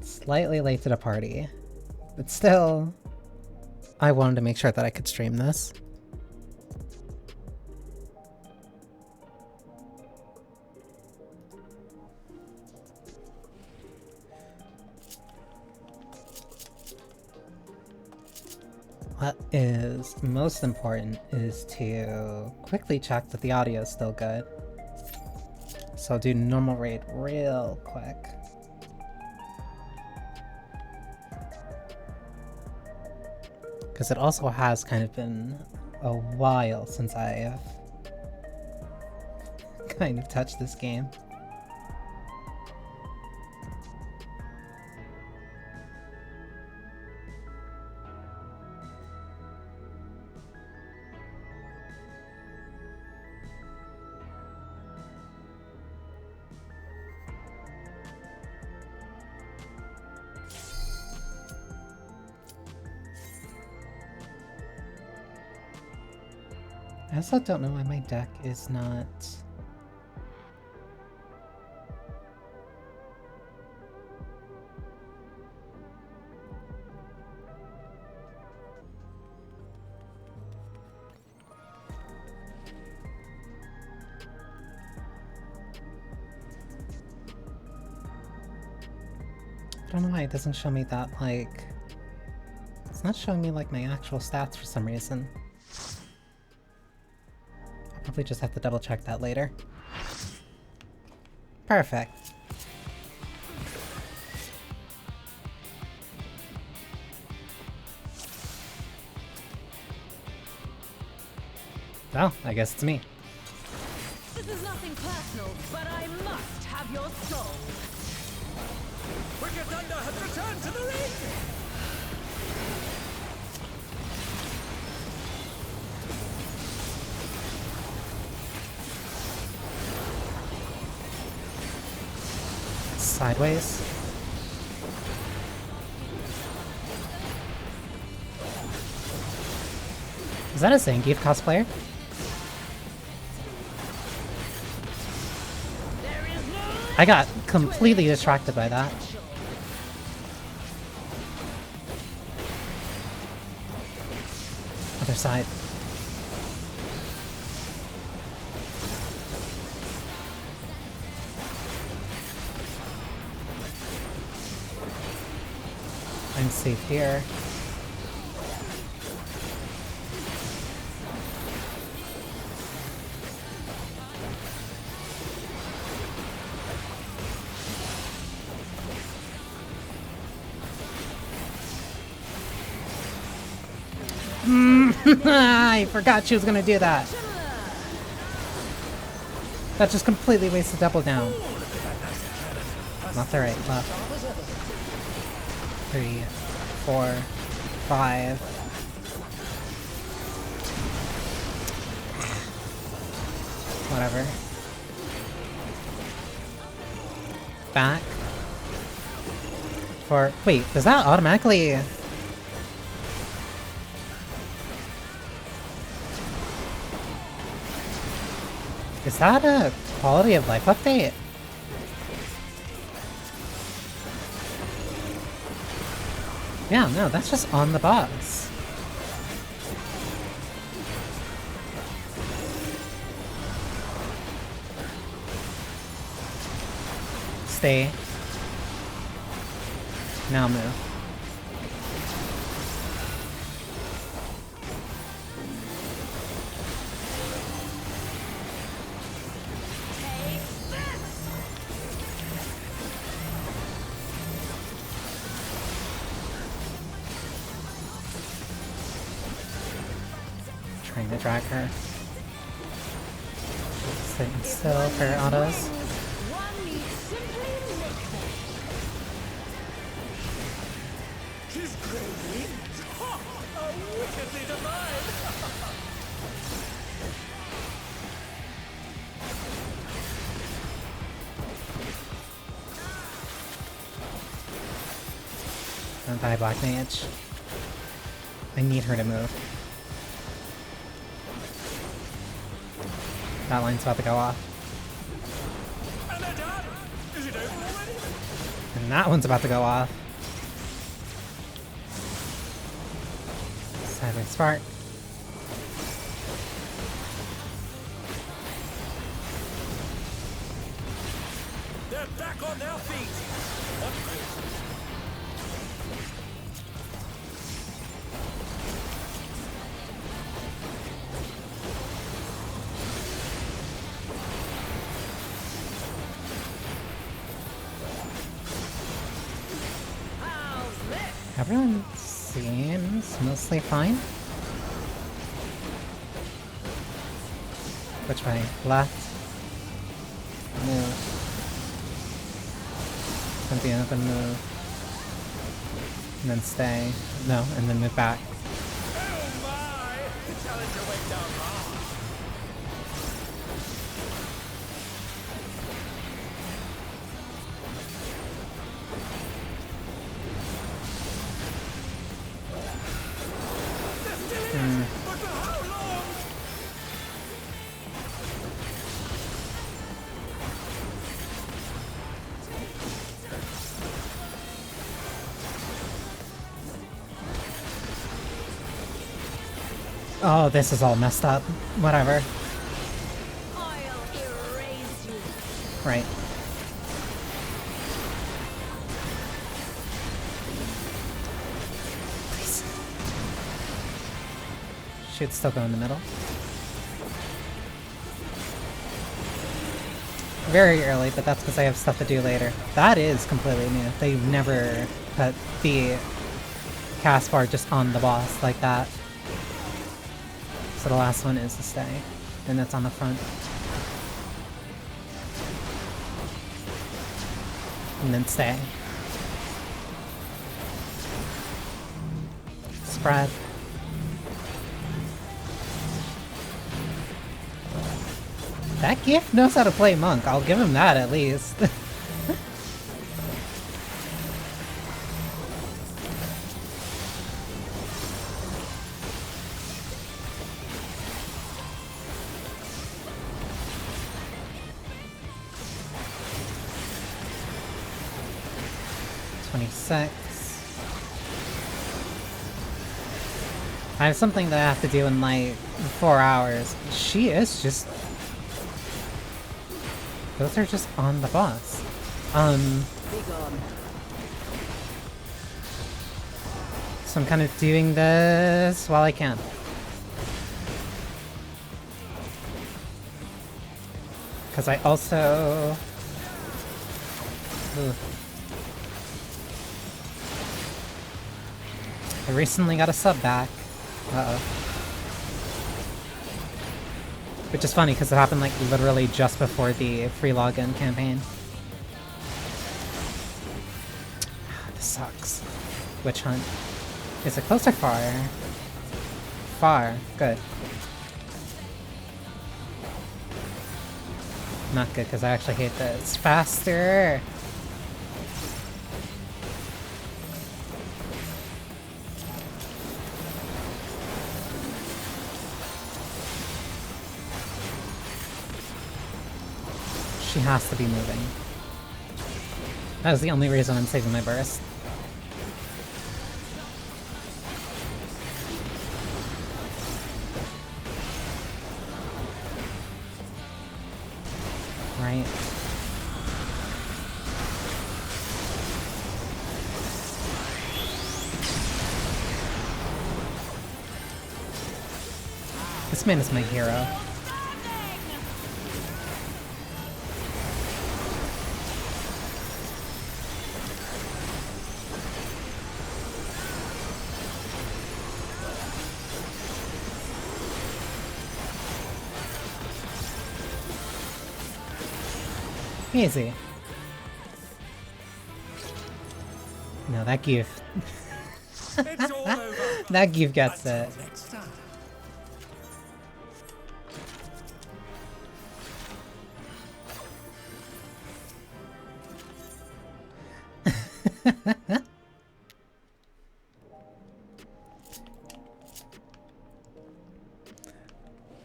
Slightly late to the party. But still, I wanted to make sure that I could stream this. What is most important is to quickly check that the audio is still good. So I'll do normal raid real quick. Because it also has kind of been a while since I have kind of touched this game. I also don't know why my deck is not... I don't know why it doesn't show me that, like... It's not showing me, like, my actual stats for some reason. I'll probably just have to double check that later. Perfect. Well, I guess it's me. This is nothing personal, but I must have your soul. Wicked Thunder has returned to the ring! Sideways. Is that a Zangief cosplayer? I got completely distracted by that. Other side. I'm safe here. I forgot she was gonna do that. That just completely wasted double down. Not the right, left. 3, 4, 5. Whatever. Back. For wait, does that automatically? Is that a quality of life update? Yeah, no, that's just on the box. Stay. Now move. Trying to drag her. Sitting still for autos. She's crazy! Oh, wickedly divine! Don't die, Black Mage. I need her to move. That line's about to go off. And they're done! Is it over already? And And that one's about to go off. Sideways spark. They're back on their feet. Everyone seems mostly fine. Which way? Left. Move. Something up and move. And then stay. No, and then move back. Oh my! The challenger went down hard. But for how long? Oh, this is all messed up. Whatever. I'll erase you. Right. Please. Should still go in the middle. Very early, but that's because I have stuff to do later. That is completely new. They never put the cast bar just on the boss like that. So the last one is to stay, and that's on the front. And then stay. Spread. That gift knows how to play monk, I'll give him that at least. I have something that I have to do in like 4 hours. She is just... Those are just on the boss. So I'm kind of doing this while I can. Because I also... Ugh. I recently got a sub back. Uh-oh. Which is funny, because it happened like literally just before the free login campaign. This sucks. Witch hunt. Is it close or far? Far. Good. Not good, because I actually hate this. Faster! She has to be moving. That is the only reason I'm saving my burst. Right. This man is my hero. Easy. No, that gift. It's all over. That gift gets it. Next time.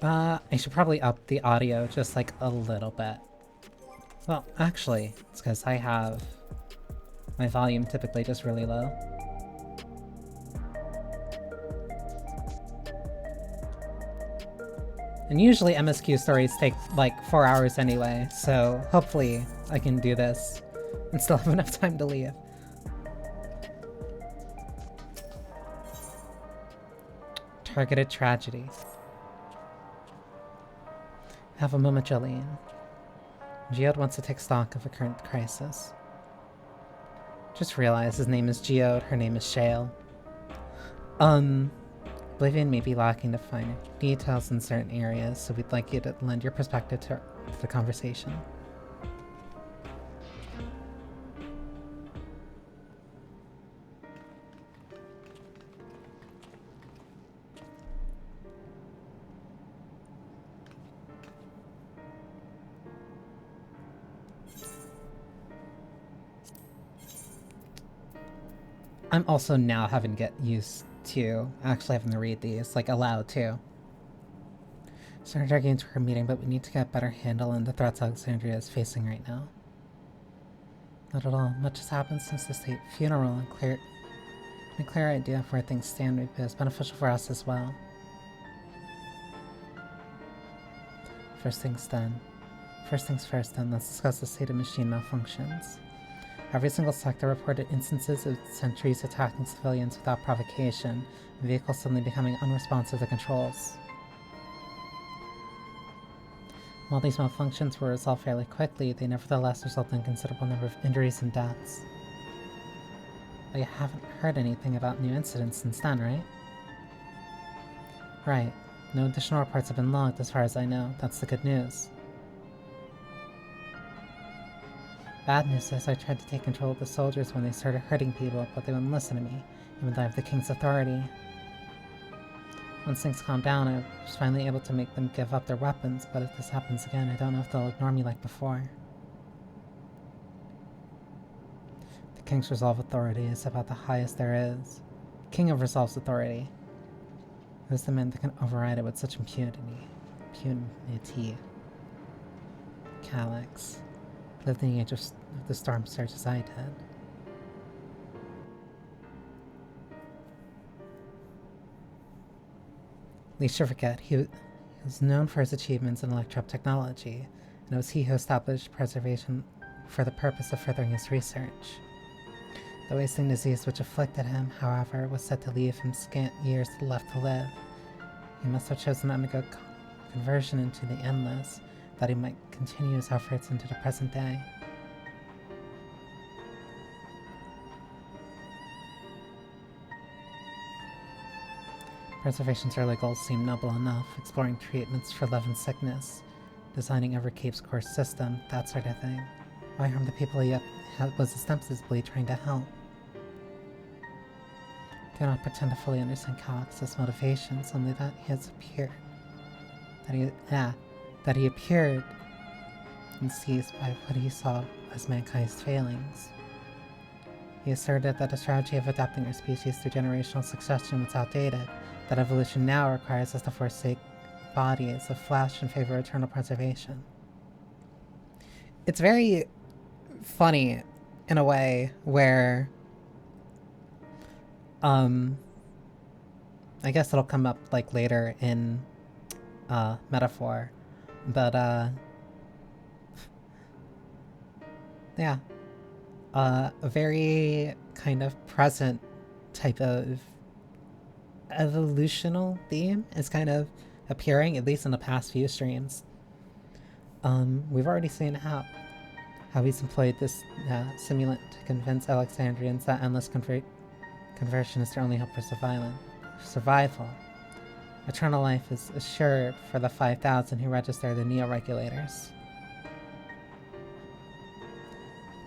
I should probably up the audio just like a little bit. Well, actually, it's because I have My volume typically just really low. And usually MSQ stories take like 4 hours anyway, so hopefully I can do this and still have enough time to leave. Targeted tragedy. Have a moment, Jolene. Geode wants to take stock of the current crisis. Just realized his name is Geode, her name is Shale. Oblivion may be lacking to find details in certain areas, so we'd like you to lend your perspective to the conversation. I'm also now having to get used to actually having to read these, like aloud too. Started our game to our meeting, but we need to get a better handle on the threats Alexandria is facing right now. Not at all. Much has happened since the state funeral, and a clear idea of where things stand would be beneficial for us as well. First things first then, let's discuss the state of machine malfunctions. Every single sector reported instances of sentries attacking civilians without provocation, and vehicles suddenly becoming unresponsive to controls. While these malfunctions were resolved fairly quickly, they nevertheless resulted in a considerable number of injuries and deaths. But you haven't heard anything about new incidents since then, right? Right. No additional reports have been logged as far as I know. That's the good news. Bad news is I tried to take control of the soldiers when they started hurting people, but they wouldn't listen to me, even though I have the king's authority. Once things calmed down, I was finally able to make them give up their weapons, but if this happens again, I don't know if they'll ignore me like before. The king's resolve authority is about the highest there is. King of Resolve's authority. Who's the man that can override it with such impunity? Calyx. Lived in the age of the storm surge as I did. Least you forget, he was known for his achievements in electro technology, and it was he who established preservation for the purpose of furthering his research. The wasting disease which afflicted him, however, was said to leave him scant years left to live. He must have chosen to undergo conversion into the endless, that he might continue his efforts into the present day. Preservation's early goals seemed noble enough, exploring treatments for love and sickness, designing Evercape's core system, that sort of thing. Why harm the people he was ostensibly trying to help? Do not pretend to fully understand Calyx's motivations, only that he has appeared. That he appeared and seized by what he saw as mankind's failings. He asserted that the strategy of adapting our species through generational succession was outdated, that evolution now requires us to forsake bodies of flesh in favor of eternal preservation. It's very funny in a way where I guess it'll come up like later in metaphor, but yeah, a very kind of present type of evolutional theme is kind of appearing, at least in the past few streams. We've already seen how he's employed this simulant to convince Alexandrians that endless conversion is their only hope for survival. Eternal life is assured for the 5,000 who register the Neo-Regulators.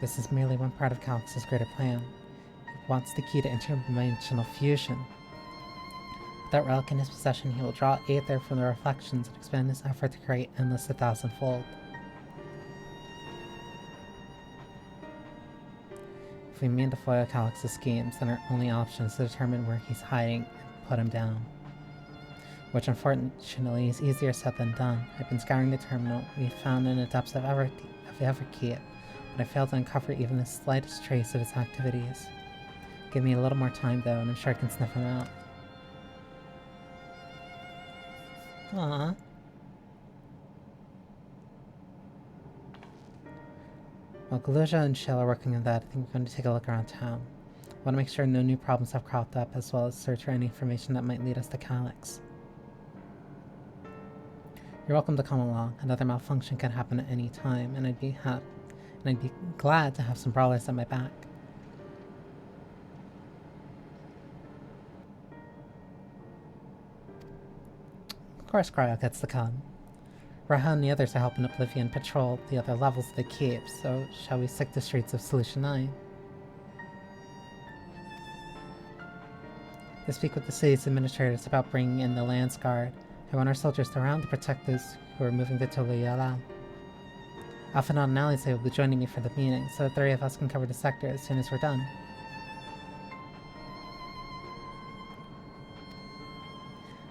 This is merely one part of Calyx's greater plan. He wants the key to interdimensional fusion. With that relic in his possession, he will draw aether from the reflections and expand his effort to create endless 1,000-fold. If we mean to foil Calyx's schemes, then our only option is to determine where he's hiding and put him down. Which unfortunately is easier said than done. I've been scouring the terminal we found in the depths of Everkeep, but but I failed to uncover even the slightest trace of his activities. Give me a little more time, though, and I'm sure I can sniff him out. Aww. While Galuja and Shell are working on that, I think we're going to take a look around town. I want to make sure no new problems have cropped up, as well as search for any information that might lead us to Calyx. You're welcome to come along. Another malfunction can happen at any time, and I'd be glad to have some brawlers at my back. Of course Cryo gets to come. Raha and the others are helping Oblivion patrol the other levels of the keep, so shall we stick to streets of Solution 9? To speak with the city's administrators about bringing in the Lance Guard. I want our soldiers around to protect those who are moving to Tolu-Yalal. Alphanot and Alice will be joining me for the meeting, so the three of us can cover the sector as soon as we're done.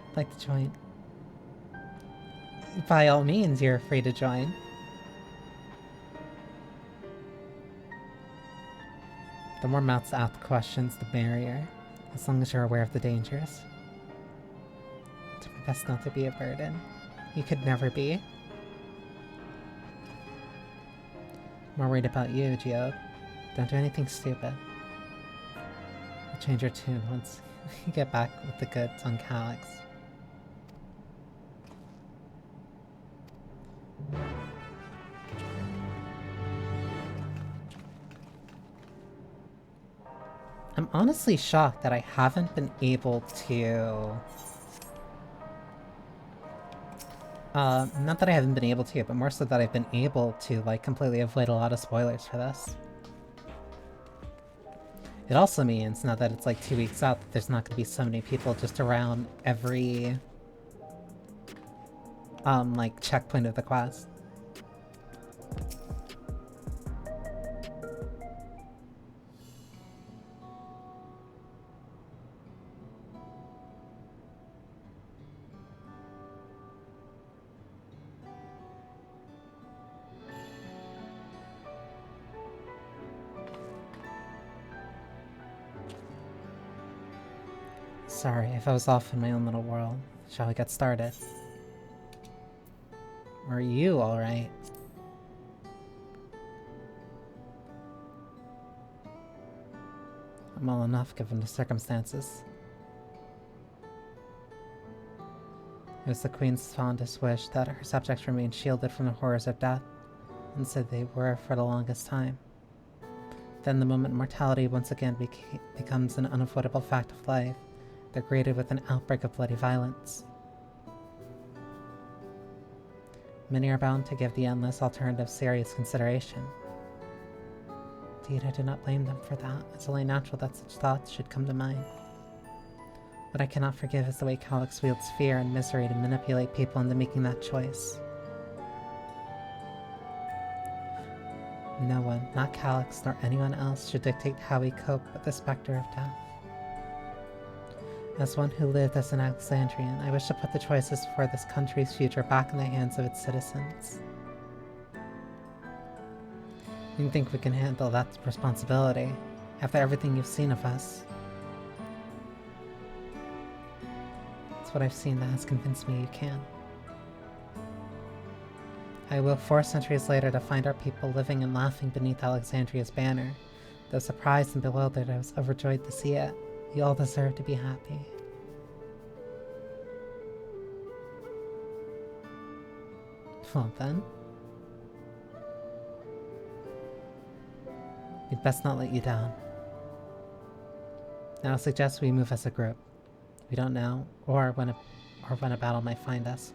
I'd like to join. By all means, you're free to join. The more mouths to ask questions, the merrier, as long as you're aware of the dangers. Do my best not to be a burden. You could never be. I'm more worried about you, Geode. Don't do anything stupid. I'll change your tune once you get back with the goods on Calyx. I'm honestly shocked that I haven't been able to... not that I haven't been able to, but more so that I've been able to, like, completely avoid a lot of spoilers for this. It also means, now that it's like 2 weeks out, that there's not going to be so many people just around every, like, checkpoint of the quest. Sorry if I was off in my own little world. Shall we get started? Are you alright? I'm well enough given the circumstances. It was the Queen's fondest wish that her subjects remain shielded from the horrors of death, and so they were for the longest time. Then the moment mortality once again becomes an unavoidable fact of life, they're greeted with an outbreak of bloody violence. Many are bound to give the endless alternative serious consideration. Indeed, I do not blame them for that. It's only natural that such thoughts should come to mind. What I cannot forgive is the way Calyx wields fear and misery to manipulate people into making that choice. No one, not Calyx nor anyone else, should dictate how we cope with the specter of death. As one who lived as an Alexandrian, I wish to put the choices for this country's future back in the hands of its citizens. You think we can handle that responsibility, after everything you've seen of us? It's what I've seen that has convinced me you can. I awoke 4 centuries later to find our people living and laughing beneath Alexandria's banner. Though surprised and bewildered, I was overjoyed to see it. You all deserve to be happy. Well then. We'd best not let you down. Now I suggest we move as a group. We don't know, or when a battle might find us.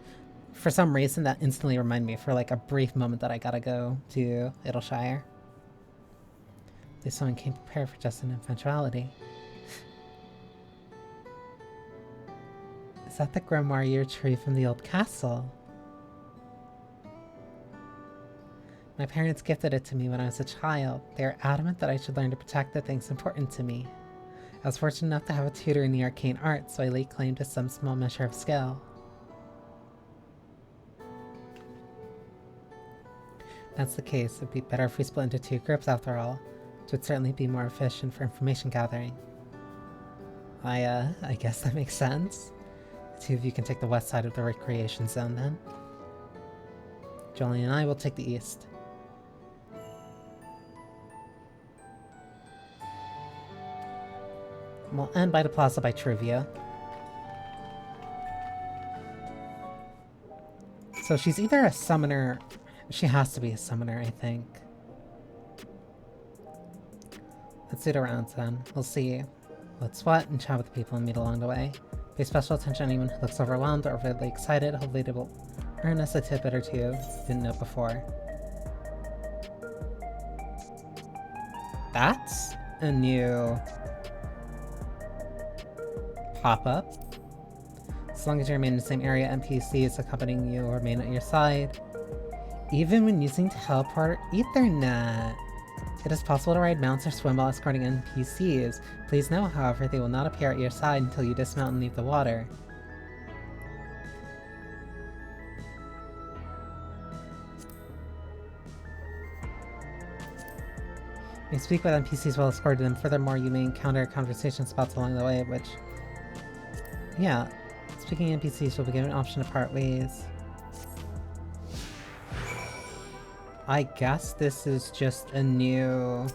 For some reason, that instantly reminded me for like a brief moment that I gotta go to Idleshire. At least someone came prepared for just an eventuality. Is that the grimoire you retrieved from the old castle? My parents gifted it to me when I was a child. They are adamant that I should learn to protect the things important to me. I was fortunate enough to have a tutor in the arcane arts, so I laid claim to some small measure of skill. that's the case, it'd be better if we split into 2 groups after all. It would certainly be more efficient for information gathering. I guess that makes sense. The 2 of you can take the west side of the recreation zone then. Jolene and I will take the east. We'll end by the plaza by Trivia. So she's either a summoner... She has to be a summoner, I think. Let's do the rounds then. We'll see what's what and chat with the people and meet along the way. Pay special attention to anyone who looks overwhelmed or overly excited. Hopefully they will earn us a tidbit or two didn't know before. That's a new pop-up. As long as you remain in the same area, NPCs accompanying you will remain at your side. Even when using teleport or Ethernet. It is possible to ride mounts or swim while escorting NPCs. Please know, however, they will not appear at your side until you dismount and leave the water. You speak with NPCs while escorting them. Furthermore, you may encounter conversation spots along the way, which... Yeah, speaking NPCs will be given an option to part ways. I guess this is just a new...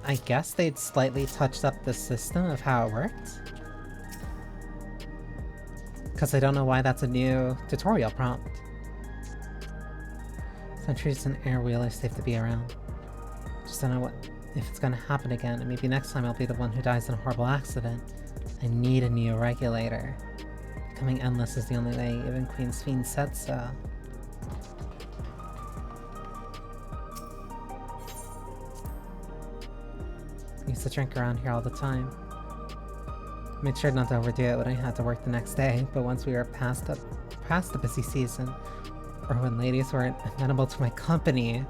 I guess they'd slightly touched up the system of how it worked. Because I don't know why that's a new tutorial prompt. Sentries and air wheel are safe to be around. Just don't know if it's gonna happen again, and maybe next time I'll be the one who dies in a horrible accident. I need a new regulator. Becoming endless is the only way, even Queen Fiend said so. I used to drink around here all the time. Made sure not to overdo it when I had to work the next day, but once we were past the busy season, or when ladies weren't amenable to my company,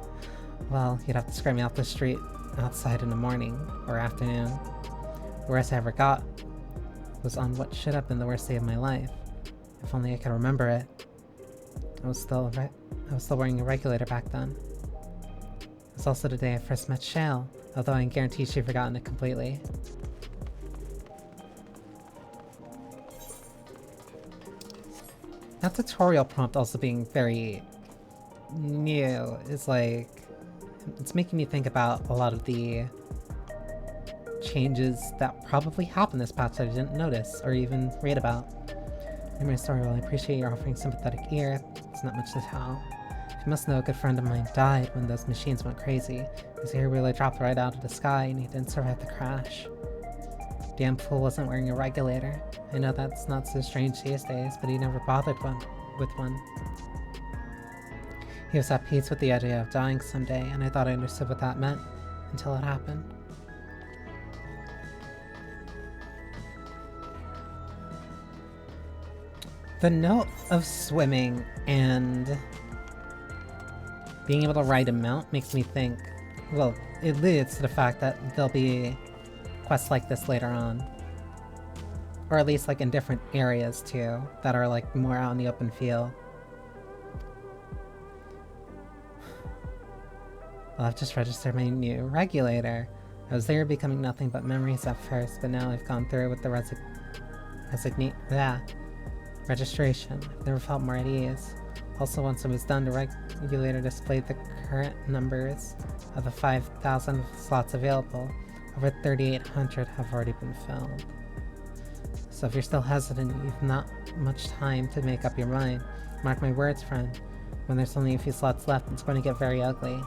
well, you'd have to scare me off the street outside in the morning or afternoon. The worst I ever got was on what should have been the worst day of my life. If only I could remember it. I was still wearing a regulator back then. It was also the day I first met Shale, although I guarantee she'd forgotten it completely. That tutorial prompt also being very new is like... It's making me think about a lot of the changes that probably happened this patch that I didn't notice or even read about. In my story, while I appreciate your offering sympathetic ear, it's not much to tell. You must know a good friend of mine died when those machines went crazy. His hair really dropped right out of the sky and he didn't survive the crash. Damn fool wasn't wearing a regulator. I know that's not so strange these days, but he never bothered with one. He was at peace with the idea of dying someday, and I thought I understood what that meant, until it happened. The note of swimming and being able to ride a mount makes me think, well, it leads to the fact that there'll be quests like this later on. Or at least like in different areas too, that are like more out in the open field. Well, I've just registered my new regulator. I was there becoming nothing but memories at first, but now I've gone through with the registration. I've never felt more at ease. Also, once it was done, the regulator displayed the current numbers of the 5,000 slots available. Over 3,800 have already been filled. So if you're still hesitant, you've not much time to make up your mind. Mark my words, friend. When there's only a few slots left, it's going to get very ugly.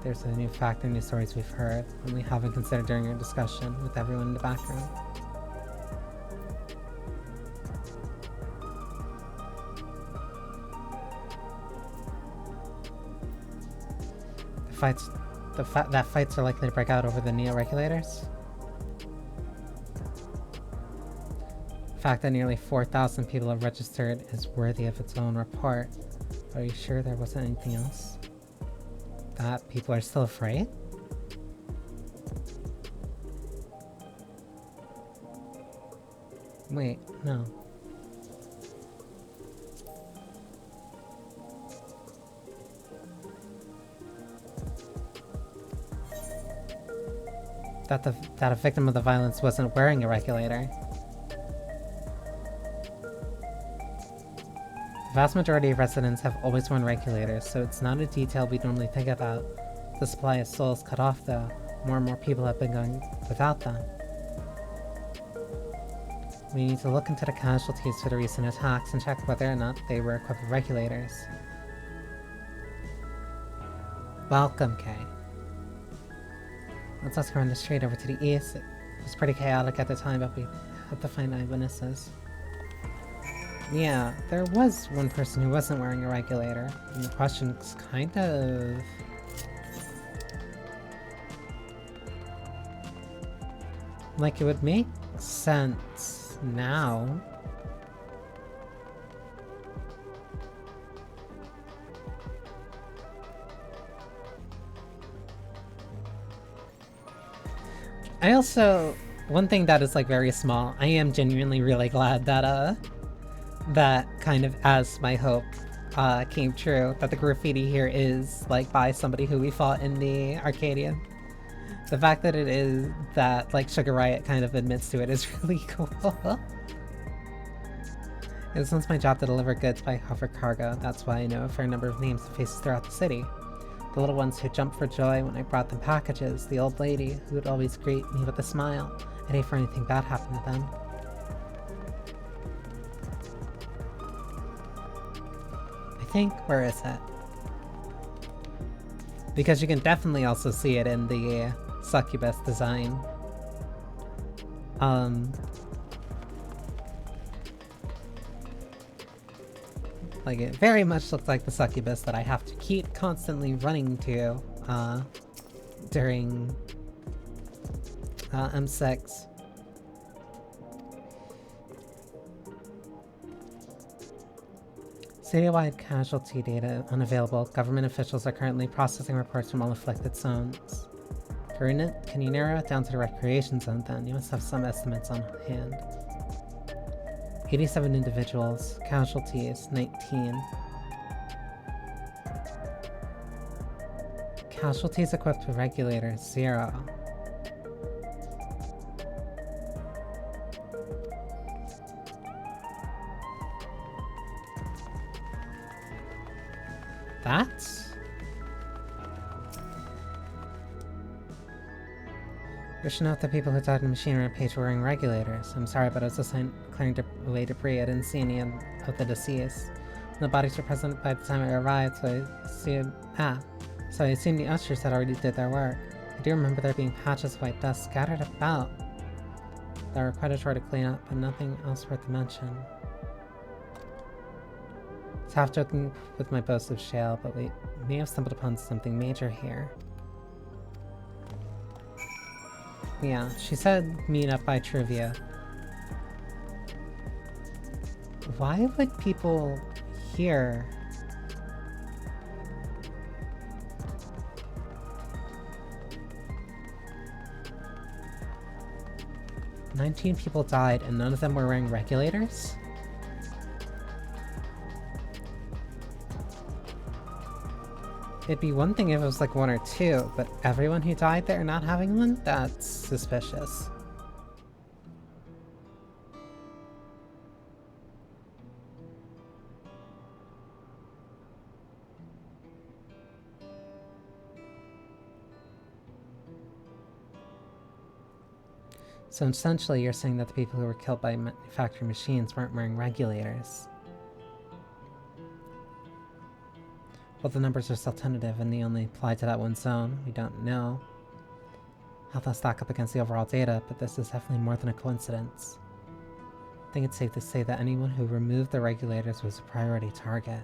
There's a new fact and new stories we've heard, and we haven't considered during our discussion with everyone in the background. Fights are likely to break out over the neo-regulators. The fact that nearly 4,000 people have registered is worthy of its own report. But are you sure there wasn't anything else? That people are still afraid? Wait, no. That a victim of the violence wasn't wearing a regulator. The vast majority of residents have always worn regulators, so it's not a detail we normally think about. The supply of souls cut off, though. More and more people have been going without them. We need to look into the casualties for the recent attacks and check whether or not they were equipped with regulators. Welcome, Kay. Let's ask around the street over to the east. It was pretty chaotic at the time, but we had to find eyewitnesses. Yeah, there was one person who wasn't wearing a regulator, and the question's kind of... like, it would make sense now. I also... one thing that is, like, very small, I am genuinely really glad that, that kind of as my hope came true, that the graffiti here is like by somebody who we fought in the Arcadian. The fact that it is that like Sugar Riot kind of admits to it is really cool. It's once my job to deliver goods by hover cargo. That's why I know a fair number of names and faces throughout the city. The little ones who jumped for joy when I brought them packages, the old lady who would always greet me with a smile. I'd hate for anything bad happened to them. I think, where is it? Because you can definitely also see it in the succubus design. Like, it very much looks like the succubus that I have to keep constantly running to during M6. Citywide casualty data unavailable. Government officials are currently processing reports from all afflicted zones. Garunit, can you narrow it down to the recreation zone then? You must have some estimates on hand. 87 individuals. Casualties, 19. Casualties equipped with regulators, 0. That's... You should note that people who died in the machine rampage were wearing regulators. I'm sorry, but I was assigned clearing away debris. I didn't see any of the deceased. The bodies were present by the time I arrived, so I assumed the ushers had already did their work. I do remember there being patches of white dust scattered about. That were quite a chore to clean up, but nothing else worth to mention. I was half joking with my boast of shale, but we may have stumbled upon something major here. Yeah, she said meet up by Trivia. Why would people here... 19 people died and none of them were wearing regulators? It'd be one thing if it was like 1 or 2, but everyone who died there not having one? That's suspicious. So essentially you're saying that the people who were killed by manufacturing machines weren't wearing regulators. Well, the numbers are still tentative and they only apply to that one zone. We don't know how they'll stack up against the overall data, but this is definitely more than a coincidence. I think it's safe to say that anyone who removed the regulators was a priority target.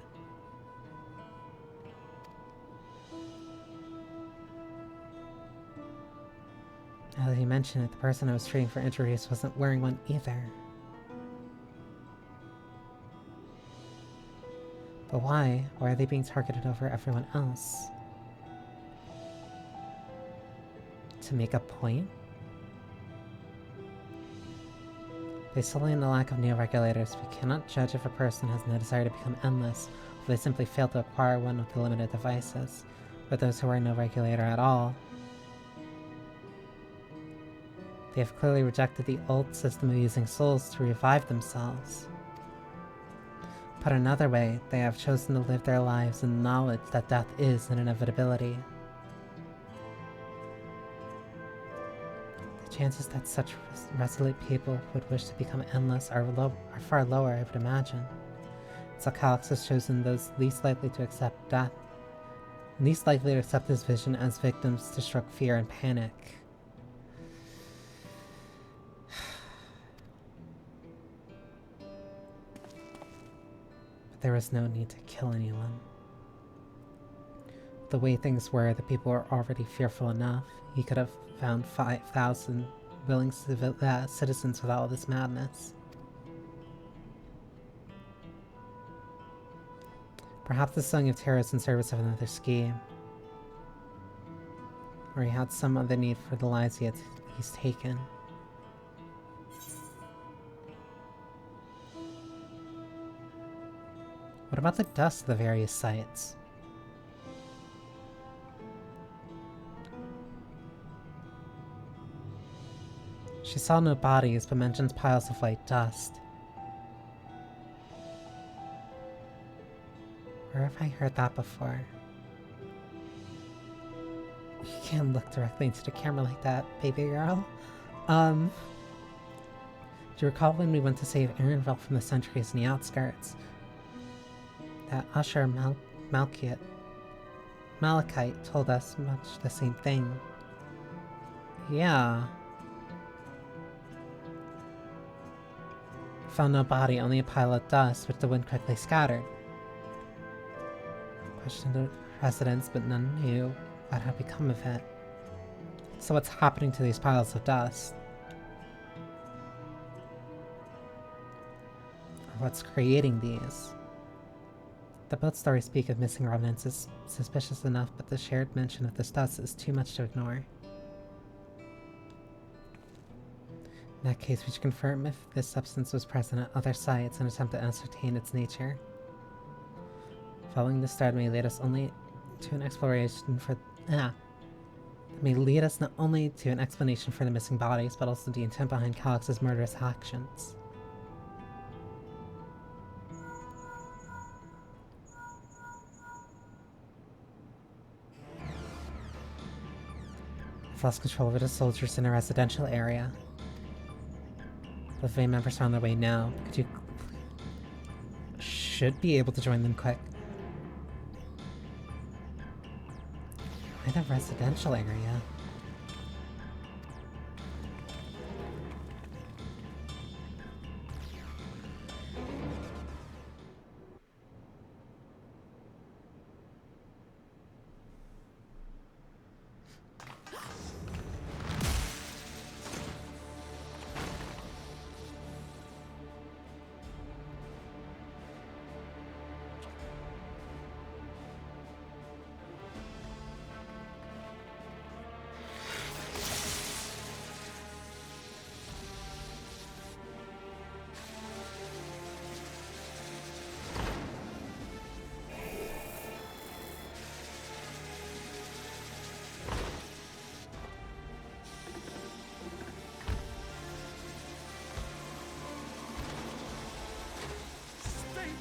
Now that you mention it, the person I was treating for injuries wasn't wearing one either. But why? Why are they being targeted over everyone else? To make a point? Based solely on the lack of neo-regulators, we cannot judge if a person has no desire to become endless, or they simply fail to acquire one with the limited devices. But those who are no regulator at all, they have clearly rejected the old system of using souls to revive themselves. Put another way, they have chosen to live their lives in the knowledge that death is an inevitability. The chances that such resolute people would wish to become endless are far lower, I would imagine. So Calyx has chosen those least likely to accept death, least likely to accept his vision as victims to stroke fear and panic. But there was no need to kill anyone. The way things were, the people were already fearful enough. He could have found 5,000 willing citizens without all this madness. Perhaps the song of terror is in service of another scheme. Or he had some other need for the lives he's taken. What about the dust of the various sites? She saw no bodies, but mentions piles of white dust. Where have I heard that before? You can't look directly into the camera like that, baby girl. Do you recall when we went to save Aaronville from the sentries in the outskirts? That Usher Malachite told us much the same thing. Yeah. Found no body, only a pile of dust, which the wind quickly scattered. Questioned the residents, but none knew what had become of it. So what's happening to these piles of dust? Or what's creating these? The both stories speak of missing remnants is suspicious enough, but the shared mention of this dust is too much to ignore. In that case, we should confirm if this substance was present at other sites and attempt to ascertain its nature. Following this thread may lead us only to an exploration for may lead us not only to an explanation for the missing bodies, but also the intent behind Calyx's murderous actions. I've lost control over the soldiers in a residential area. The Vane members are on their way now. Could you... should be able to join them quick. Why the residential area?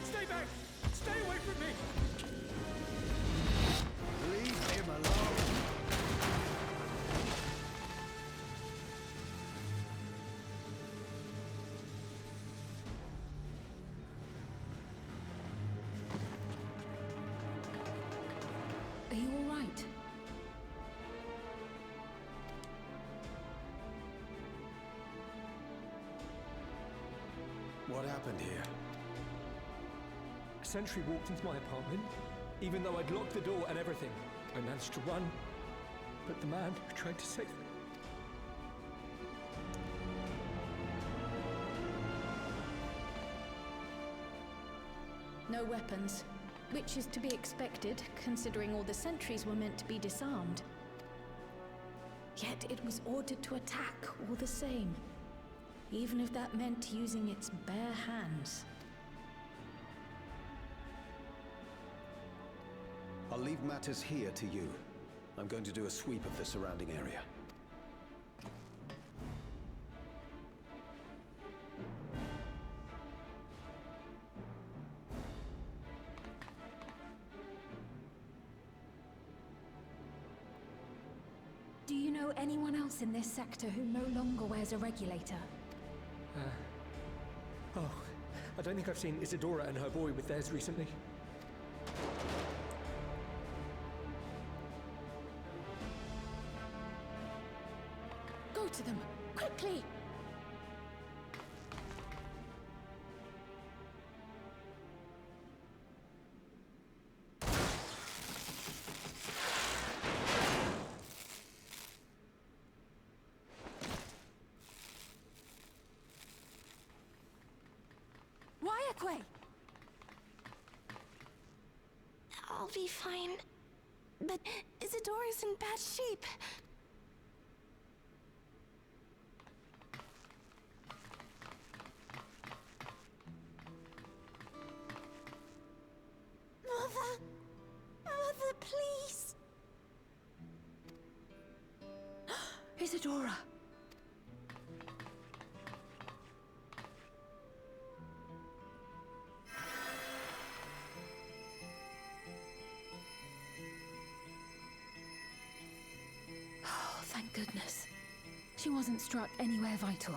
Stay back! Stay away from me! Leave him alone! Are you all right? What happened here? A sentry walked into my apartment, even though I'd locked the door and everything. I managed to run, but the man who tried to save me... No weapons, which is to be expected, considering all the sentries were meant to be disarmed. Yet it was ordered to attack all the same. even if that meant using its bare hands. I'll leave matters here to you. I'm going to do a sweep of the surrounding area. Do you know anyone else in this sector who no longer wears a regulator? Oh, I don't think I've seen Isadora and her boy with theirs recently. Go to them, quickly! I'll be fine. But Isadora's in bad shape. Mother! Mother, please! Isadora! Thank goodness. She wasn't struck anywhere vital.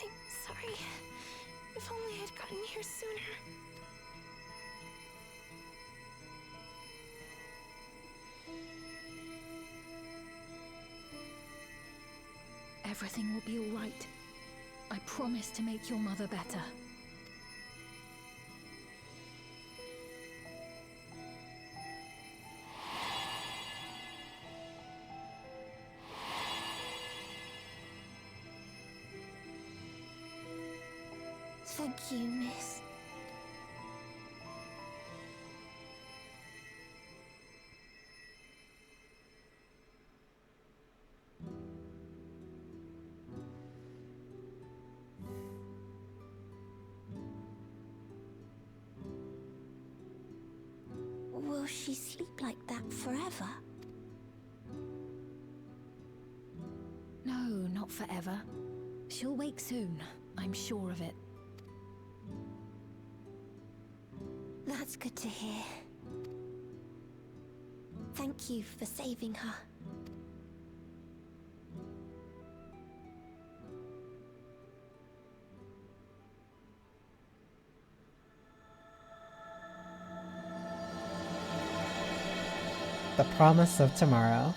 I'm sorry. If only I'd gotten here sooner. Everything will be all right. I promise to make your mother better. Thank you, miss. Will she sleep like that forever? No, not forever. She'll wake soon. I'm sure of it. That's good to hear. Thank you for saving her. The promise of tomorrow.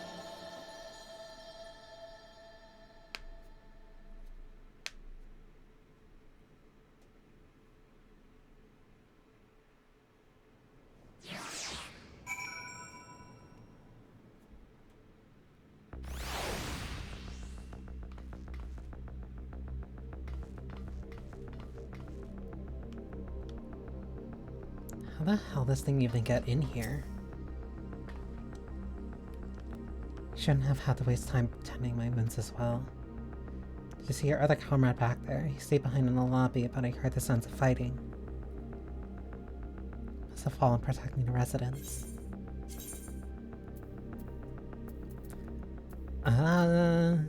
How the hell does this thing even get in here? Shouldn't have had to waste time tending my wounds as well. Did you see your other comrade back there? He stayed behind in the lobby, but I heard the sounds of fighting. Must have fallen protecting the residents. I'll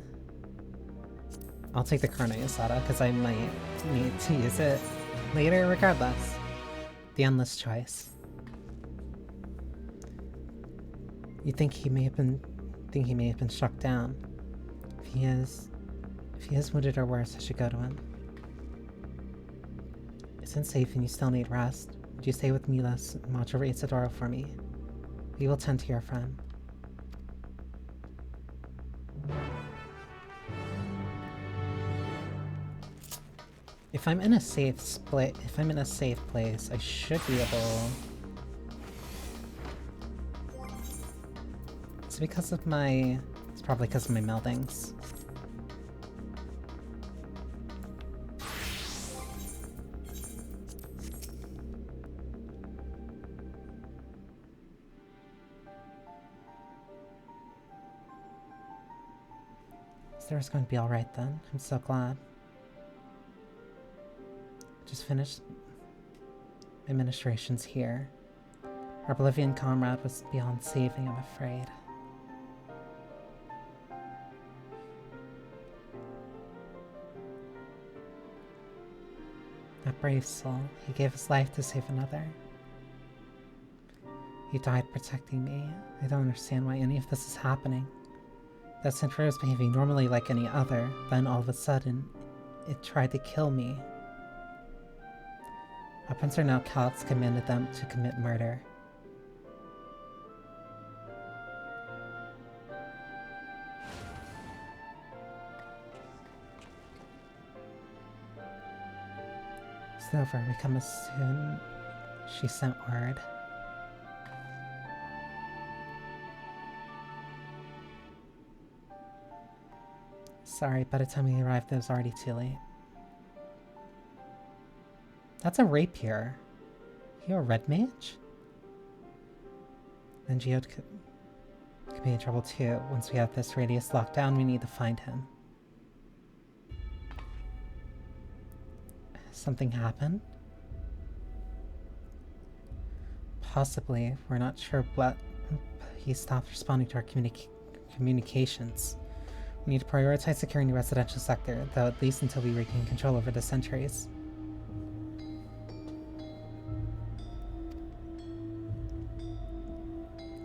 take the Chrono Yasada, because I might need to use it later regardless. The endless choice. You think he may have been struck down. If he is wounded or worse, I should go to him. Isn't safe and you still need rest. Would you stay with Milos and watch over Isadora for me? We will tend to your friend. If I'm in a safe place, I should be able. It's because of my. It's probably because of my meldings. There's going to be alright then. I'm so glad. Just finished administrations here. Our Bolivian comrade was beyond saving, I'm afraid. That brave soul, he gave his life to save another. He died protecting me. I don't understand why any of this is happening. That centaur was behaving normally like any other, then all of a sudden, it tried to kill me. Up until now, Calix commanded them to commit murder. It's over. We come as soon. She sent word. Sorry, by the time we arrived, it was already too late. That's a rapier. You're a red mage? Then Geode could be in trouble too. Once we have this radius locked down, we need to find him. Something happened? Possibly. We're not sure what. He stopped responding to our communications. We need to prioritize securing the residential sector, though at least until we regain control over the sentries.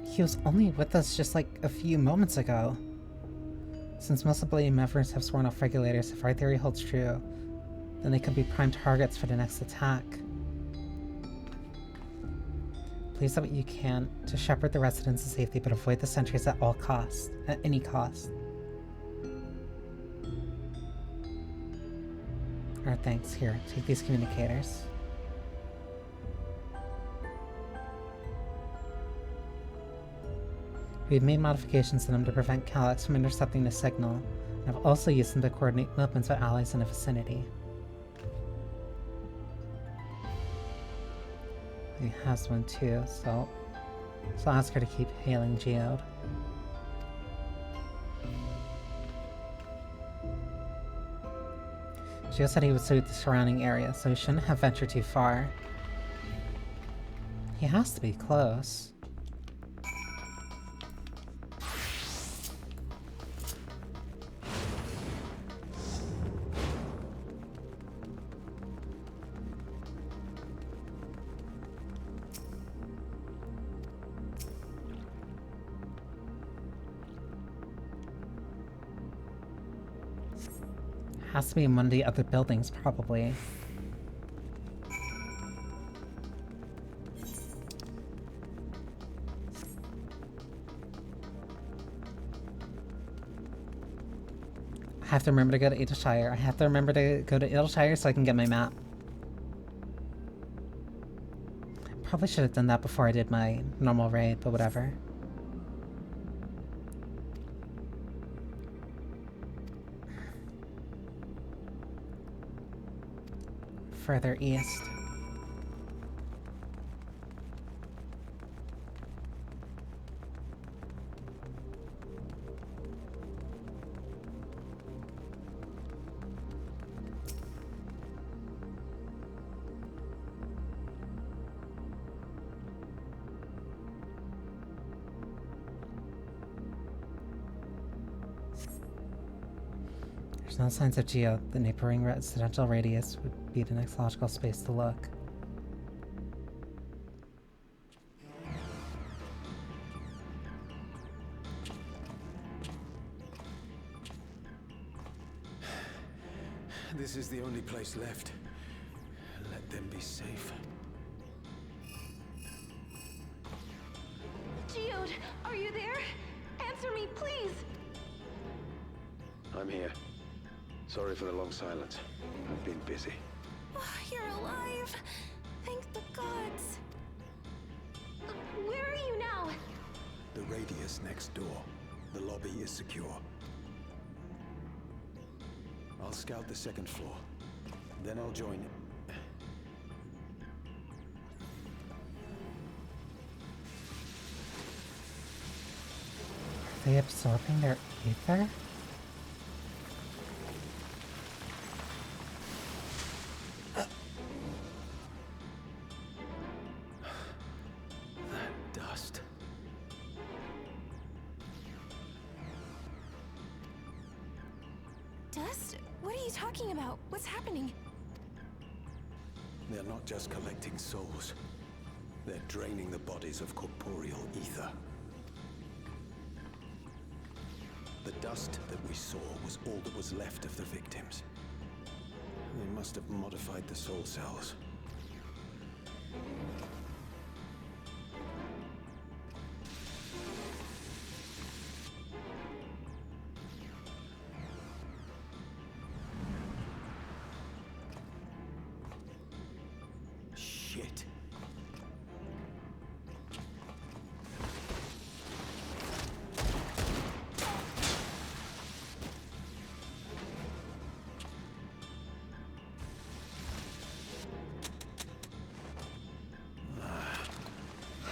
He was only with us just like a few moments ago. Since most of the Banii members have sworn off regulators, if our theory holds true, then they could be prime targets for the next attack. Please do what you can to shepherd the residents to safety, but avoid the sentries at all costs. At any cost. Alright, thanks. Here, take these communicators. We've made modifications to them to prevent Calix from intercepting the signal, and have also used them to coordinate movements with allies in the vicinity. He has one too, so I'll ask her to keep hailing Geode. Geode said he would suit the surrounding area, so he shouldn't have ventured too far. He has to be close. Has to be in one of the other buildings, probably. I have to remember to go to Adelshire. I have to remember to go to Adelshire so I can get my map. Probably should have done that before I did my normal raid, but whatever. Further east. There's no signs of Geo. The neighboring residential radius would be the next logical space to look. This is the only place left. Let them be safe. Geode, are you there? Answer me, please! I'm here. Sorry for the long silence. I've been busy. Oh, you're alive! Thank the gods! Where are you now? The radius next door. The lobby is secure. I'll scout the second floor. Then I'll join you. Are they absorbing their ether? dust? What are you talking about? What's happening? They're not just collecting souls. They're draining the bodies of corporeal ether. The dust that we saw was all that was left of the victims. They must have modified the soul cells. Shit.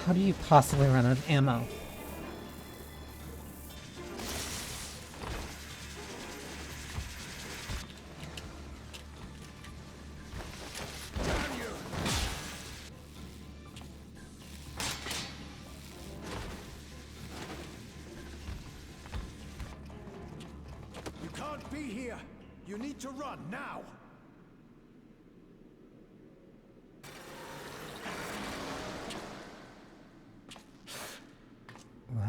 How do you possibly run out of ammo? You can't be here! You need to run, now! What?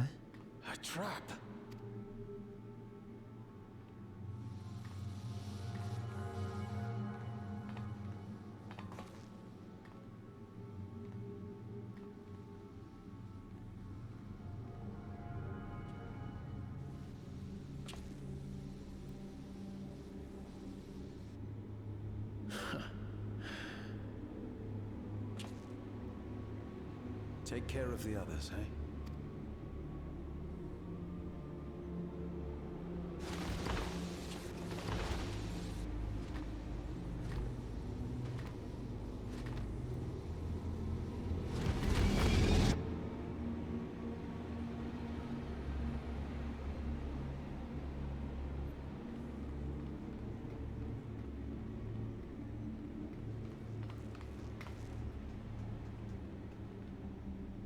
A trap! Take care of the others, eh?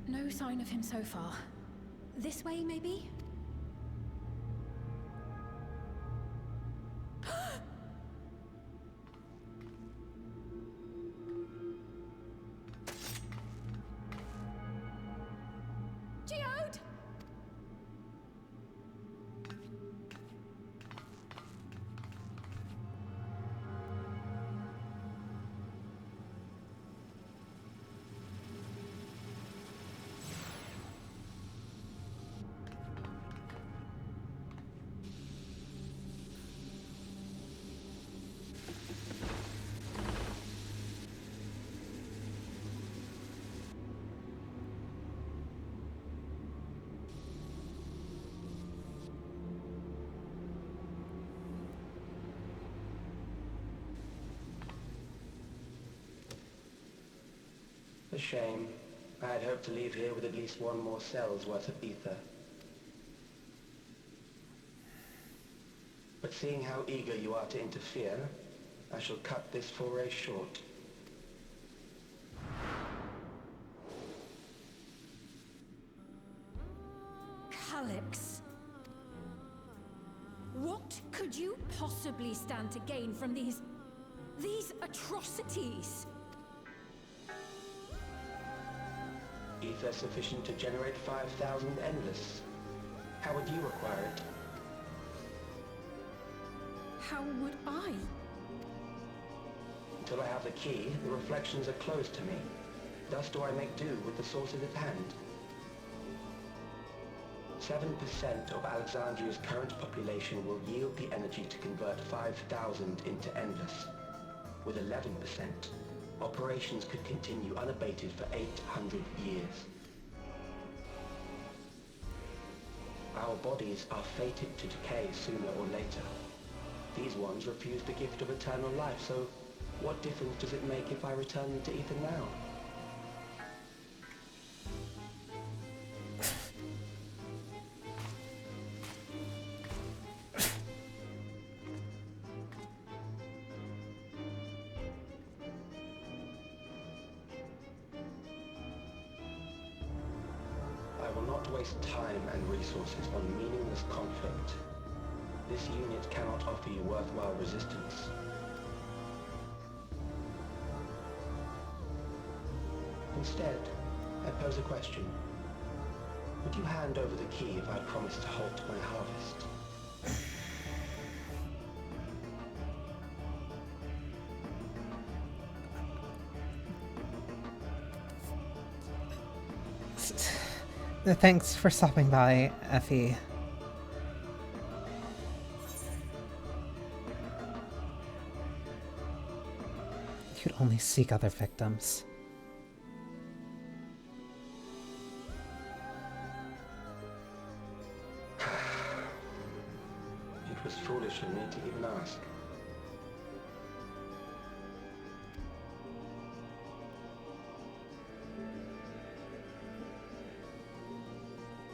No sign of him so far. This way, maybe? Geode! A shame. I had hoped to leave here with at least one more cell's worth of ether. But seeing how eager you are to interfere, I shall cut this foray short. Calyx. What could you possibly stand to gain from these atrocities? Ether sufficient to generate 5,000 endless. How would you require it? How would I? Until I have the key, the reflections are closed to me. Thus do I make do with the sources at hand. 7% of Alexandria's current population will yield the energy to convert 5,000 into endless. With 11%, operations could continue unabated for 800 years. Our bodies are fated to decay sooner or later. These ones refuse the gift of eternal life, so what difference does it make if I return them to ether now? I will not waste time and resources on meaningless conflict. This unit cannot offer you worthwhile resistance. Instead, I pose a question. Would you hand over the key if I'd promised to halt my harvest? Thanks for stopping by, Effie. You'd only seek other victims. It was foolish of me to even ask.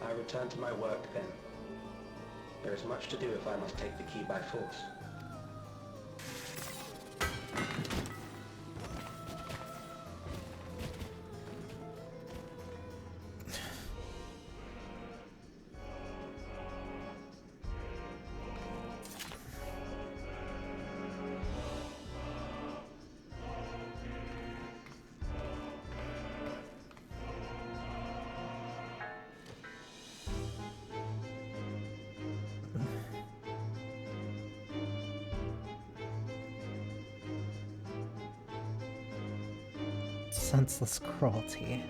I return to my work then. There is much to do if I must take the key by force. Senseless cruelty.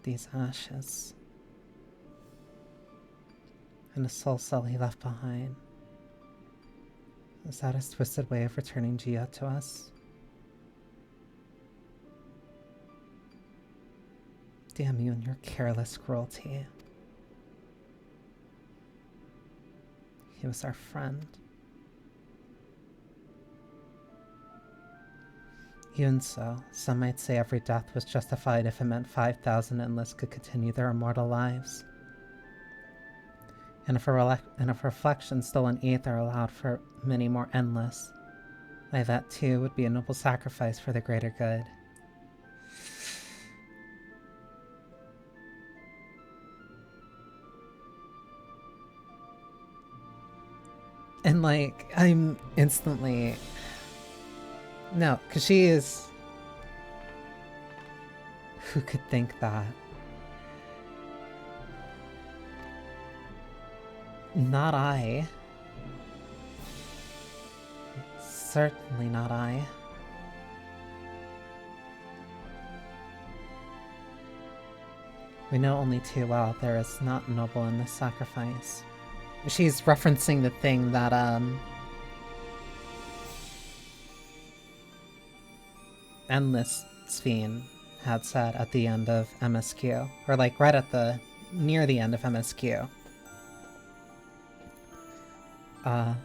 These ashes. And a soul cell he left behind. Is that his twisted way of returning Gia to us? Damn you and your careless cruelty. He was our friend. Even so, some might say every death was justified if it meant 5,000 Endless could continue their immortal lives. And if reflection still in ether allowed for many more Endless, why that too would be a noble sacrifice for the greater good. And like, I'm instantly... No, because she is... Who could think that? Not I. Certainly not I. We know only too well there is not noble in this sacrifice. She's referencing the thing that, Endless Sphene had said at the end of MSQ. Or like right at the... near the end of MSQ.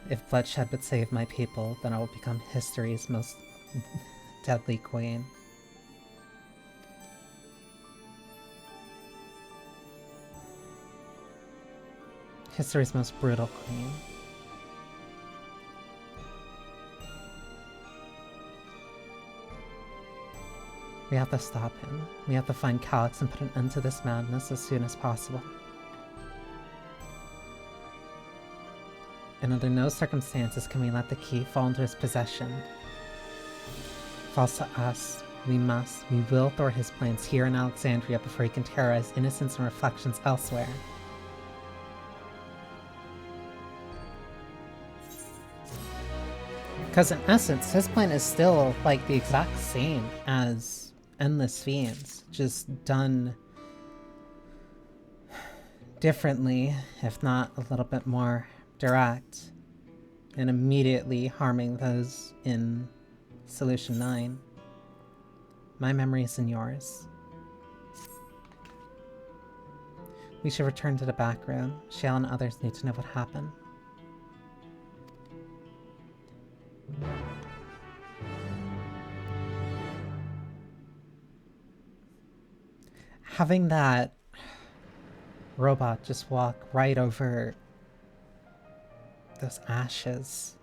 If bloodshed would save my people, then I will become history's most deadly queen. History's most brutal queen. We have to stop him. We have to find Calyx and put an end to this madness as soon as possible. And under no circumstances can we let the key fall into his possession. False to us, we will thwart his plans here in Alexandria before he can terrorize innocents and reflections elsewhere. Because in essence, his plan is still like the exact same as Endless Fiends, just done differently, if not a little bit more direct. and immediately harming those in Solution 9. My memories and yours. We should return to the back room. Shale and others need to know what happened. Having that robot just walk right over those ashes.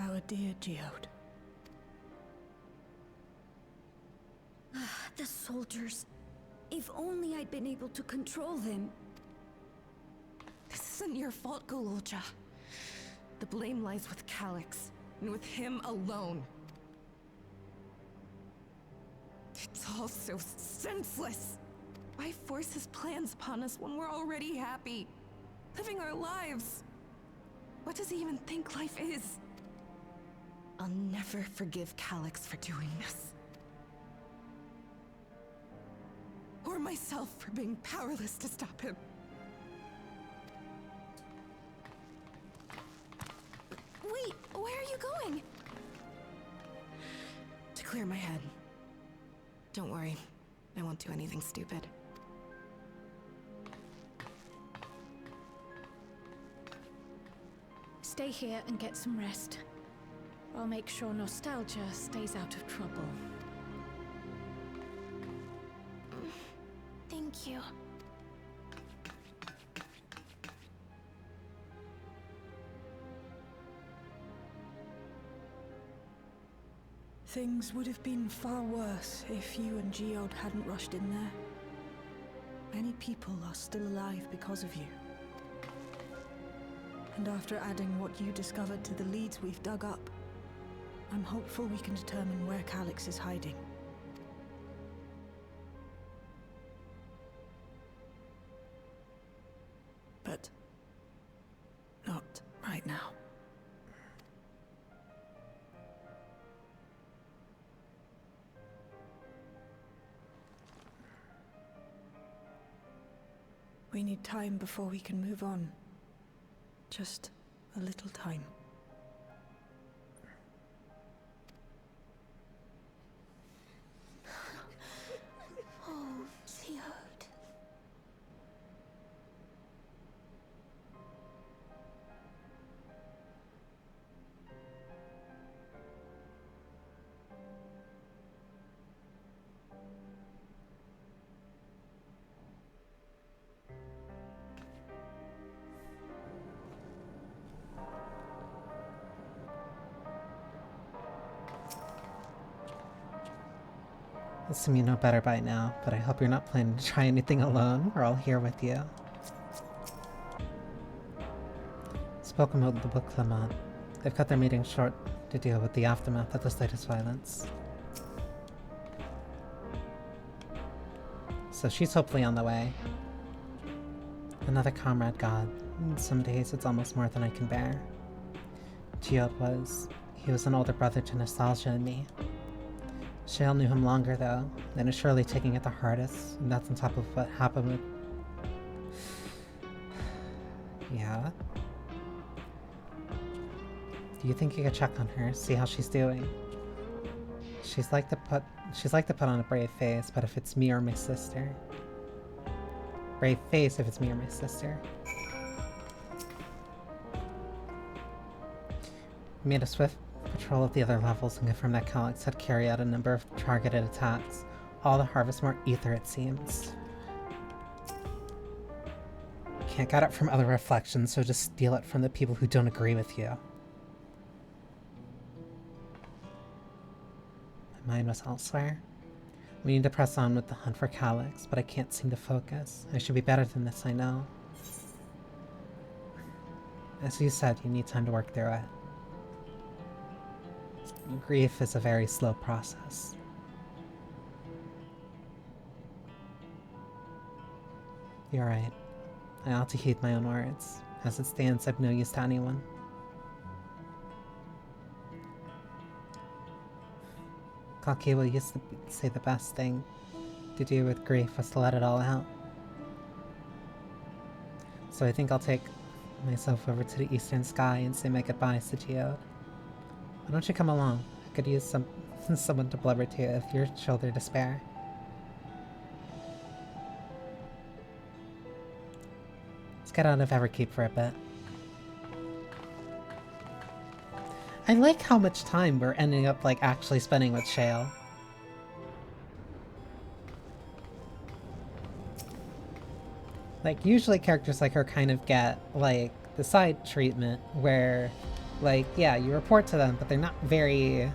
Our dear Geode. The soldiers. If only I'd been able to control them. This isn't your fault, Gololja. The blame lies with Calyx, and with him alone. It's all so senseless. Why force his plans upon us when we're already happy, living our lives? What does he even think life is? I'll never forgive Calyx for doing this. Or myself for being powerless to stop him. Wait, where are you going? To clear my head. Don't worry, I won't do anything stupid. Stay here and get some rest. I'll make sure nostalgia stays out of trouble. Thank you. Things would have been far worse if you and Geode hadn't rushed in there. Many people are still alive because of you. And after adding what you discovered to the leads we've dug up, I'm hopeful we can determine where Calyx is hiding. But not right now. We need time before we can move on. Just a little time. Oh, Geode. I assume you know better by now, but I hope you're not planning to try anything alone. We're all here with you. Spoken about the book, Clement. They've cut their meeting short to deal with the aftermath of this latest violence. So she's hopefully on the way. Another comrade god. Some days it's almost more than I can bear. Geode was. He was an older brother to Nostalgia and me. Shale knew him longer though, and is surely taking it the hardest, and that's on top of what happened with... Yeah? Do you think you could check on her, see how she's doing? She's like to put on a brave face, but if it's me or my sister... Brave face if it's me or my sister. We made a swift patrol of the other levels and confirmed that Calyx had carried out a number of targeted attacks. All to harvest more ether, it seems. Can't get it from other reflections, so just steal it from the people who don't agree with you. My mind was elsewhere. We need to press on with the hunt for Calyx, but I can't seem to focus. I should be better than this, I know. As you said, you need time to work through it. Grief is a very slow process. You're right. I ought to heed my own words. As it stands, I've no use to anyone. Kakiwa used to say the best thing to do with grief was to let it all out. So I think I'll take myself over to the eastern sky and say my goodbyes to Geode. Why don't you come along? I could use someone to blubber to if your shoulder to spare. Let's get out of Everkeep for a bit. I like how much time we're ending up like actually spending with Shale. Like usually characters like her kind of get like the side treatment where like yeah, you report to them but they're not very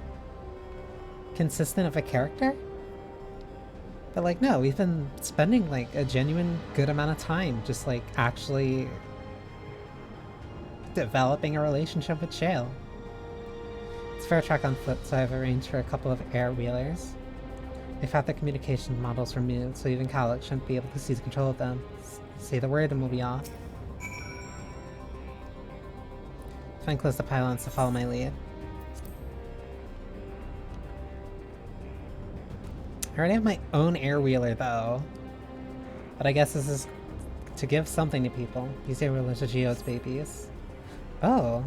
consistent of a character. But like no, we've been spending like a genuine good amount of time just like actually developing a relationship with Shale. It's fair track on foot, so I've arranged for a couple of air wheelers. They've had the communication models removed, so even Calyx shouldn't be able to seize control of them. Say the word and we'll be off. Find close to pylons to follow my lead. I already have my own air wheeler though. But I guess this is to give something to people. These air wheelers are Geode's babies. Oh.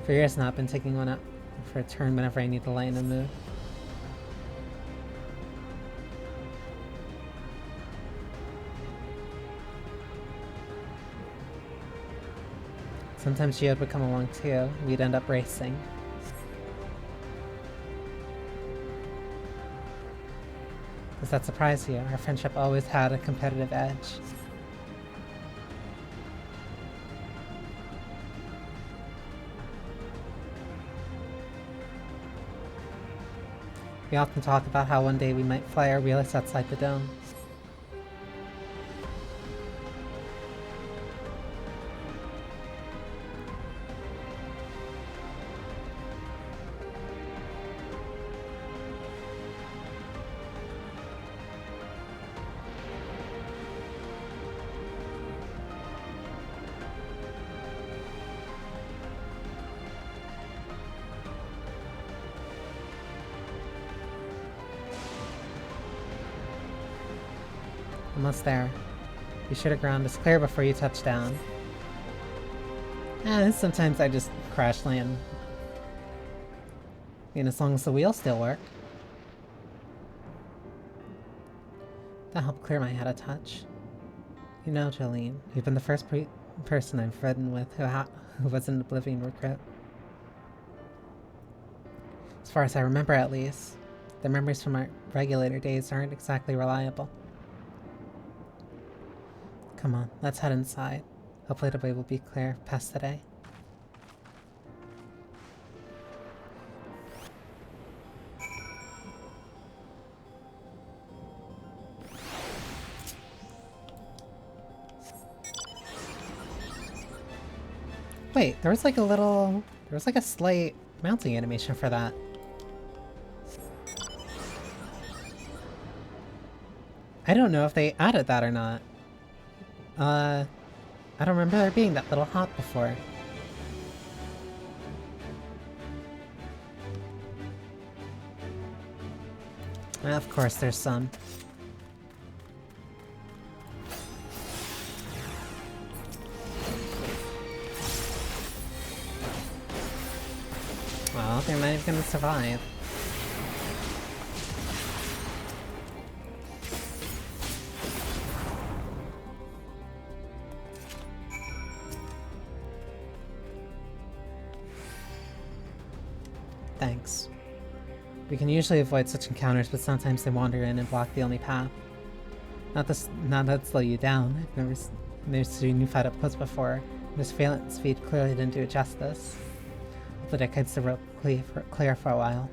For years now, I've been taking one up for a turn whenever I need to lighten a mood. Sometimes Geode would come along too, and we'd end up racing. Does that surprise you? Our friendship always had a competitive edge. We often talk about how one day we might fly our wheelers outside the dome. Almost there. Be sure the ground is clear before you touch down. Sometimes I just crash land. And as long as the wheels still work. That helped clear my head a touch. You know, Jolene, you've been the first person I've ridden with who was an Oblivion recruit. As far as I remember at least, the memories from our regulator days aren't exactly reliable. Come on, let's head inside. Hopefully the way will be clear past today. Wait, there was like a slight mounting animation for that. I don't know if they added that or not. I don't remember there being that little hop before. Of course, there's some. Well, they're not even gonna survive. Thanks. We can usually avoid such encounters, but sometimes they wander in and block the only path. Not to slow you down. I've never seen you fight up close before. This surveillance feed clearly didn't do it justice. Hopefully that keeps the rope clear for a while.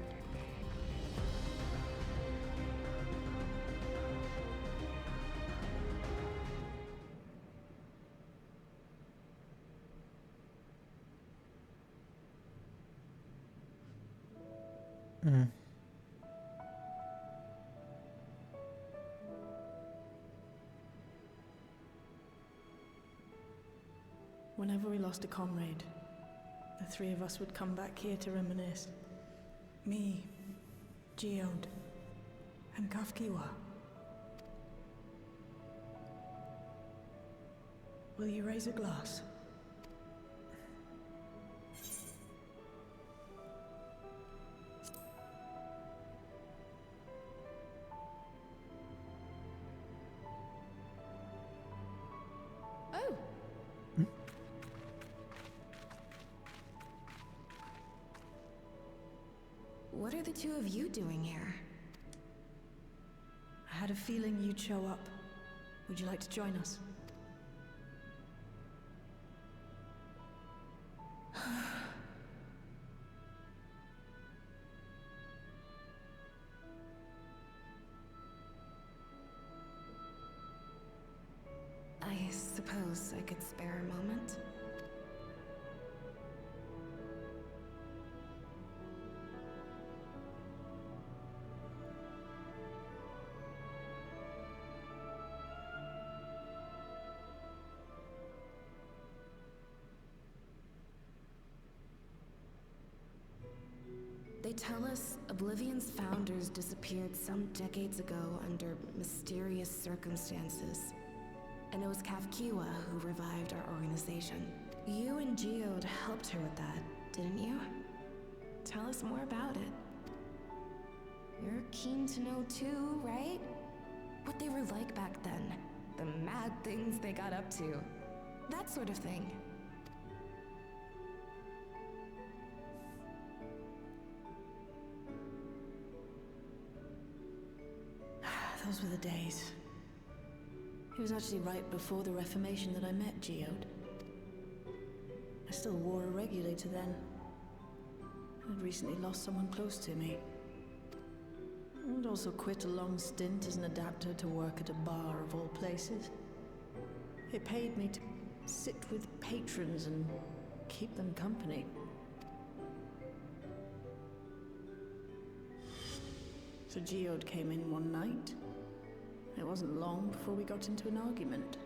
Whenever we lost a comrade, the three of us would come back here to reminisce. Me, Geode, and Kafkiwa. Will you raise a glass? Oh! What are the two of you doing here? I had a feeling you'd show up. Would you like to join us? I suppose I could spare a moment. They tell us Oblivion's founders disappeared some decades ago under mysterious circumstances. And it was Kafkiwa who revived our organization. You and Geode helped her with that, didn't you? Tell us more about it. You're keen to know too, right? What they were like back then. The mad things they got up to. That sort of thing. Those were the days. It was actually right before the Reformation that I met Geode. I still wore a regulator then. I'd recently lost someone close to me. I'd also quit a long stint as an adapter to work at a bar of all places. It paid me to sit with patrons and keep them company. So Geode came in one night. It wasn't long before we got into an argument.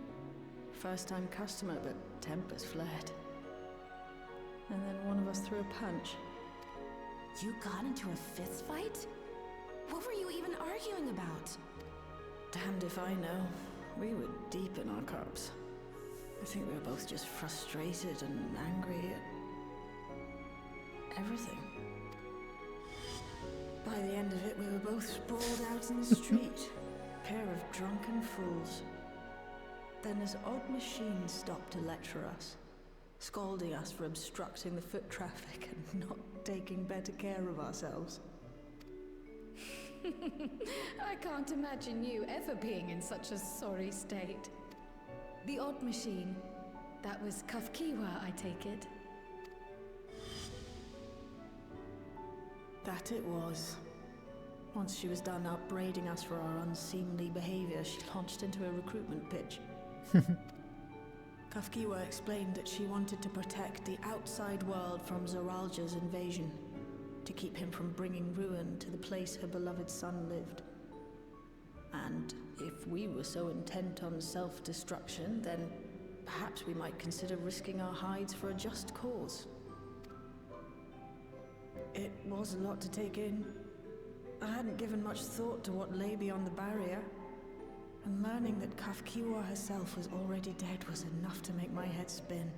First-time customer, but tempers flared. And then one of us threw a punch. You got into a fist fight? What were you even arguing about? Damned if I know. We were deep in our cups. I think we were both just frustrated and angry at everything. By the end of it, we were both sprawled out in the street. Pair of drunken fools. Then this odd machine stopped to lecture us, scolding us for obstructing the foot traffic and not taking better care of ourselves. I can't imagine you ever being in such a sorry state. The odd machine. That was Kafkiwa, I take it. That it was. Once she was done upbraiding us for our unseemly behavior, she launched into a recruitment pitch. Kafkiwa explained that she wanted to protect the outside world from Zoralja's invasion, to keep him from bringing ruin to the place her beloved son lived. And if we were so intent on self-destruction, then perhaps we might consider risking our hides for a just cause. It was a lot to take in. I hadn't given much thought to what lay beyond the barrier, and learning that Kafkiwa herself was already dead was enough to make my head spin.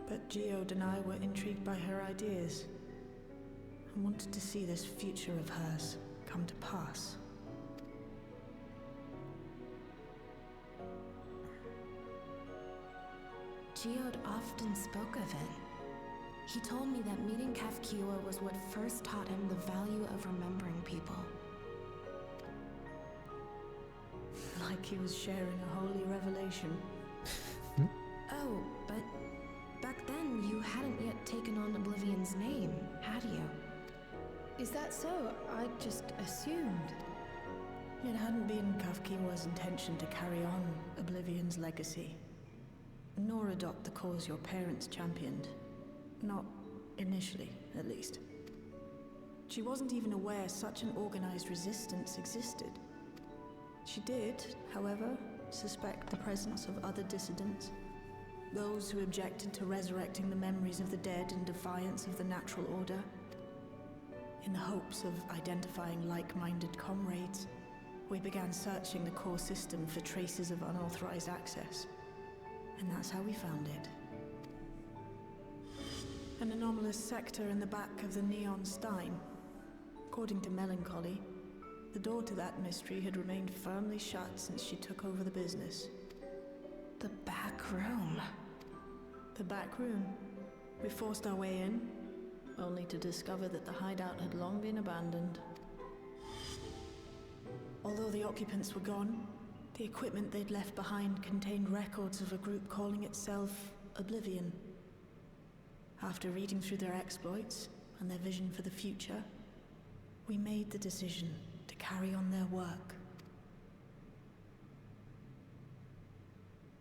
But Geode and I were intrigued by her ideas, and wanted to see this future of hers come to pass. Geode often spoke of it. He told me that meeting Kafkiwa was what first taught him the value of remembering people. Like he was sharing a holy revelation. Oh, but back then you you hadn't yet taken on Oblivion's name, had you? Is that so? I just assumed. It hadn't been Kafkiwa's intention to carry on Oblivion's legacy, nor adopt the cause your parents championed. Not initially, at least. She wasn't even aware such an organized resistance existed. She did, however, suspect the presence of other dissidents. Those who objected to resurrecting the memories of the dead in defiance of the natural order. In the hopes of identifying like-minded comrades, we began searching the core system for traces of unauthorized access. And that's how we found it. An anomalous sector in the back of the Neon Stein. According to Melancholy, the door to that mystery had remained firmly shut since she took over the business. The back room. The back room. We forced our way in, only to discover that the hideout had long been abandoned. Although the occupants were gone, the equipment they'd left behind contained records of a group calling itself Oblivion. After reading through their exploits and their vision for the future, we made the decision to carry on their work.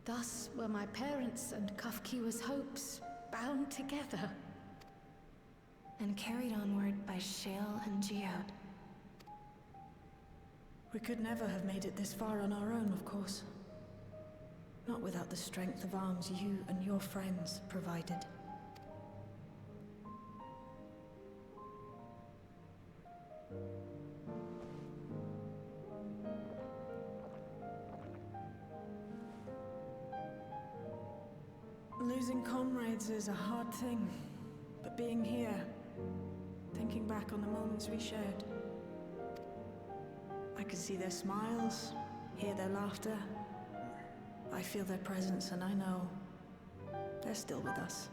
Thus were my parents and Kafkiwa's hopes bound together. And carried onward by Shale and Geode. We could never have made it this far on our own, of course. Not without the strength of arms you and your friends provided. Losing comrades is a hard thing, but being here, thinking back on the moments we shared, I can see their smiles, hear their laughter. I feel their presence, and I know they're still with us.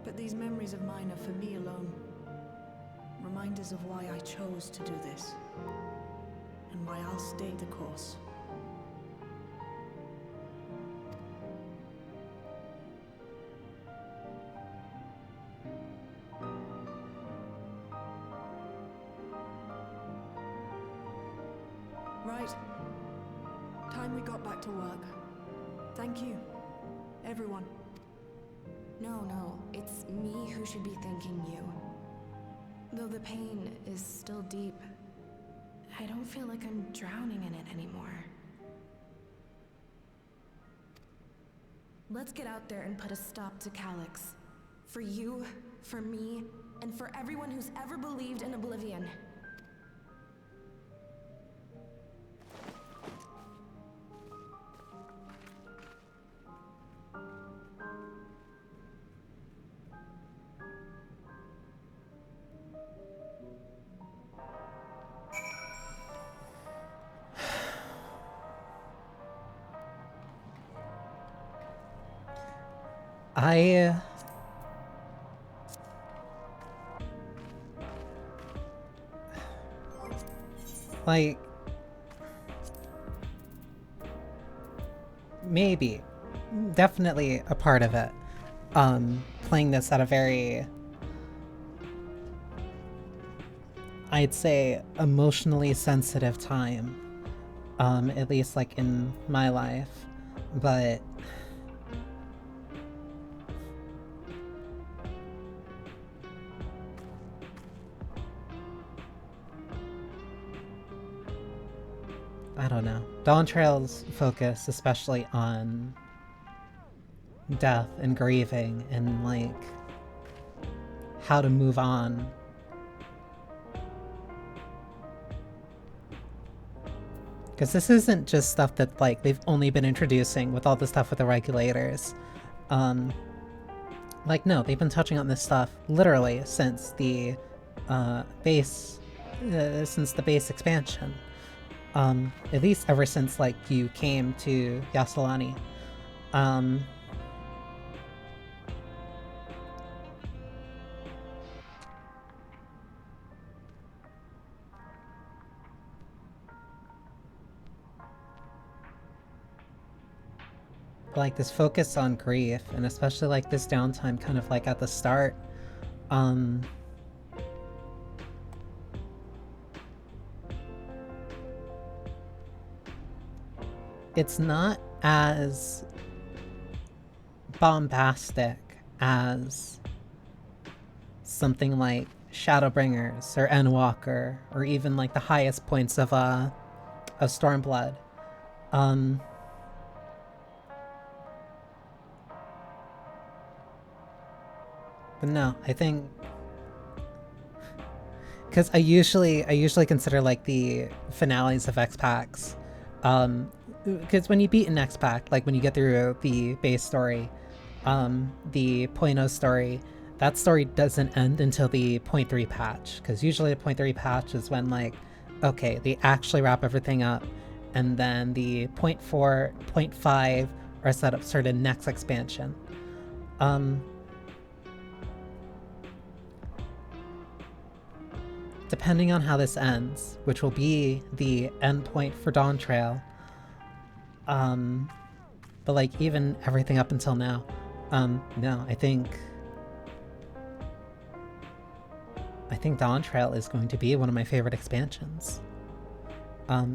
But these memories of mine are for me alone. Reminders of why I chose to do this, and why I'll stay the course. Right. Time we got back to work. Thank you, everyone. No, it's me who should be thanking you. Though the pain is still deep, I don't feel like I'm drowning in it anymore. Let's get out there and put a stop to Calyx. For you, for me, and for everyone who's ever believed in Oblivion. Like, maybe, definitely a part of it. Playing this at a very, I'd say, emotionally sensitive time, at least like in my life, but I don't know. Dawntrail's focus, especially on death and grieving and like how to move on. Because this isn't just stuff that like they've only been introducing with all the stuff with the regulators. Like no, they've been touching on this stuff literally since the base expansion. At least ever since, like, you came to Yasalani. like this focus on grief, and especially like this downtime kind of like at the start, it's not as bombastic as something like Shadowbringers or Endwalker, or even like the highest points of Stormblood. But no, I think because I usually consider like the finales of expacs, because when you beat an expac, like when you get through the base story, the 0.0 story, that story doesn't end until the 0.3 patch, because usually the 0.3 patch is when like, okay, they actually wrap everything up, and then the 0.4, 0.5 are set up for the next expansion. Depending on how this ends, which will be the endpoint for Dawntrail, but like even everything up until now, no, I think Dawntrail is going to be one of my favorite expansions,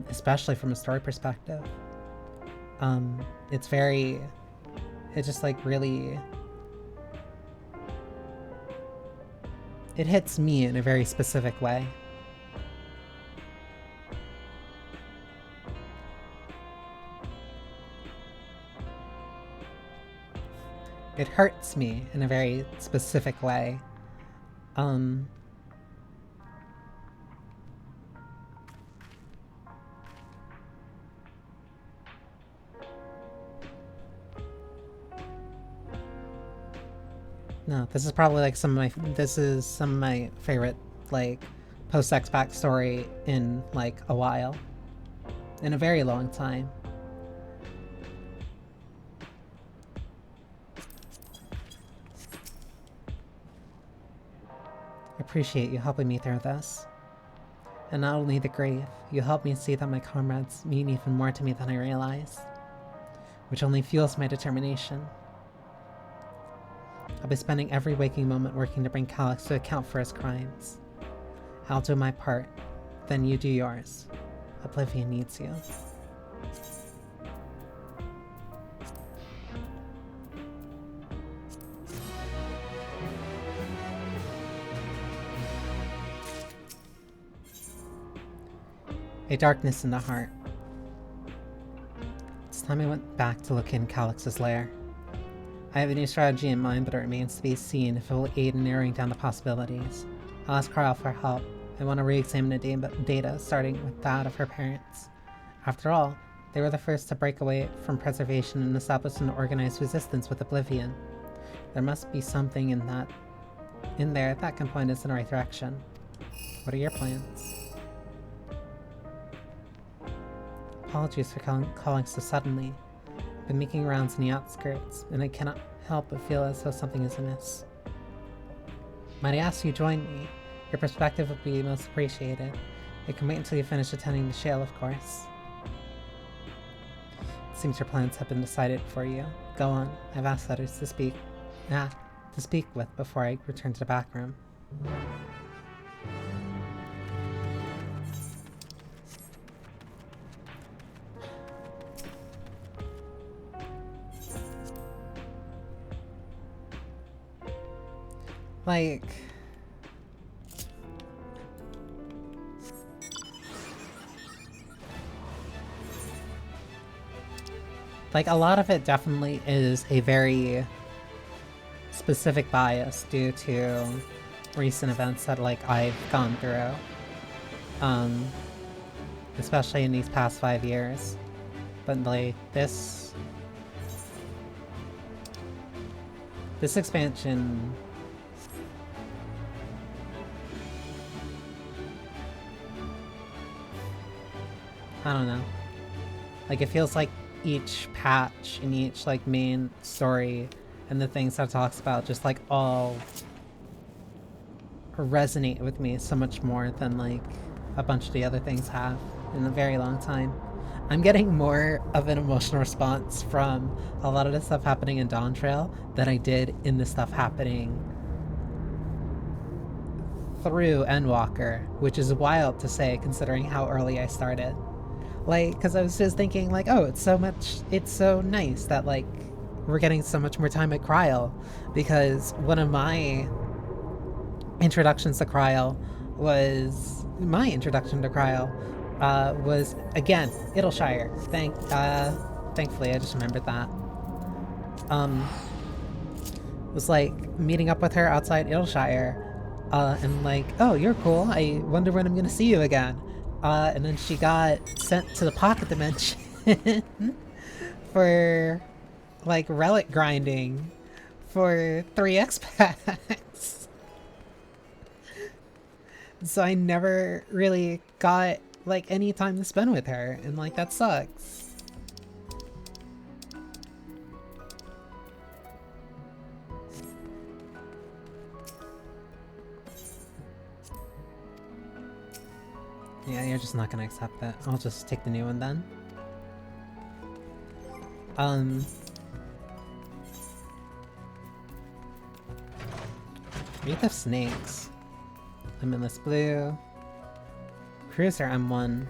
especially from a story perspective. It just like really, it hits me in a very specific way. It hurts me in a very specific way. No, this is probably like some of my favorite like post-expac story in like a while. In a very long time. I appreciate you helping me through this. And not only the grief, you helped me see that my comrades mean even more to me than I realized, which only fuels my determination. I'll be spending every waking moment working to bring Calyx to account for his crimes. I'll do my part, then you do yours. Oblivion needs you. A darkness in the heart. It's time I went back to look in Calyx's lair. I have a new strategy in mind, but it remains to be seen if it will aid in narrowing down the possibilities. I'll ask Carl for help. I want to re-examine the data, starting with that of her parents. After all, they were the first to break away from preservation and establish an organized resistance with Oblivion. There must be something in there that can point us in the right direction. What are your plans? Apologies for calling so suddenly. I've been making rounds in the outskirts, and I cannot help but feel as though something is amiss. Might I ask you to join me? Your perspective would be most appreciated. You can wait until you finish attending the shale, of course. It seems your plans have been decided for you. Go on. I've asked others to speak with before I return to the back room. Like, a lot of it definitely is a very specific bias due to recent events that, like, I've gone through. Especially in these past 5 years. But, like, this expansion... I don't know. Like, it feels like each patch and each, like, main story and the things that it talks about just, like, all resonate with me so much more than, like, a bunch of the other things have in a very long time. I'm getting more of an emotional response from a lot of the stuff happening in Dawntrail than I did in the stuff happening through Endwalker, which is wild to say considering how early I started. Like, because I was just thinking, like, oh, it's so nice that, like, we're getting so much more time at Kryl, because one of my introductions to Kryl was again Idyllshire. Thankfully I just remembered that. Was like meeting up with her outside Idyllshire, and like, oh, you're cool. I wonder when I'm gonna see you again. And then she got sent to the pocket dimension for like relic grinding for 3 expats. So I never really got like any time to spend with her, and like that sucks. Yeah, you're just not gonna accept that. I'll just take the new one then. Wreath of Snakes. Limitless Blue. Cruiser M1.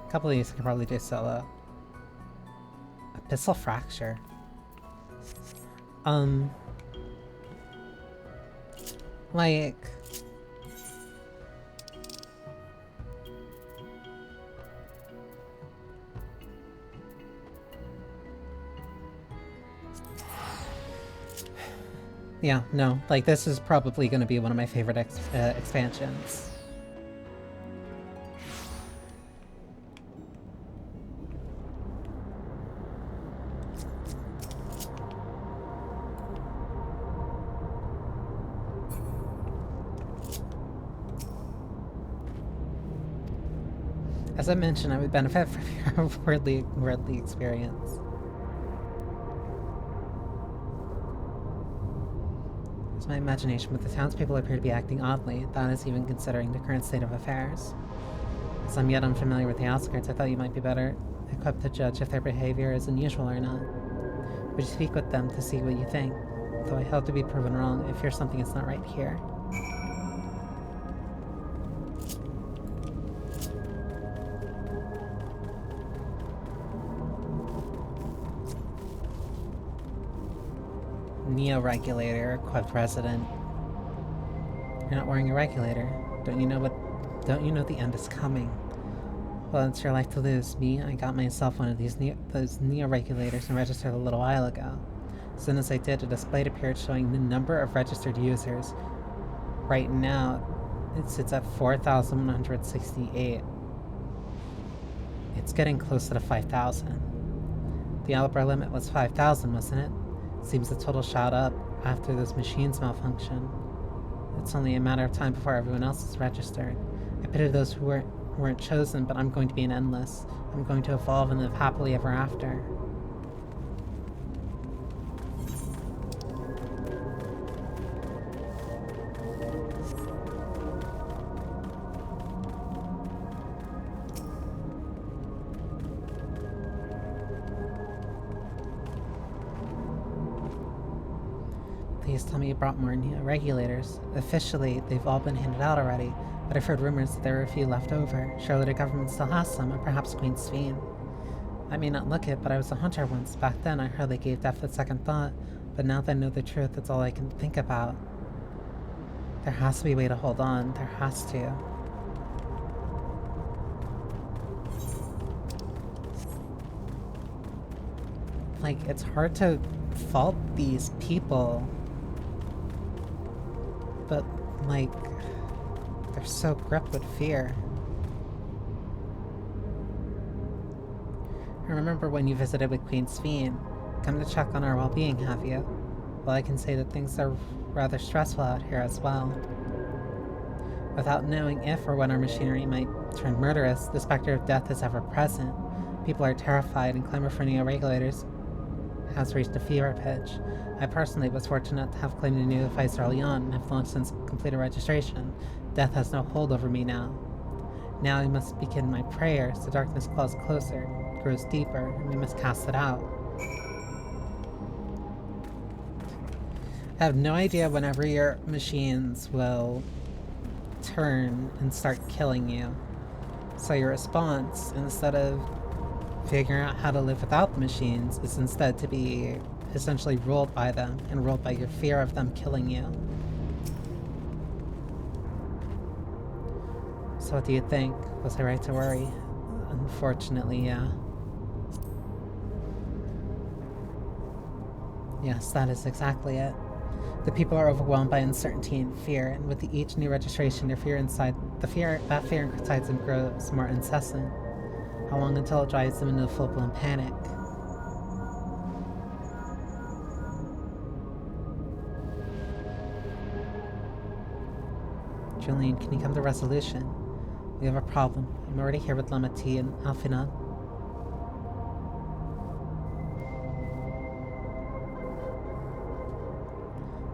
A couple of these I could probably do solo. Abyssal Fracture. Like... Yeah, no, like this is probably going to be one of my favorite expansions. As I mentioned, I would benefit from your worldly experience. My imagination, but the townspeople appear to be acting oddly. That is even considering the current state of affairs. As I'm yet unfamiliar with the outskirts, I thought you might be better equipped to judge if their behavior is unusual or not. Would you speak with them to see what you think? Though I hope to be proven wrong if here's something that's not right here. Neo-regulator, equipped resident. You're not wearing a regulator. Don't you know the end is coming? Well, it's your life to lose. Me, I got myself one of those neo-regulators and registered a little while ago. As soon as I did, a display appeared showing the number of registered users. Right now, it sits at 4,168. It's getting close to the 5,000. The upper limit was 5,000, wasn't it? Seems the total shot up after those machines malfunction. It's only a matter of time before everyone else is registered. I pity those who weren't chosen, but I'm going to be an endless. I'm going to evolve and live happily ever after. Please tell me you brought more regulators. Officially, they've all been handed out already, but I've heard rumors that there are a few left over. Surely the government still has some, and perhaps Queen Sveen. I may not look it, but I was a hunter once. Back then, I hardly gave death a second thought, but now that I know the truth, that's all I can think about. There has to be a way to hold on. There has to. Like, it's hard to fault these people, but, like, they're so gripped with fear. I remember when you visited with Queen Sveen. Come to check on our well-being, have you? Well, I can say that things are rather stressful out here as well. Without knowing if or when our machinery might turn murderous, the specter of death is ever present. People are terrified, and clamor for neo-regulators has reached a fever pitch. I personally was fortunate to have claimed a new device early on, and have long since completed registration. Death has no hold over me now. Now I must begin my prayers. The darkness claws closer, grows deeper, and we must cast it out. I have no idea whenever your machines will turn and start killing you. So your response, instead of figuring out how to live without the machines, is instead to be essentially ruled by them and ruled by your fear of them killing you. So what do you think? Was I right to worry? Unfortunately, yeah. Yes, that is exactly it. The people are overwhelmed by uncertainty and fear, and with each new registration, that fear inside them grows more incessant. How long until it drives them into a full-blown panic? Julian, can you come to resolution? We have a problem. I'm already here with Lama T and Alfina.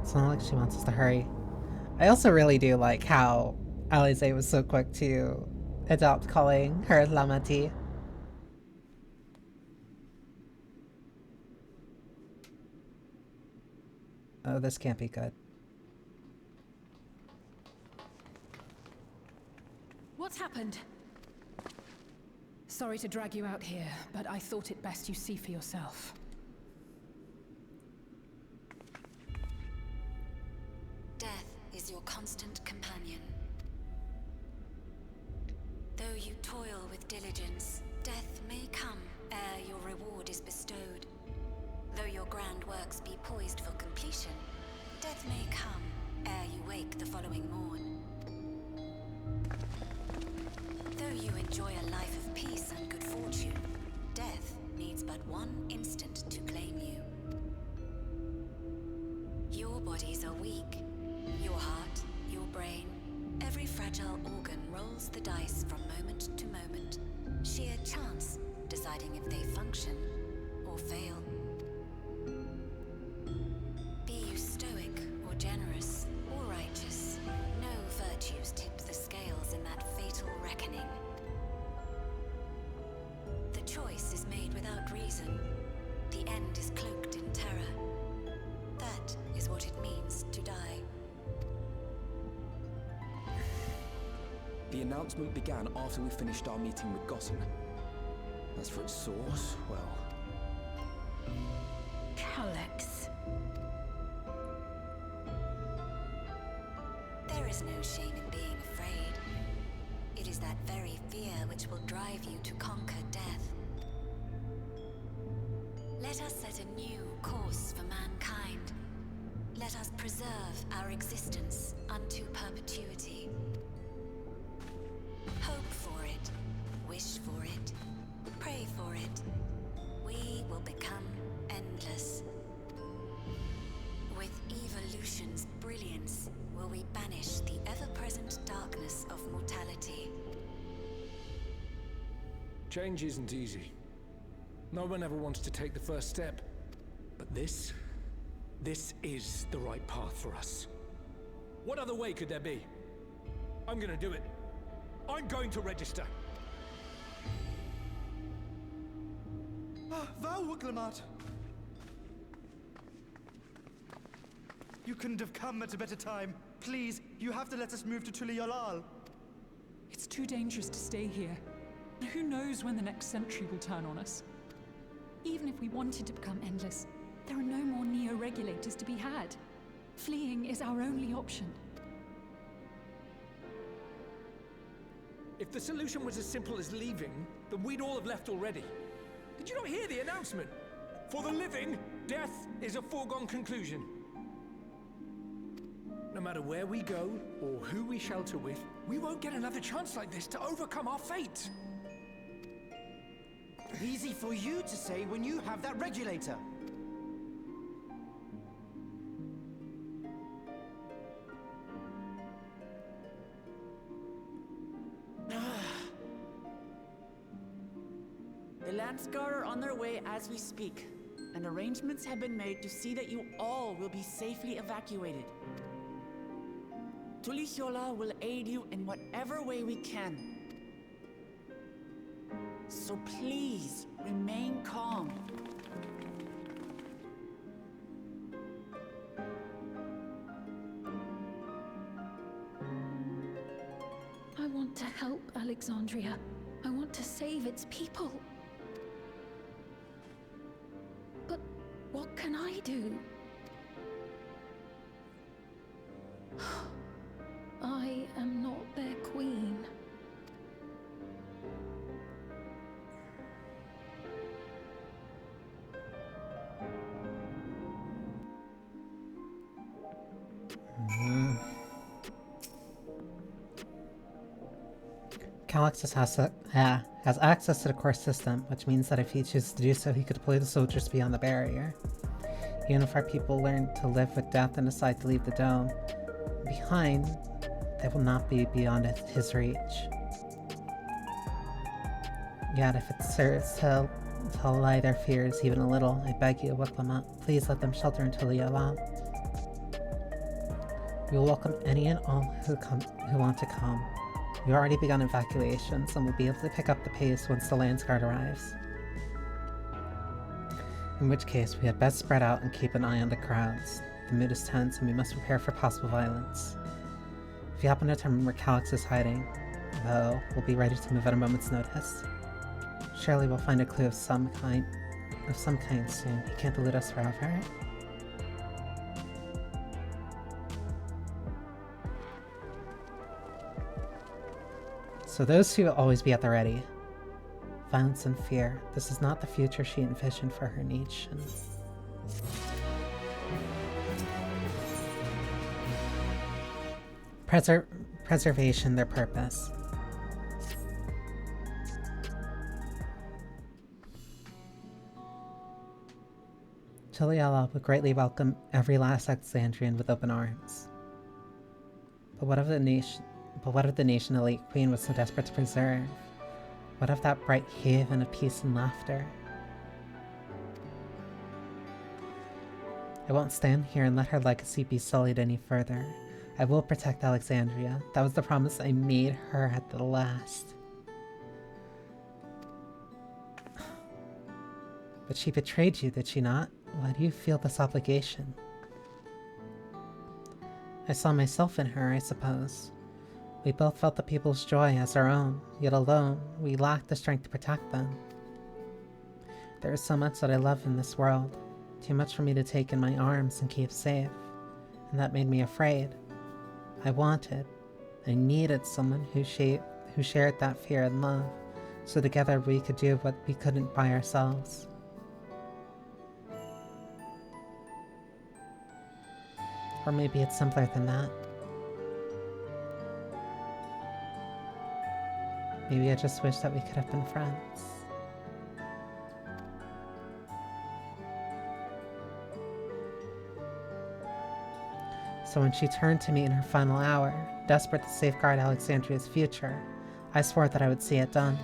It's not like she wants us to hurry. I also really do like how Alize was so quick to adopt calling her Lama T. Oh, this can't be good. What's happened? Sorry to drag you out here, but I thought it best you see for yourself. Death is your constant companion. Though you toil with diligence, death may come ere your reward is bestowed. Though your grand works be poised for completion, death may come ere you wake the following morn. Though you enjoy a life of peace and good fortune, death needs but one instant to claim you. Your bodies are weak. Your heart, your brain, every fragile organ rolls the dice from moment to moment. Sheer chance deciding if they function or fail. Be you stoic or generous or righteous, no virtues tip the scales in that fatal reckoning. The choice is made without reason. The end is cloaked in terror. That is what it means to die. The announcement began after we finished our meeting with Gossen. As for its source, well... Calyx. There is no shame in being afraid. It is that very fear which will drive you to conquer death. Let us set a new course for mankind. Let us preserve our existence unto perpetuity. Hope for it, wish for it, pray for it. We will become endless. With evolution's brilliance, will we banish the ever-present darkness of mortality. Change isn't easy. No one ever wants to take the first step. But this is the right path for us. What other way could there be? I'm gonna do it. I'm going to register. Val Wuklemat! You couldn't have come at a better time. Please, you have to let us move to Tuli-Yolal. It's too dangerous to stay here. Who knows when the next century will turn on us? Even if we wanted to become endless, there are no more neo-regulators to be had. Fleeing is our only option. If the solution was as simple as leaving, then we'd all have left already. Did you not hear the announcement? For the living, death is a foregone conclusion. No matter where we go, or who we shelter with, we won't get another chance like this to overcome our fate. Easy for you to say when you have that regulator. The Landsguard are on their way as we speak, and arrangements have been made to see that you all will be safely evacuated. Tuli-Yolal will aid you in whatever way we can. So please, remain calm. I want to help Alexandria. I want to save its people. But what can I do? I am not their queen. Calixtus has access to the core system, which means that if he chooses to do so, he could deploy the soldiers beyond the barrier. Even if our people learn to live with death and decide to leave the dome behind, they will not be beyond his reach. Yet if it serves to allay their fears even a little, I beg you, wake them up. Please let them shelter until you allow. We will welcome any and all who want to come. We've already begun evacuations and will be able to pick up the pace once the Lance Guard arrives. In which case, we had best spread out and keep an eye on the crowds. The mood is tense and we must prepare for possible violence. If you happen to determine where Calix is hiding, though, we'll be ready to move at a moment's notice. Surely we'll find a clue of some kind soon. He can't elude us forever. So those two will always be at the ready. Violence and fear. This is not the future she envisioned for her nation. Preservation, their purpose. Chiliala would greatly welcome every last Alexandrian with open arms. But what of the nation elite queen was so desperate to preserve? What of that bright haven of peace and laughter? I won't stand here and let her legacy be sullied any further. I will protect Alexandria. That was the promise I made her at the last. But she betrayed you, did she not? Why do you feel this obligation? I saw myself in her, I suppose. We both felt the people's joy as our own, yet alone, we lacked the strength to protect them. There is so much that I love in this world, too much for me to take in my arms and keep safe, and that made me afraid. I needed someone who shared that fear and love, so together we could do what we couldn't by ourselves. Or maybe it's simpler than that. Maybe I just wish that we could have been friends. So when she turned to me in her final hour, desperate to safeguard Alexandria's future, I swore that I would see it done.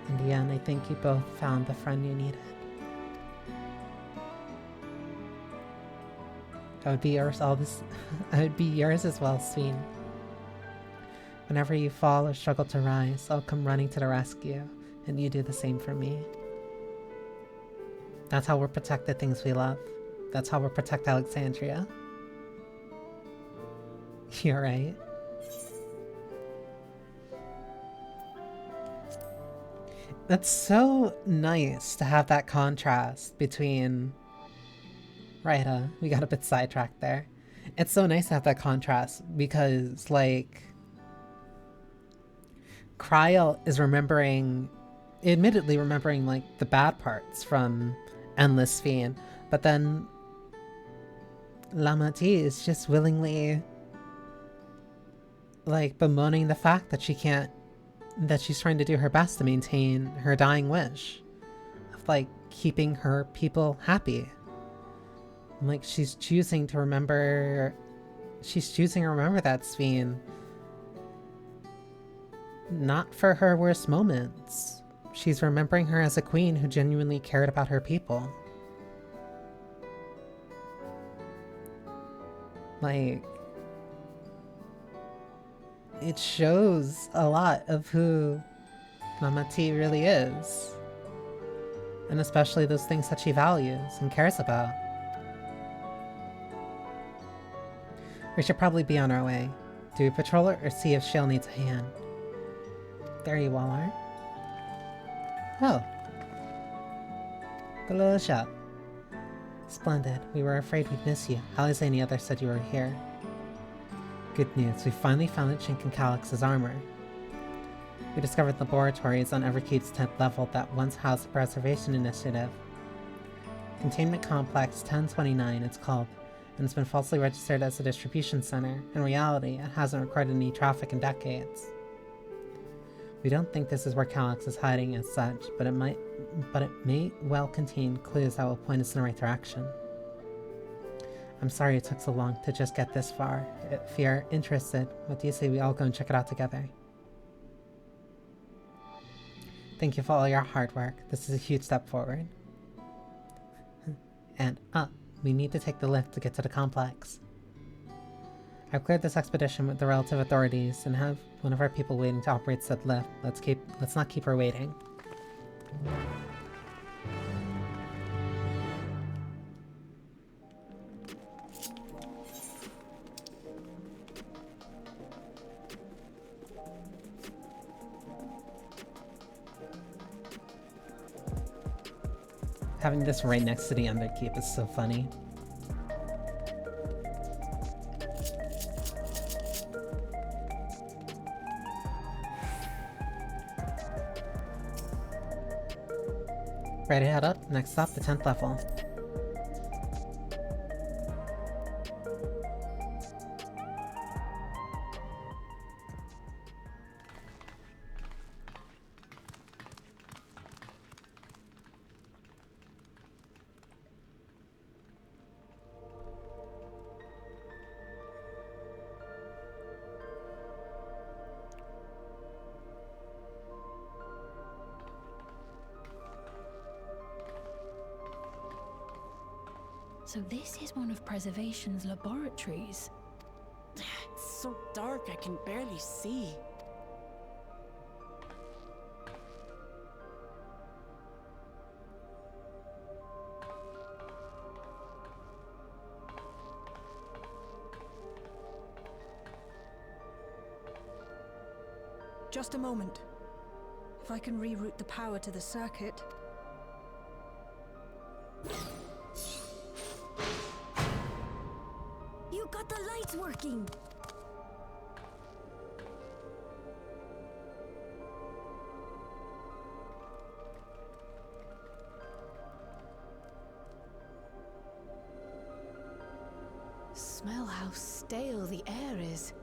In the end, I think you both found the friend you needed. I would be yours as well, Sween. Whenever you fall or struggle to rise, I'll come running to the rescue, and you do the same for me. That's how we'll protect the things we love. That's how we'll protect Alexandria. You're right. That's so nice to have that contrast between... Right, we got a bit sidetracked there. It's so nice to have that contrast because, like, Kryl is admittedly remembering, like, the bad parts from Endless Fiend, but then Lamati is just willingly, like, bemoaning the fact that she's trying to do her best to maintain her dying wish of, like, keeping her people happy. Like, she's choosing to remember that Sveen, not for her worst moments. She's remembering her as a queen who genuinely cared about her people. Like, it shows a lot of who Mama T really is. And especially those things that she values and cares about. We should probably be on our way. Do we patrol her or see if Shale needs a hand? There you all are. Oh. The little shop. Splendid. We were afraid we'd miss you. Alice and the others said you were here. Good news. We finally found Chink and Calix's armor. We discovered laboratories on Everkeep's 10th level that once housed the Preservation Initiative. Containment Complex 1029 it's called, and it's been falsely registered as a distribution center. In reality, it hasn't recorded any traffic in decades. We don't think this is where Calix is hiding as such, but it may well contain clues that will point us in the right direction. I'm sorry it took so long to just get this far. If you're interested, what do you say we all go and check it out together? Thank you for all your hard work. This is a huge step forward. And, we need to take the lift to get to the complex. I've cleared this expedition with the relative authorities and have one of our people waiting to operate said lift. Let's not keep her waiting. Having this right next to the Underkeep is so funny. Ready to head up? Next stop, the 10th level. So this is one of Preservation's laboratories. It's so dark I can barely see. Just a moment. If I can reroute the power to the circuit. You got the lights working! Smell how stale the air is.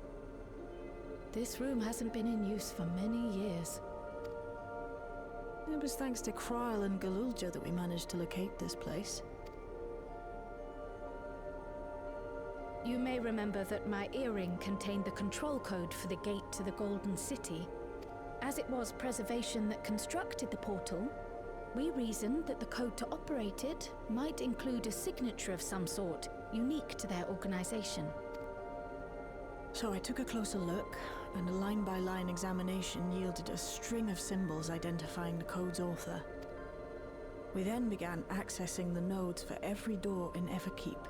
This room hasn't been in use for many years. It was thanks to Kryl and Galulja that we managed to locate this place. You may remember that my earring contained the control code for the gate to the Golden City. As it was Preservation that constructed the portal, we reasoned that the code to operate it might include a signature of some sort, unique to their organization. So I took a closer look, and a line-by-line examination yielded a string of symbols identifying the code's author. We then began accessing the nodes for every door in Everkeep,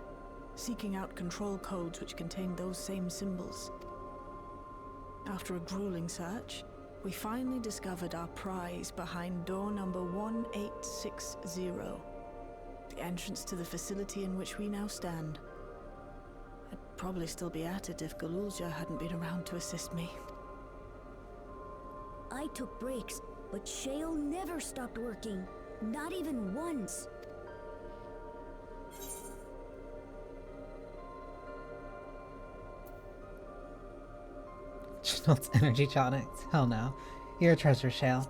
seeking out control codes which contained those same symbols. After a grueling search, we finally discovered our prize behind door number 1860, the entrance to the facility in which we now stand. I'd probably still be at it if Galulja hadn't been around to assist me. I took breaks, but Shale never stopped working. Not even once. Schmaltz energy tonics? Hell no. You're a treasure, Shale.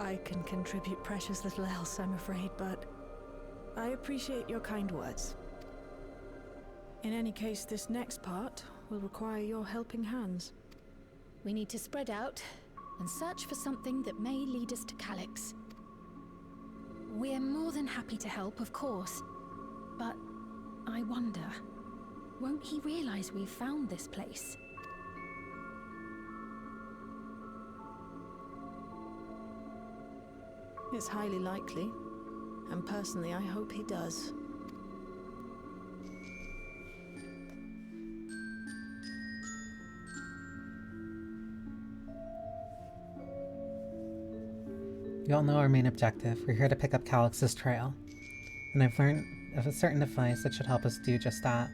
I can contribute precious little else, I'm afraid, but I appreciate your kind words. In any case, this next part will require your helping hands. We need to spread out and search for something that may lead us to Calix. We're more than happy to help, of course. But I wonder, Won't he realize we've found this place? It's highly likely. And personally, I hope he does. You all know our main objective. We're here to pick up Calyx's trail. And I've learned of a certain device that should help us do just that.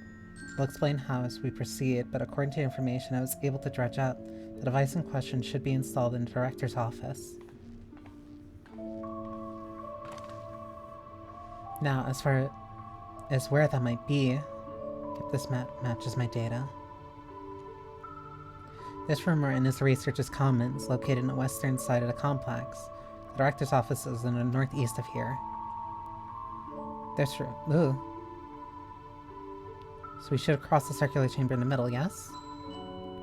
I'll explain how as we proceed, but according to information I was able to dredge up, the device in question should be installed in the director's office. Now, as far as where that might be, if this map matches my data. This room we're in is the Researchers' Commons, located in the western side of the complex. The director's office is in the northeast of here. This room. Ooh. So we should cross the circular chamber in the middle, yes?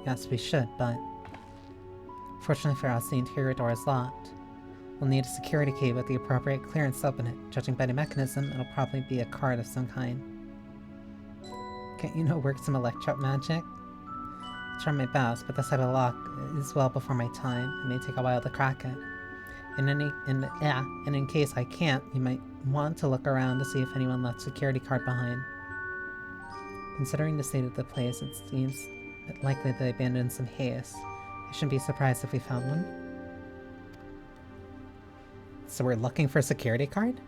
Yes, we should, but fortunately for us, the interior door is locked. We'll need a security key with the appropriate clearance to open it. Judging by the mechanism, it'll probably be a card of some kind. Can't you work some electro magic? I'll try my best, but this type of lock is well before my time. It may take a while to crack it. And in case I can't, you might want to look around to see if anyone left a security card behind. Considering the state of the place, it seems likely they abandoned in some haste. I shouldn't be surprised if we found one. So we're looking for a security card?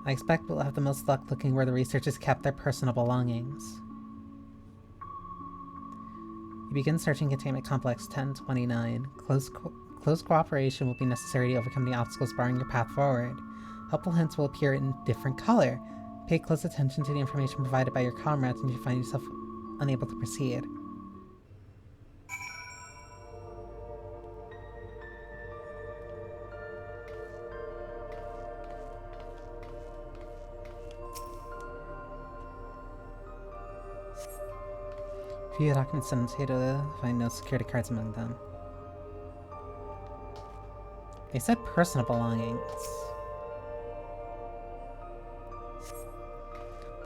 I expect we'll have the most luck looking where the researchers kept their personal belongings. You begin searching Containment Complex 1029. Close cooperation will be necessary to overcome the obstacles barring your path forward. Helpful hints will appear in different color. Pay close attention to the information provided by your comrades and you find yourself unable to proceed. View documents annotated to find no security cards among them. They said personal belongings.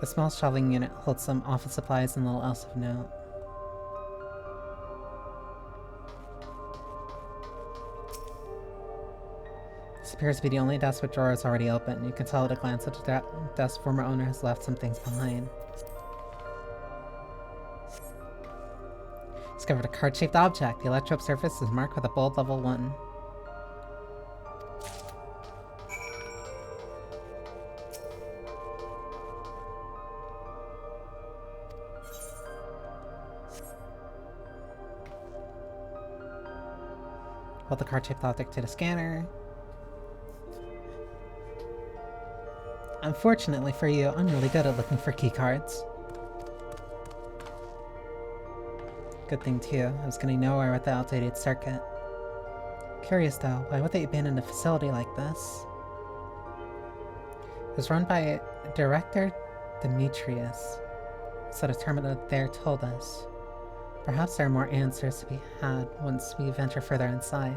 The small shelving unit holds some office supplies and little else of note. This appears to be the only desk with drawers already open. You can tell at a glance that the desk former owner has left some things behind. Discovered a card-shaped object. The electrode surface is marked with a bold level 1. Hold the card-shaped object to the scanner. Unfortunately for you, I'm really good at looking for keycards. Good thing too, I was getting nowhere with the outdated circuit. Curious though, why would they abandon a facility like this? It was run by Director Demetrius. So the terminal there told us. Perhaps there are more answers to be had once we venture further inside.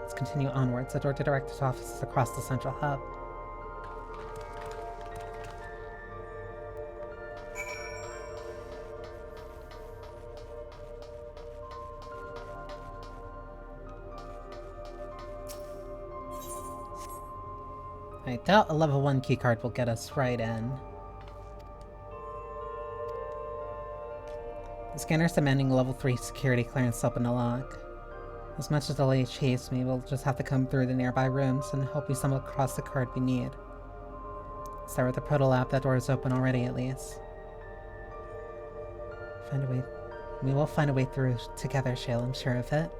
Let's continue onwards. The door to Director's office is across the central hub. I doubt a level 1 keycard will get us right in. The scanner's demanding level 3 security clearance to open the lock. As much as the delay chased me, we'll just have to come through the nearby rooms and hope we stumble across the card we need. Start with the proto-lab, that door is open already at least. We will find a way through together, Shale, I'm sure of it.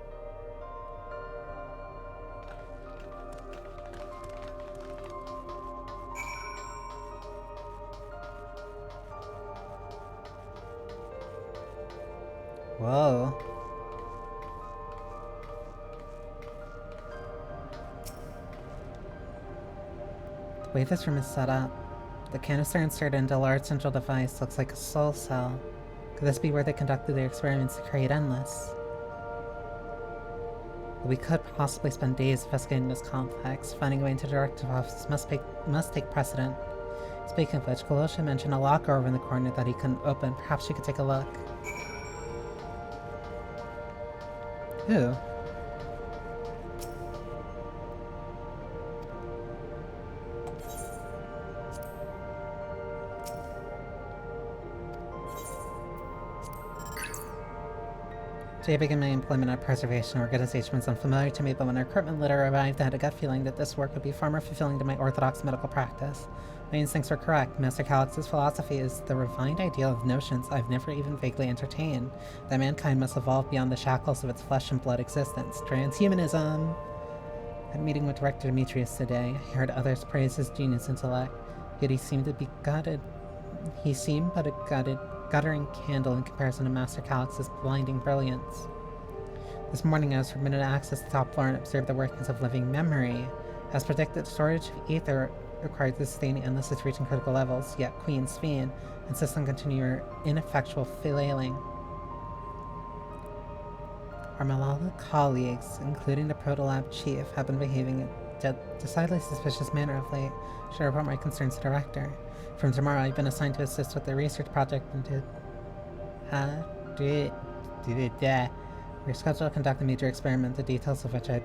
Whoa. The way this room is set up, the canister inserted into a large central device looks like a soul cell. Could this be where they conducted their experiments to create Endless? But we could possibly spend days investigating this complex. Finding a way into the director's office must take precedent. Speaking of which, Kolosha mentioned a locker over in the corner that he couldn't open. Perhaps you could take a look. Ooh. I began my employment at a preservation organization was unfamiliar to me, but when the recruitment letter arrived, I had a gut feeling that this work would be far more fulfilling to my orthodox medical practice. My instincts were correct. Master Calix's philosophy is the refined ideal of notions I've never even vaguely entertained, that mankind must evolve beyond the shackles of its flesh and blood existence. Transhumanism! At a meeting with Director Demetrius today, I heard others praise his genius intellect, yet he seemed to be gutted. He seemed but a guttering candle in comparison to Master Calix's blinding brilliance. This morning I was permitted access to the top floor and observed the workings of living memory. As predicted, storage of ether required to sustain endless is reaching critical levels, yet Queen Sphene insists on continuing ineffectual flailing. Our Malala colleagues, including the Protolab chief, have been behaving in a decidedly suspicious manner of late. Should I report my concerns to the Director? From tomorrow, I've been assigned to assist with the research project into... We're scheduled to conduct a major experiment, the details of which I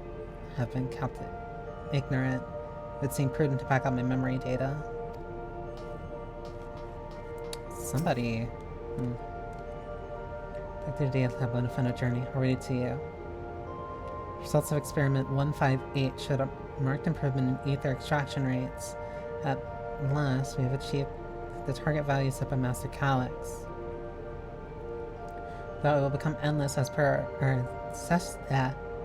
have been kept ignorant. It would seem prudent to back up my memory data. Somebody... Dr. Data Lab on a Fun Journey. I'll read it to you. Results of experiment 158 showed a marked improvement in ether extraction rates. At last, we have achieved the target value set by Master Calix. Though it will become endless as per our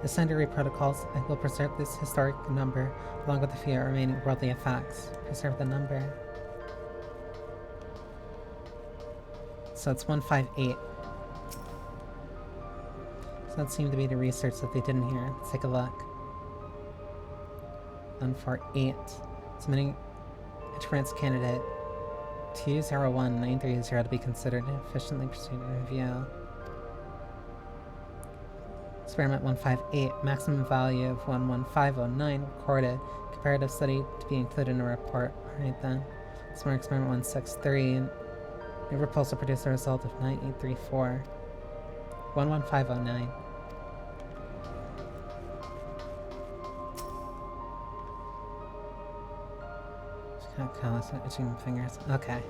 ascendancy protocols, I will preserve this historic number along with the few remaining worldly effects. Preserve the number. So it's 158. So that seemed to be the research that they did in here. Let's take a look. 148. Submitting interference candidate 201930 to be considered an efficiently proceeding review. Experiment 158, maximum value of 11509 recorded. Comparative study to be included in a report. Alright then. Smart experiment 163. New proposal produced a result of 9834. 11509. Okay, itching fingers. Okay.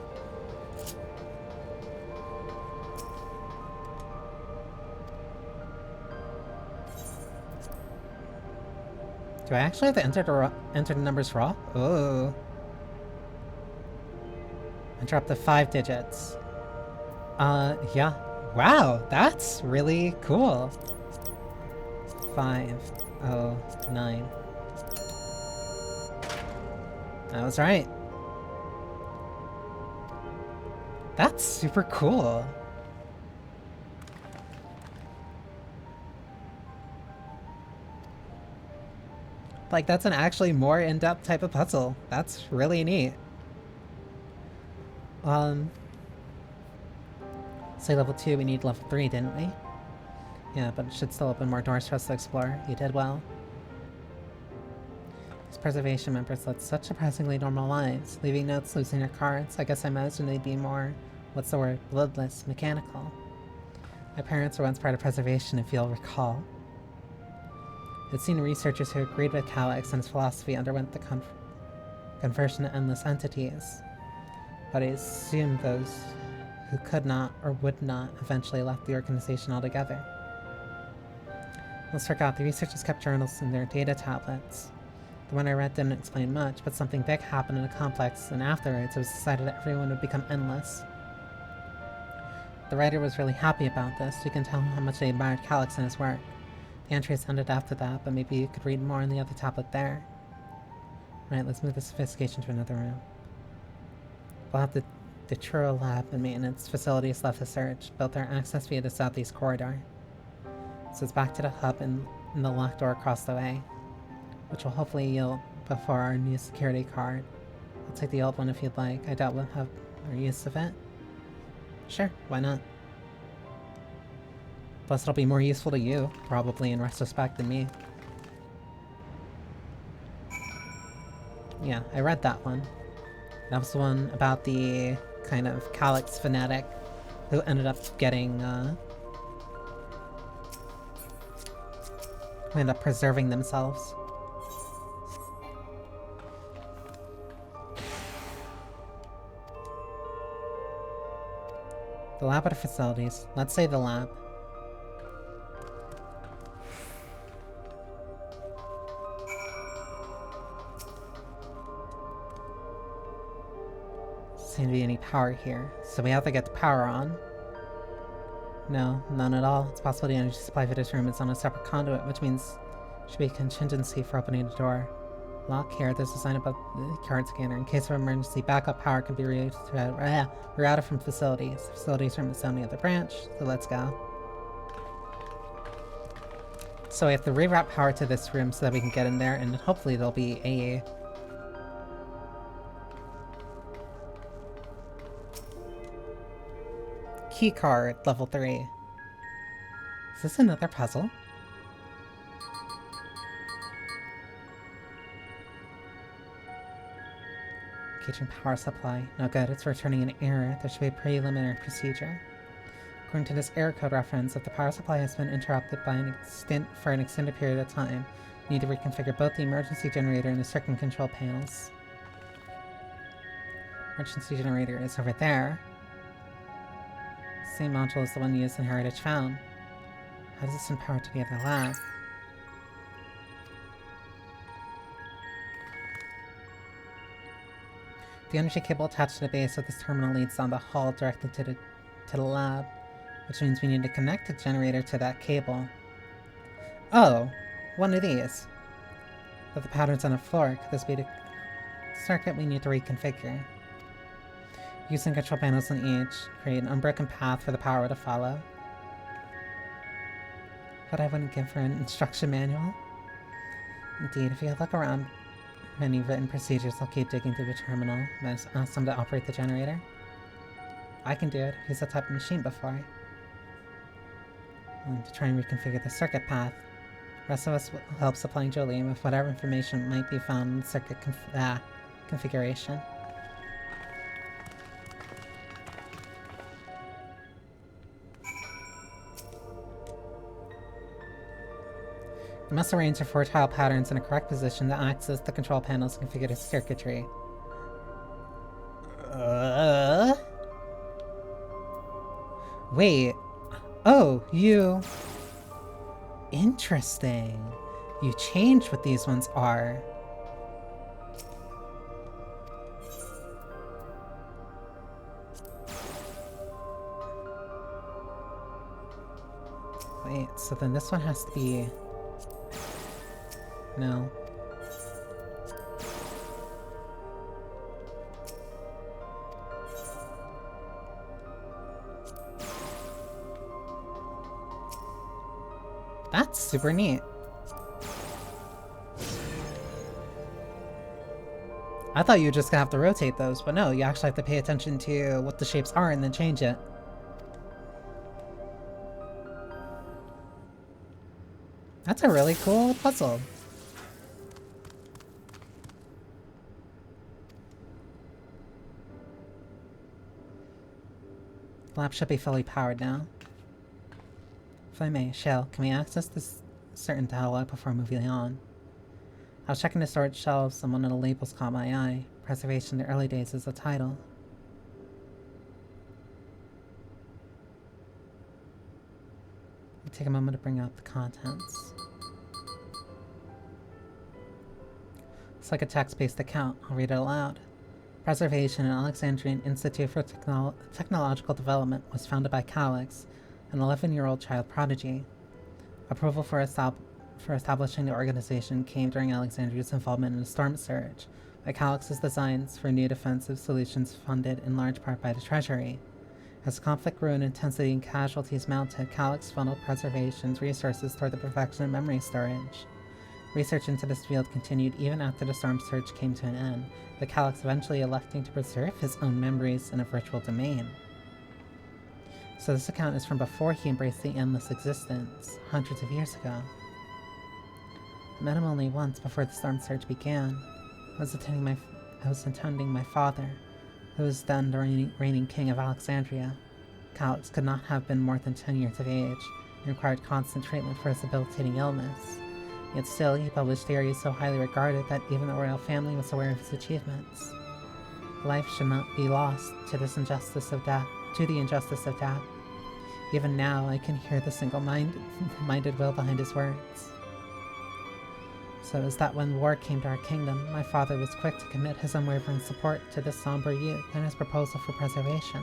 Do I actually have to enter the numbers raw? Oh. Enter up to 5 digits. Yeah. Wow, that's really cool. 509. I was right. That's super cool. Like, that's an actually more in-depth type of puzzle. That's really neat. Say level 2, we need level 3, didn't we? Yeah, but it should still open more doors for us to explore. You did well. These preservation members led such surprisingly normal lives. Leaving notes, losing their cards. I guess I imagine they'd be more, what's the word, bloodless, mechanical. My parents were once part of preservation, if you'll recall. I'd seen researchers who agreed with Calix and his philosophy underwent the conversion to endless entities. But I assumed those who could not or would not eventually left the organization altogether. Let's forgot, the researchers kept journals in their data tablets. The one I read didn't explain much, but something big happened in the complex, and afterwards it was decided that everyone would become endless. The writer was really happy about this. You can tell how much they admired Calix and his work. The entries ended after that, but maybe you could read more in the other tablet there. Right, let's move the sophistication to another room. We'll have the Dawntrail lab and maintenance facilities left to search, built their access via the southeast corridor. So it's back to the hub and the locked door across the way, which will hopefully yield before our new security card. I'll take the old one if you'd like. I doubt we'll have more use of it. Sure, why not? Plus it'll be more useful to you, probably in retrospect, than me. Yeah, I read that one. That was the one about the kind of Calyx fanatic who ended up getting, who ended up preserving themselves. The laboratory facilities. Let's say the lab. Seem to be any power here, so we have to get the power on. No, none at all. It's possible the energy supply for this room is on a separate conduit, which means there should be a contingency for opening the door. Lock here, there's a sign above the card scanner. In case of emergency, backup power can be routed from facilities. The facilities room is down the other branch, so let's go. So we have to reroute power to this room so that we can get in there, and hopefully there'll be a key card, level 3. Is this another puzzle? Engaging power supply. No good, it's returning an error. There should be a preliminary procedure. According to this error code reference, if the power supply has been interrupted by for an extended period of time, you need to reconfigure both the emergency generator and the circuit control panels. Emergency generator is over there. Same module as the one used in Heritage Found. How does this send power to the other lab? The energy cable attached to the base of this terminal leads down the hall directly to the lab, which means we need to connect the generator to that cable. Oh, one of these. But the pattern's on the floor. Could this be the circuit we need to reconfigure? Using control panels on each, create an unbroken path for the power to follow. But I wouldn't give her an instruction manual. Indeed, if you look around many written procedures, I'll keep digging through the terminal and ask them to operate the generator. I can do it. I've used that type of machine before. I'm to try and reconfigure the circuit path. The rest of us will help supplying Jolie with whatever information might be found in the circuit configuration. You must arrange the 4 tile patterns in a correct position to access the control panels and configure the circuitry. Wait. Oh, you... Interesting. You changed what these ones are. Wait, so then this one has to be... No. That's super neat. I thought you were just gonna have to rotate those, but no, you actually have to pay attention to what the shapes are and then change it. That's a really cool puzzle. The lab should be fully powered now. If I may, Shell, can we access this certain dialogue before moving on? I was checking the storage shelves and one of the labels caught my eye. Preservation in the early days is the title. I'll take a moment to bring up the contents. It's like a text-based account. I'll read it aloud. Preservation and Alexandrian Institute for Technological Development was founded by Calyx, an 11-year-old child prodigy. Approval for establishing the organization came during Alexandria's involvement in the storm surge, by Calyx's designs for new defensive solutions funded in large part by the Treasury. As conflict grew in intensity and casualties mounted, Calyx funneled preservation's resources toward the perfection of memory storage. Research into this field continued even after the storm surge came to an end, with Calyx eventually electing to preserve his own memories in a virtual domain. So this account is from before he embraced the endless existence, hundreds of years ago. I met him only once before the storm surge began. I was attending my I was attending my father, who was then the reigning king of Alexandria. Calix could not have been more than 10 years of age and required constant treatment for his debilitating illness. Yet still, he published theories so highly regarded that even the royal family was aware of his achievements. Life should not be lost to this injustice of death, Even now, I can hear the single-minded will behind his words. So it was that when war came to our kingdom, my father was quick to commit his unwavering support to this somber youth and his proposal for preservation.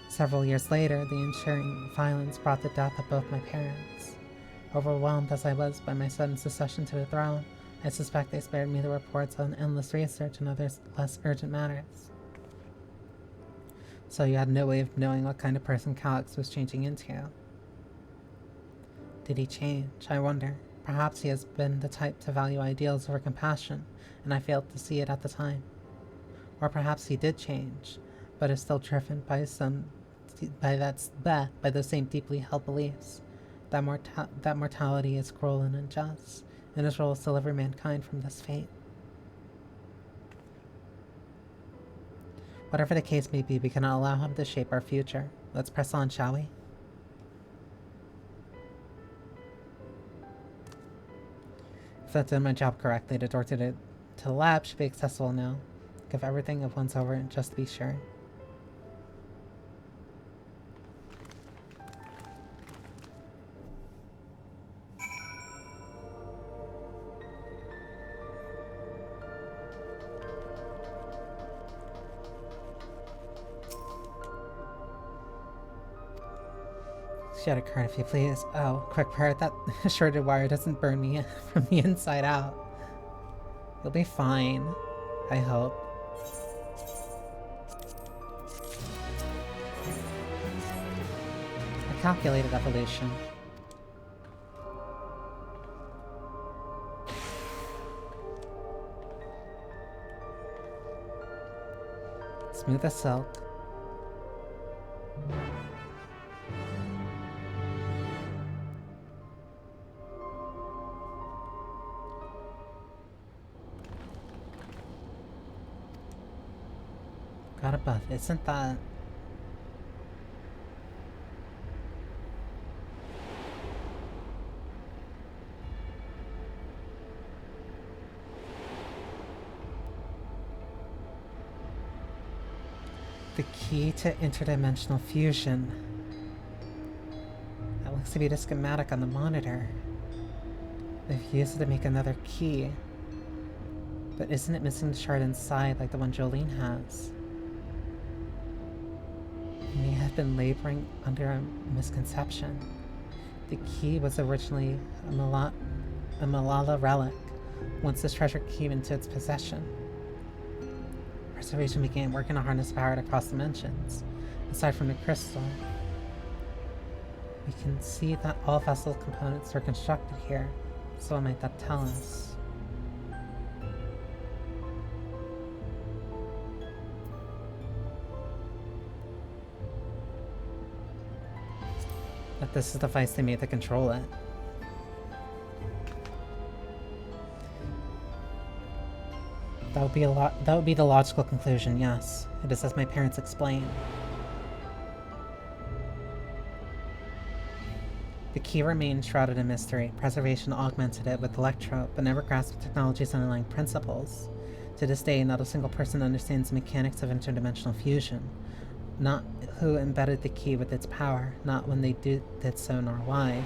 Several years later, the ensuing violence brought the death of both my parents. Overwhelmed as I was by my sudden succession to the throne, I suspect they spared me the reports on endless research and other less urgent matters. So you had no way of knowing what kind of person Calix was changing into. Did he change? I wonder. Perhaps he has been the type to value ideals over compassion, and I failed to see it at the time. Or perhaps he did change, but is still driven by those same deeply held beliefs, that mortality is cruel and unjust, and his role is to deliver mankind from this fate. Whatever the case may be, we cannot allow him to shape our future. Let's press on, shall we? If that did my job correctly, the door to the lab should be accessible now. Give everything of once over, just to be sure. Shut a card if you please. Oh, quick part, that shorted wire doesn't burn me from the inside out. You'll be fine, I hope. A calculated evolution. Smooth as silk. Got a buff, isn't that... The key to interdimensional fusion. That looks to be the schematic on the monitor. They've used it to make another key. But isn't it missing the shard inside like the one Jolene has? May have been laboring under a misconception. The key was originally a Malala relic, once this treasure came into its possession. Preservation began working to harness power across dimensions. Aside from the crystal, we can see that all vessel components are constructed here. So what might that tell us? That this is the device they made to control it. That would be the logical conclusion, yes. It is as my parents explained. The key remained shrouded in mystery. Preservation augmented it with electro, but never grasped the technology's underlying principles. To this day, not a single person understands the mechanics of interdimensional fusion. Not who embedded the key with its power, not when they did so, nor why.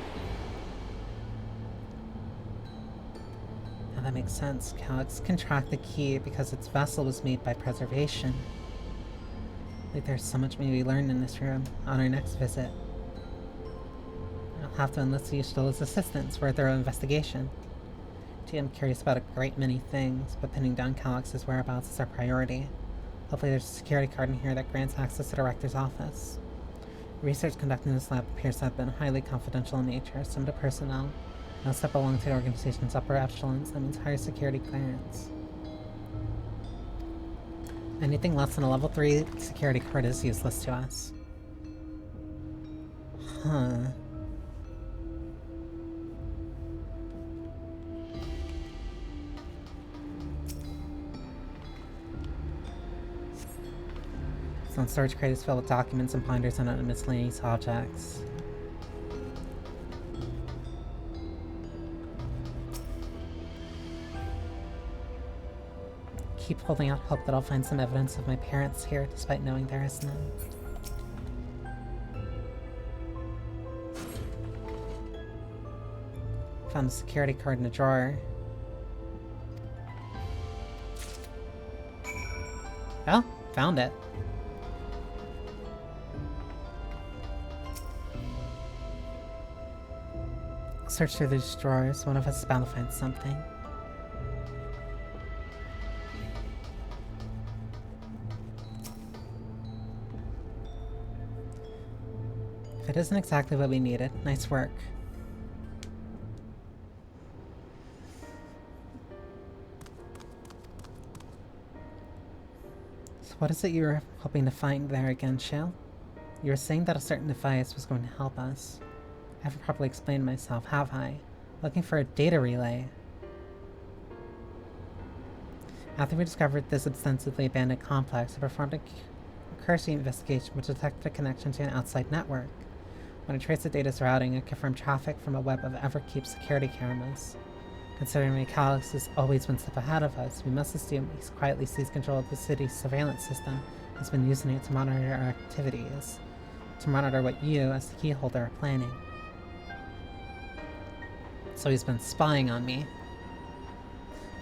Now that makes sense. Calix can track the key because its vessel was made by preservation. Like there's so much more we learn in this room on our next visit. I'll have to enlist Yushtola's assistance for a thorough investigation. Gee, I'm curious about a great many things, but pinning down Calix's whereabouts is our priority. Hopefully there's a security card in here that grants access to the Rector's office. Research conducted in this lab appears to have been highly confidential in nature. Some of the personnel must have belonged to the organization's upper echelons. That means higher security clearance. Anything less than a level 3 security card is useless to us. Huh. Some storage crate is filled with documents and binders and other miscellaneous objects. Keep holding out hope that I'll find some evidence of my parents here, despite knowing there is none. Found a security card in a drawer. Oh, found it. Search through these drawers. One of us is bound to find something. If it isn't exactly what we needed, nice work. So what is it you were hoping to find there again, Shale? You were saying that a certain device was going to help us. I haven't properly explained myself, have I? Looking for a data relay. After we discovered this extensively abandoned complex, I performed a cursory investigation which detected a connection to an outside network. When I traced the data's routing, it confirmed traffic from a web of Everkeep security cameras. Considering Calix has always one step ahead of us, we must assume he's quietly seized control of the city's surveillance system and has been using it to monitor our activities. To monitor what you, as the keyholder, are planning. So he's been spying on me.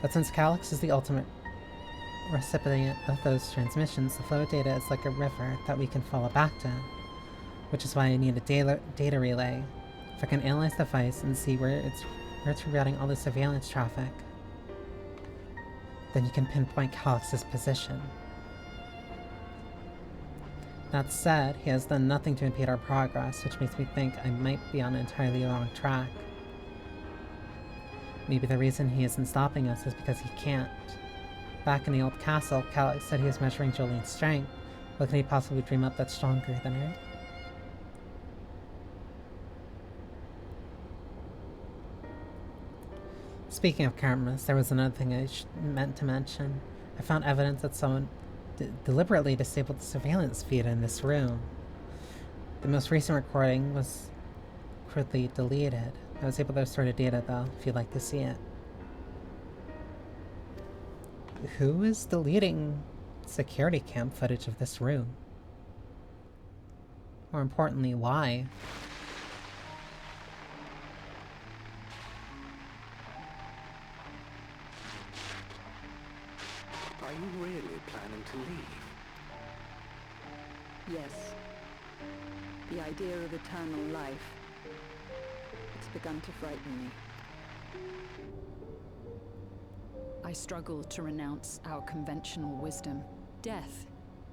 But since Calix is the ultimate recipient of those transmissions, the flow of data is like a river that we can follow back to. Which is why I need a data relay. If I can analyze the device and see where it's rerouting all the surveillance traffic, then you can pinpoint Calix's position. That said, he has done nothing to impede our progress, which makes me think I might be on an entirely wrong track. Maybe the reason he isn't stopping us is because he can't. Back in the old castle, Calix said he was measuring Jolene's strength. What can he possibly dream up that's stronger than her? Speaking of cameras, there was another thing I meant to mention. I found evidence that someone deliberately disabled the surveillance feed in this room. The most recent recording was crudely deleted. I was able to restore the data though, if you'd like to see it. Who is deleting security cam footage of this room? More importantly, why? Are you really planning to leave? Yes. The idea of eternal life. It's begun to frighten me. I struggle to renounce our conventional wisdom. Death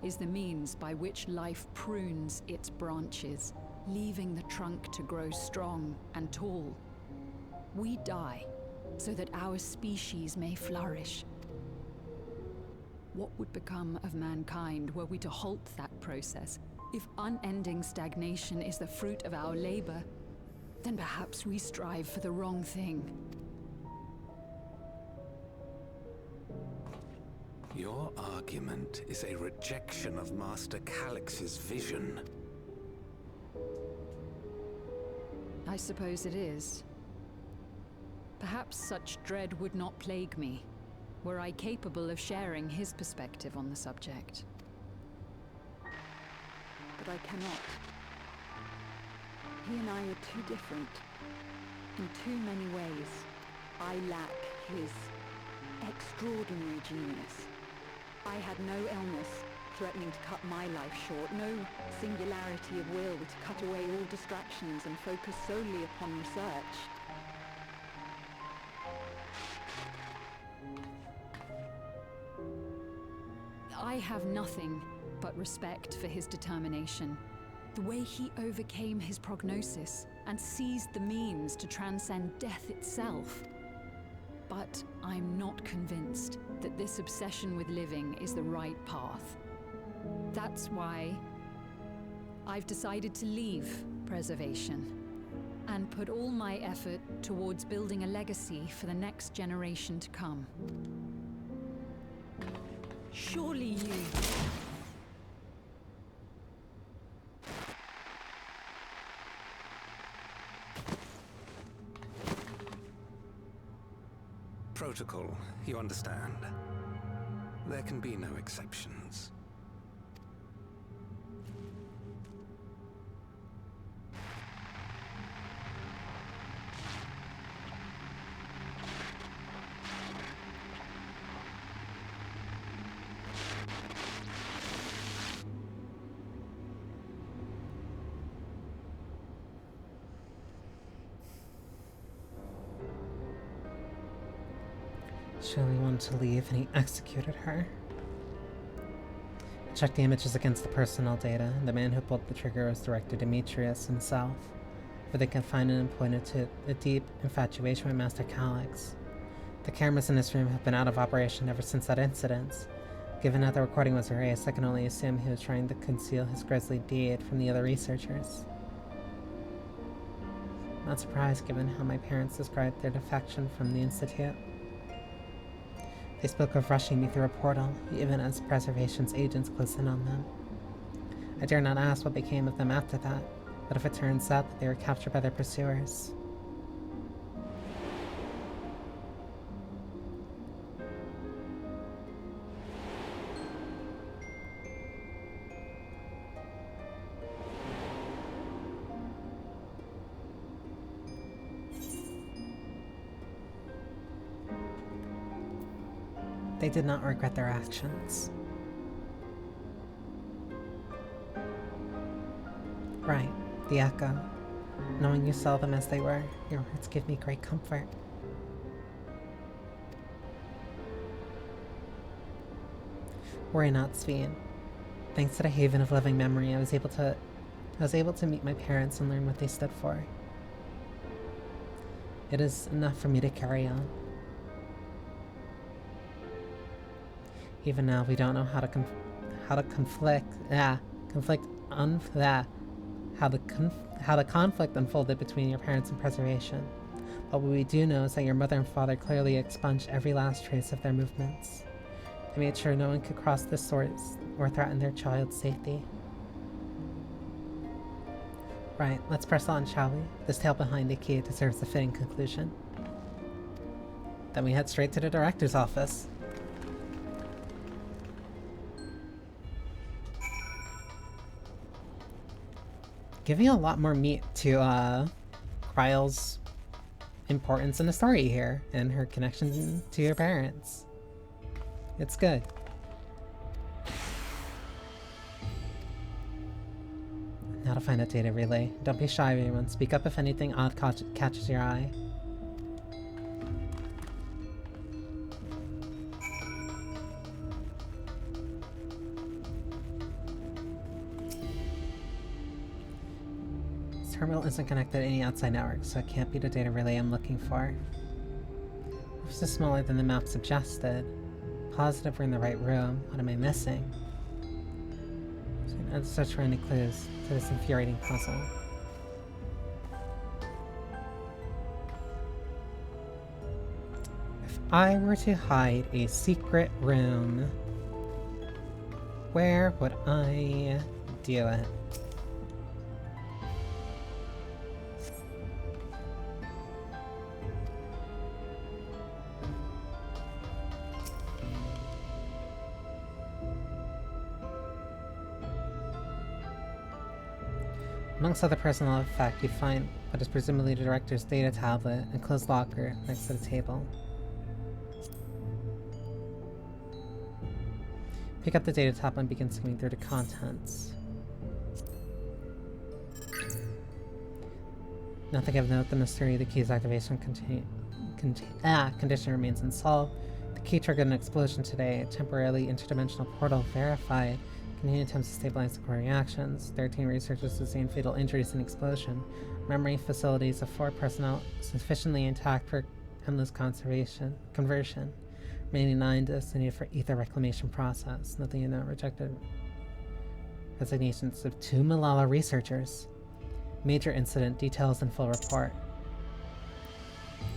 is the means by which life prunes its branches, leaving the trunk to grow strong and tall. We die so that our species may flourish. What would become of mankind were we to halt that process? If unending stagnation is the fruit of our labor, then perhaps we strive for the wrong thing. Your argument is a rejection of Master Calix's vision. I suppose it is. Perhaps such dread would not plague me, were I capable of sharing his perspective on the subject. But I cannot. He and I are too different. In too many ways. I lack his extraordinary genius. I had no illness threatening to cut my life short, no singularity of will to cut away all distractions and focus solely upon research. I have nothing but respect for his determination. The way he overcame his prognosis and seized the means to transcend death itself. But I'm not convinced that this obsession with living is the right path. That's why I've decided to leave preservation and put all my effort towards building a legacy for the next generation to come. Surely you... protocol, you understand. There can be no exceptions. Shelley wanted to leave and he executed her. I checked the images against the personnel data. The man who pulled the trigger was Director Demetrius himself, but they confined and pointed to a deep infatuation with Master Calyx. The cameras in this room have been out of operation ever since that incident. Given that the recording was erased, I can only assume he was trying to conceal his grisly deed from the other researchers. Not surprised given how my parents described their defection from the Institute. They spoke of rushing me through a portal, even as Preservation's agents closed in on them. I dare not ask what became of them after that, but if it turns out that they were captured by their pursuers. They did not regret their actions. Right, the Echo. Knowing you saw them as they were, your words give me great comfort. Worry not, Sveen. Thanks to the Haven of Living Memory, I was able to meet my parents and learn what they stood for. It is enough for me to carry on. Even now, we don't know how the conflict unfolded between your parents and Preservation. But what we do know is that your mother and father clearly expunged every last trace of their movements. They made sure no one could cross this source or threaten their child's safety. Right, let's press on, shall we? This tale behind the key deserves a fitting conclusion. Then we head straight to the director's office. Giving a lot more meat to Kryle's importance in the story here, and her connection to your parents. It's good. Now to find a data relay. Don't be shy, everyone. Speak up if anything odd catches your eye. Terminal isn't connected to any outside network, so it can't be the data relay I'm looking for. This is smaller than the map suggested. Positive we're in the right room. What am I missing? So I'm going to start trying to clues to this infuriating puzzle. If I were to hide a secret room, where would I do it? Amongst other personnel effect, you find what is presumably the director's data tablet and closed locker next to the table. Pick up the data tablet and begin skimming through the contents. Nothing of note. The mystery of the key's activation condition remains unsolved. The key triggered an explosion today. A temporarily interdimensional portal verified. Continued attempts to stabilize the core reactions. 13 researchers sustained fatal injuries in the explosion. Memory facilities of 4 personnel sufficiently intact for endless conversion. Remaining 9 designated for ether reclamation process. Nothing in that rejected. Resignations of 2 Malala researchers. Major incident details and full report.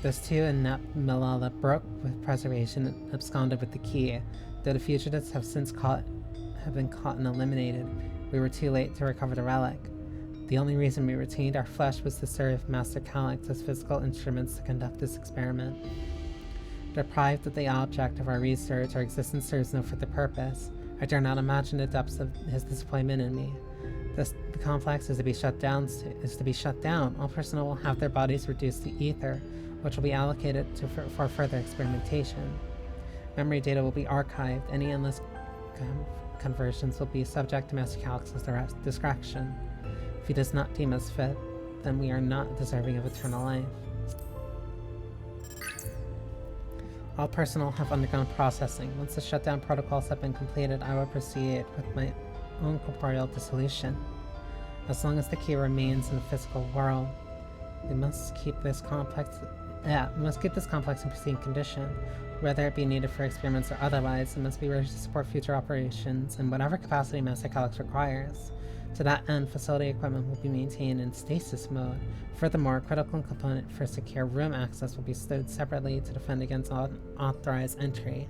Those 2 in Malala broke with Preservation and absconded with the key. Though the fugitives have since been caught and eliminated, we were too late to recover the relic. The only reason we retained our flesh was to serve Master Calyx as physical instruments to conduct this experiment. Deprived of the object of our research, our existence serves no further purpose. I dare not imagine the depths of his disappointment in me. The complex is to be shut down. All personnel will have their bodies reduced to ether, which will be allocated for further experimentation. Memory data will be archived. Any endless conversions will be subject to Master Calyx's discretion. If he does not deem us fit, then we are not deserving of eternal life. All personnel have undergone processing. Once the shutdown protocols have been completed, I will proceed with my own corporeal dissolution. As long as the key remains in the physical world, we must keep this complex in pristine condition. Whether it be needed for experiments or otherwise, it must be ready to support future operations in whatever capacity Master Calyx requires. To that end, facility equipment will be maintained in stasis mode. Furthermore, a critical component for secure room access will be stowed separately to defend against unauthorized entry.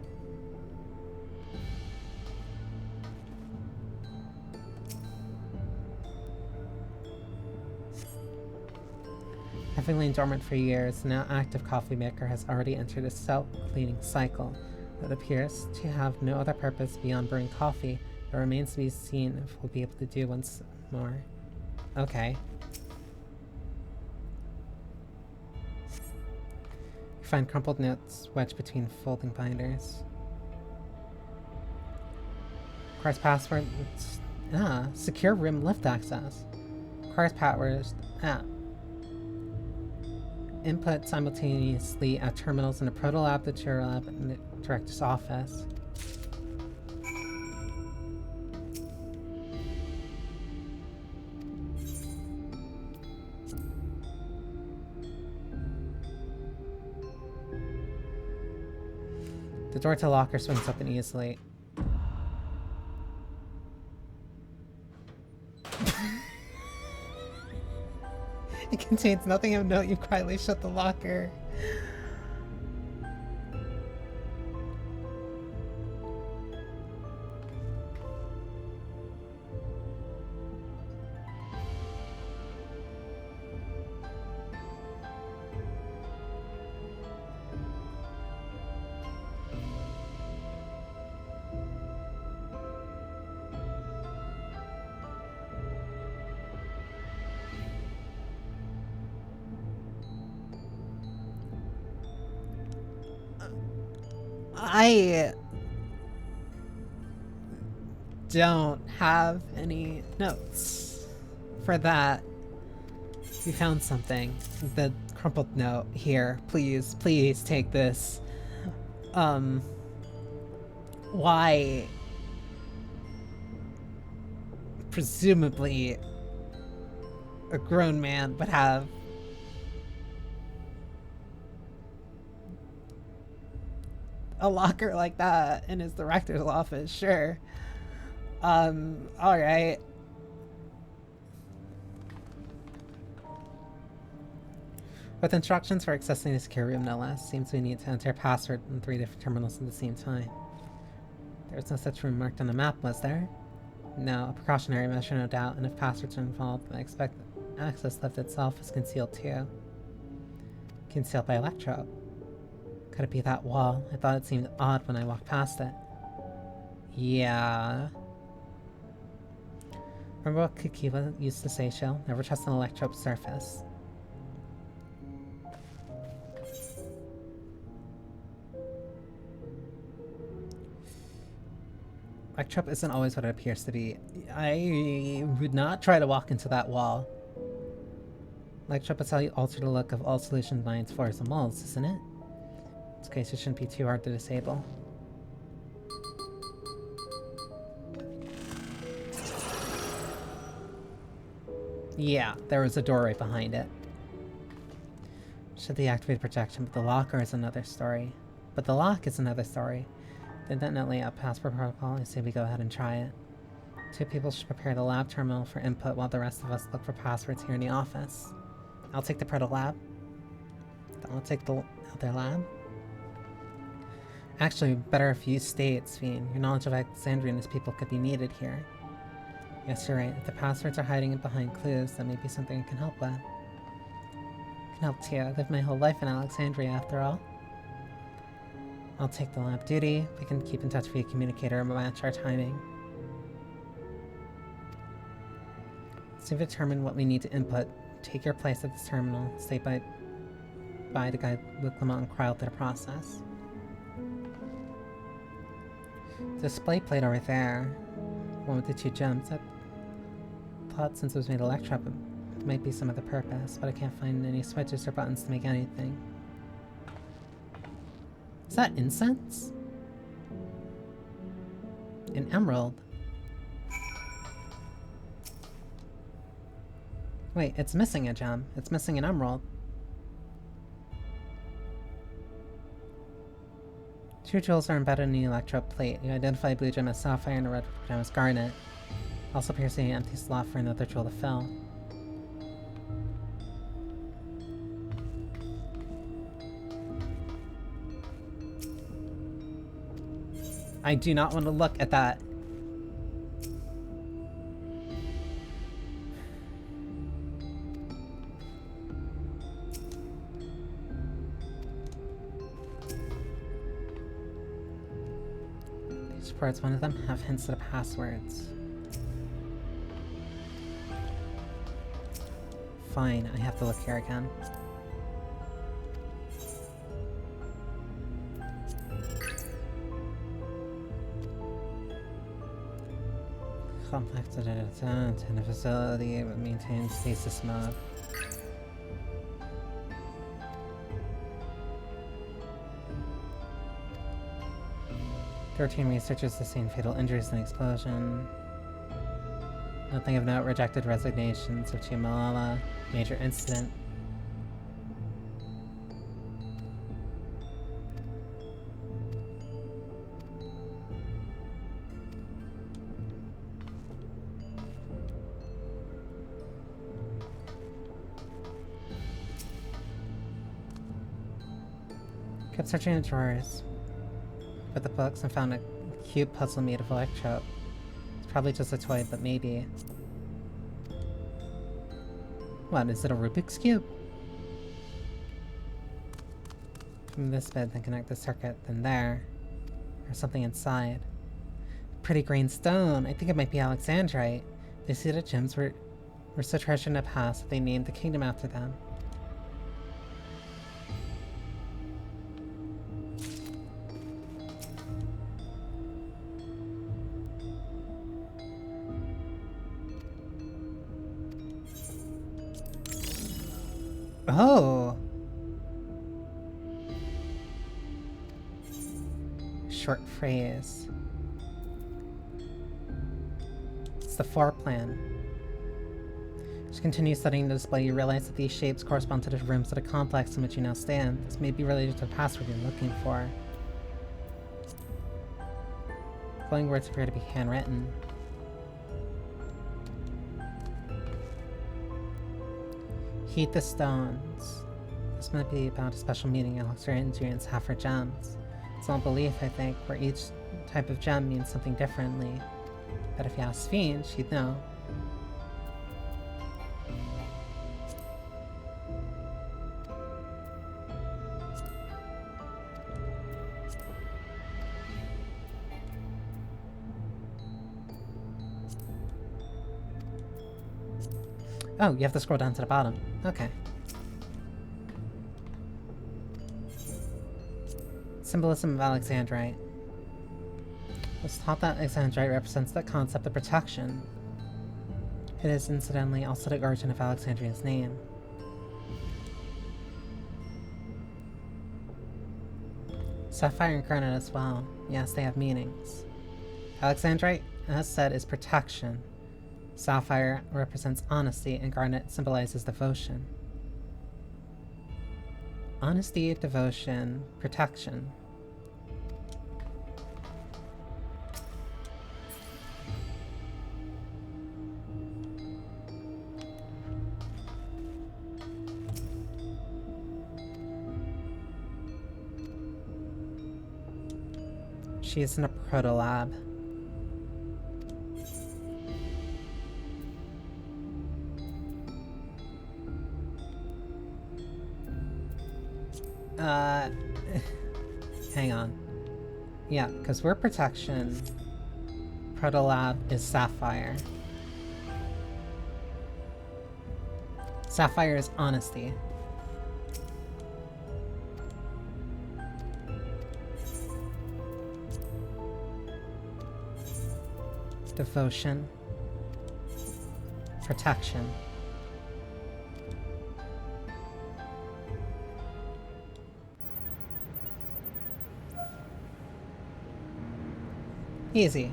Having lain dormant for years, the now active coffee maker has already entered a self-cleaning cycle that appears to have no other purpose beyond brewing coffee. It remains to be seen if we'll be able to do once more. Okay. You find crumpled notes wedged between folding binders. Requires password. Secure room lift access. Requires passwords. Input simultaneously at terminals in the Proto Lab, the Chair Lab, and the Director's office. The door to the locker swings open easily. It contains nothing of note. You quietly shut the locker. I don't have any notes for that. We found something. The crumpled note here. Please, please take this. Why? Presumably, a grown man would have a locker like that in his director's office, sure. Alright. With instructions for accessing the secure room, no less, seems we need to enter a password in 3 different terminals at the same time. There was no such room marked on the map, was there? No, a precautionary measure, no doubt, and if passwords are involved, I expect the access lift itself is concealed too. Concealed by electro. Could it be that wall? I thought it seemed odd when I walked past it. Yeah. Remember what Kikiwa used to say, Shell? Never trust an electrope surface. Electrope isn't always what it appears to be. I would not try to walk into that wall. Electrope is how you alter the look of all solution lines, floors, and walls, isn't it? In this case, it shouldn't be too hard to disable. Yeah, there was a door right behind it. Should deactivate protection, but the locker is another story. But the lock is another story. They definitely a password protocol. I say we go ahead and try it. 2 people should prepare the lab terminal for input while the rest of us look for passwords here in the office. I'll take the Proto Lab. I'll take the other lab. Actually, better if you stay at Sphene. Your knowledge of Alexandria and his people could be needed here. Yes, you're right. If the passwords are hiding behind clues, that may be something I can help with. I can help too. I lived my whole life in Alexandria, after all. I'll take the lab duty. We can keep in touch via communicator and match our timing. So we've determined what we need to input. Take your place at this terminal. Stay by to guide Luke Lamont and Cryle through the process. Display plate over there. One with the 2 gems. I thought since it was made electro, it might be some other purpose, but I can't find any switches or buttons to make anything. Is that incense? An emerald. Wait, it's missing a gem. It's missing an emerald. 2 jewels are embedded in the electrode plate. You identify blue gem as sapphire and a red gem as garnet. Also appears to be an empty slot for another jewel to fill. I do not want to look at that. These words, one of them have hints of passwords. Fine, I have to look here again. Complex in a facility that maintains stasis mode. Thirteen researchers sustained fatal injuries in the explosion. Nothing of note. Rejected resignations of Chimalala. Major incident. Kept searching the drawers with the books and found a cute puzzle made of electrode. It's probably just a toy, but maybe. What, is it a Rubik's Cube? From this bit, then connect the circuit, then there. There's something inside. Pretty green stone. I think it might be Alexandrite. They see that gems were so treasured in the past that they named the kingdom after them. Oh! Short phrase. It's the floor plan. As you continue studying the display, you realize that these shapes correspond to the rooms of the complex in which you now stand. This may be related to the password you're looking for. The following words appear to be handwritten. Heat the stones. This might be about a special meaning Alexandrians have for gems. It's all belief, I think, where each type of gem means something differently. But if you ask Fiend, she'd know. Oh, you have to scroll down to the bottom. Okay. Symbolism of Alexandrite. It was taught that Alexandrite represents the concept of protection. It is, incidentally, also the origin of Alexandria's name. Sapphire and garnet as well. Yes, they have meanings. Alexandrite, as said, is protection. Sapphire represents honesty, and garnet symbolizes devotion. Honesty, devotion, protection. She is in a proto-lab. Hang on. Yeah, because we're protection. Protolab is Sapphire. Sapphire is honesty. Devotion. Protection. Easy.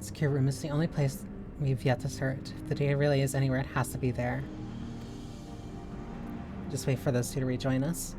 Secure room is the only place we've yet to search. If the data really is anywhere, it has to be there. Just wait for those two to rejoin us.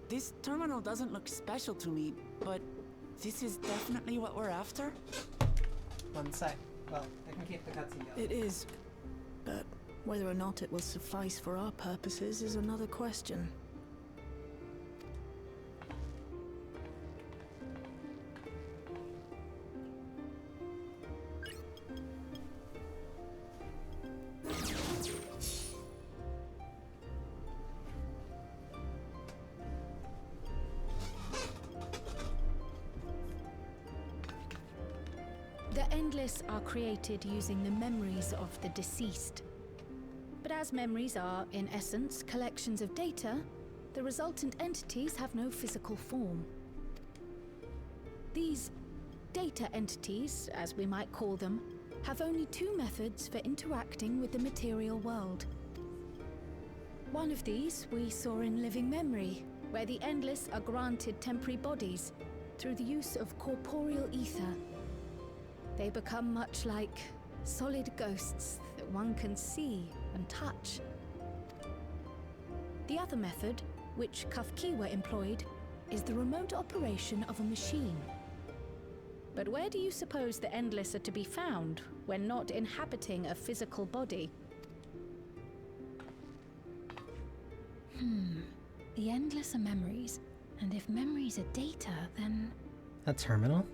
This terminal doesn't look special to me, but this is definitely what we're after? One sec. Well, I can keep the cutscene going. It is, but whether or not it will suffice for our purposes is another question. The Endless are created using the memories of the deceased. But as memories are, in essence, collections of data, the resultant entities have no physical form. These data entities, as we might call them, have only two methods for interacting with the material world. One of these we saw in Living Memory, where the Endless are granted temporary bodies through the use of corporeal ether. They become much like solid ghosts that one can see and touch. The other method, which Kafkiwa employed, is the remote operation of a machine. But where do you suppose the Endless are to be found when not inhabiting a physical body? The Endless are memories, and if memories are data, then... A terminal?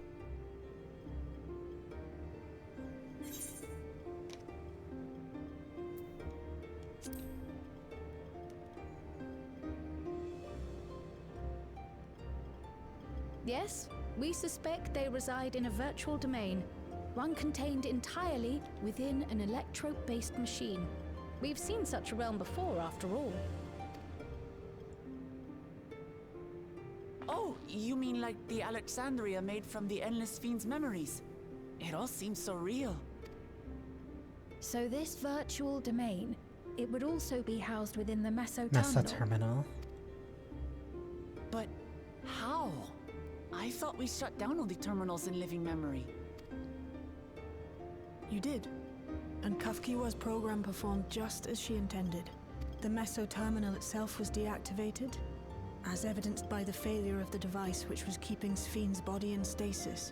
Yes, we suspect they reside in a virtual domain, one contained entirely within an electrope-based machine. We've seen such a realm before, after all. Oh, you mean like the Alexandria made from the Endless Fiend's memories? It all seems so real. So this virtual domain, it would also be housed within the Meso Terminal. Meso Terminal. But how? I thought we shut down all the terminals in Living Memory. You did. And Kafkiwa's program performed just as she intended. The Meso Terminal itself was deactivated, as evidenced by the failure of the device which was keeping Spheen's body in stasis.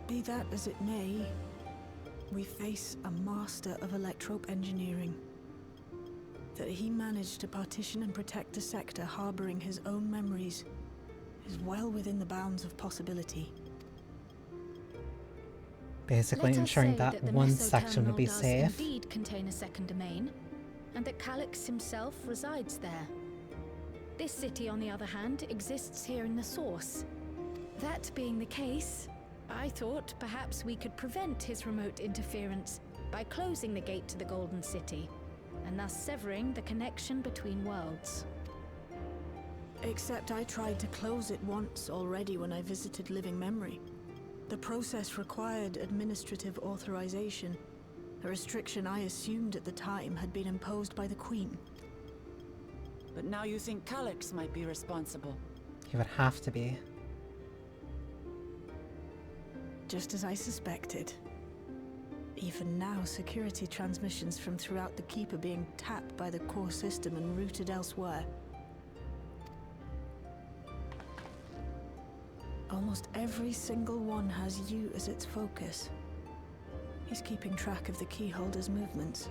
Be that as it may, we face a master of electrope engineering. That he managed to partition and protect a sector harboring his own memories is well within the bounds of possibility. Basically ensuring that one section would be safe. Does indeed contain a second domain, and that Calyx himself resides there. This city, on the other hand, exists here in the source. That being the case, I thought perhaps we could prevent his remote interference by closing the gate to the Golden City, and thus severing the connection between worlds. Except I tried to close it once already when I visited Living Memory. The process required administrative authorization, a restriction I assumed at the time had been imposed by the Queen. But now you think Calyx might be responsible? He would have to be. Just as I suspected. Even now, security transmissions from throughout the keep are being tapped by the core system and routed elsewhere. Almost every single one has you as its focus. He's keeping track of the keyholder's movements.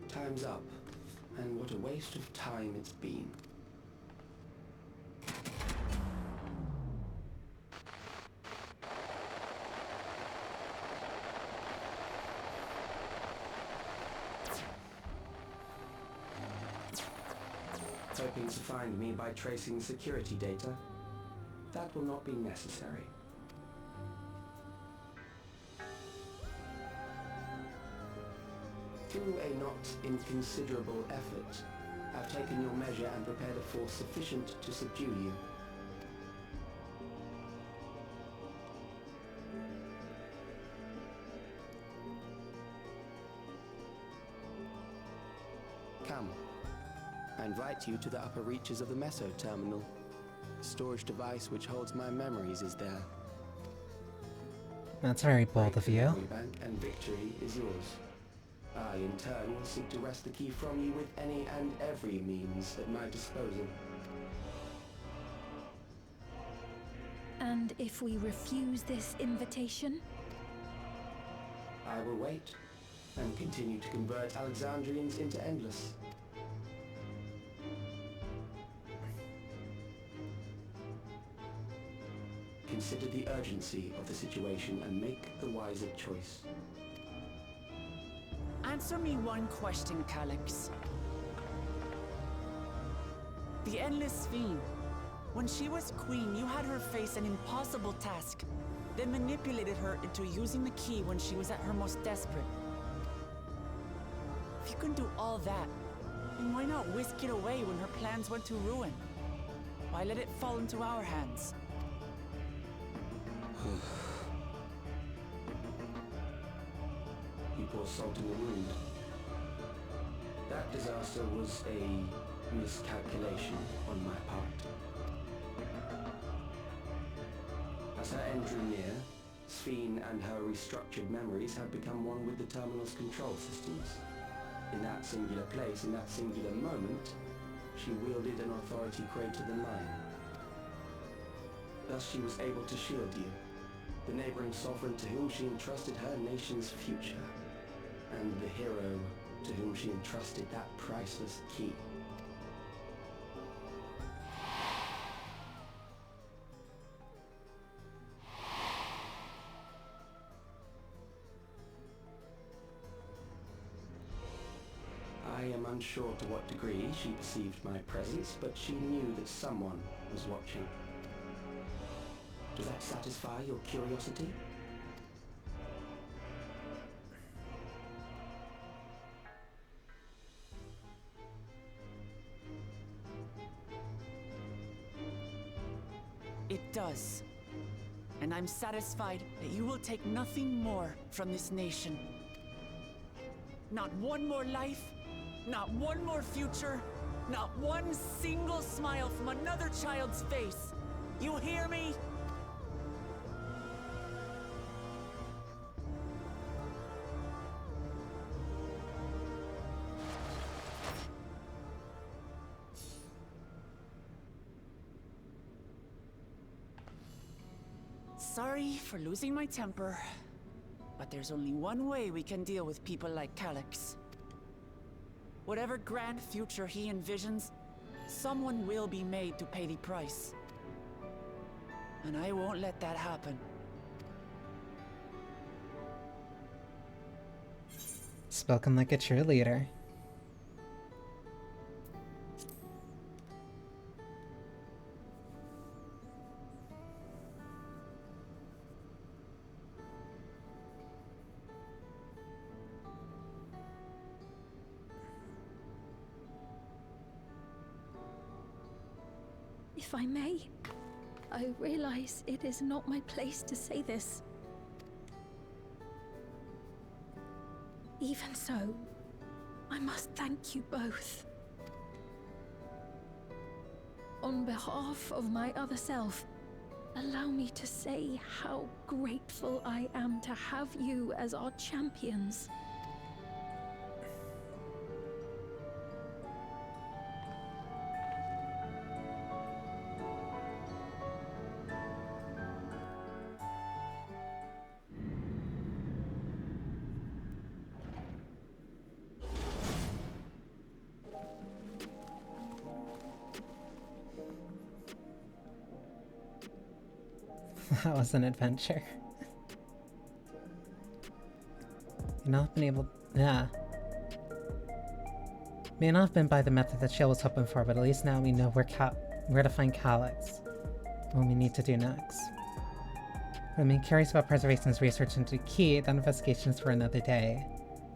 Time's up, and what a waste of time it's been. Hoping to find me by tracing security data? That will not be necessary. Through a not inconsiderable effort, I've taken your measure and prepared a force sufficient to subdue you. Come. I invite you to the upper reaches of the Meso Terminal. The storage device which holds my memories is there. That's very bold of you. Bank and victory is yours. I, in turn, will seek to wrest the key from you with any and every means at my disposal. And if we refuse this invitation? I will wait, and continue to convert Alexandrians into endless. Consider the urgency of the situation and make the wiser choice. Answer me one question, Calyx. The Endless Fiend. When she was queen, you had her face an impossible task, then manipulated her into using the key when she was at her most desperate. If you can do all that, then why not whisk it away when her plans went to ruin? Why let it fall into our hands? You pour salt in the wound. That disaster was a miscalculation on my part. As her end drew near, Sphene and her restructured memories had become one with the terminal's control systems. In that singular place, in that singular moment, she wielded an authority greater than mine. Thus she was able to shield you, the neighboring sovereign to whom she entrusted her nation's future, and the hero to whom she entrusted that priceless key. I am unsure to what degree she perceived my presence, but she knew that someone was watching. Does that satisfy your curiosity? It does. And I'm satisfied that you will take nothing more from this nation. Not one more life, not one more future, not one single smile from another child's face. You hear me? Sorry for losing my temper, but there's only one way we can deal with people like Calyx. Whatever grand future he envisions, someone will be made to pay the price. And I won't let that happen. Spoken like a cheerleader. If I may, I realize it is not my place to say this. Even so, I must thank you both. On behalf of my other self, allow me to say how grateful I am to have you as our champions. That was an adventure. May not have been able... Yeah. May not have been by the method that Shield was hoping for, but at least now we know where to find Calyx. What we need to do next. I'm curious about Preservation's research into Key, that investigation is for another day.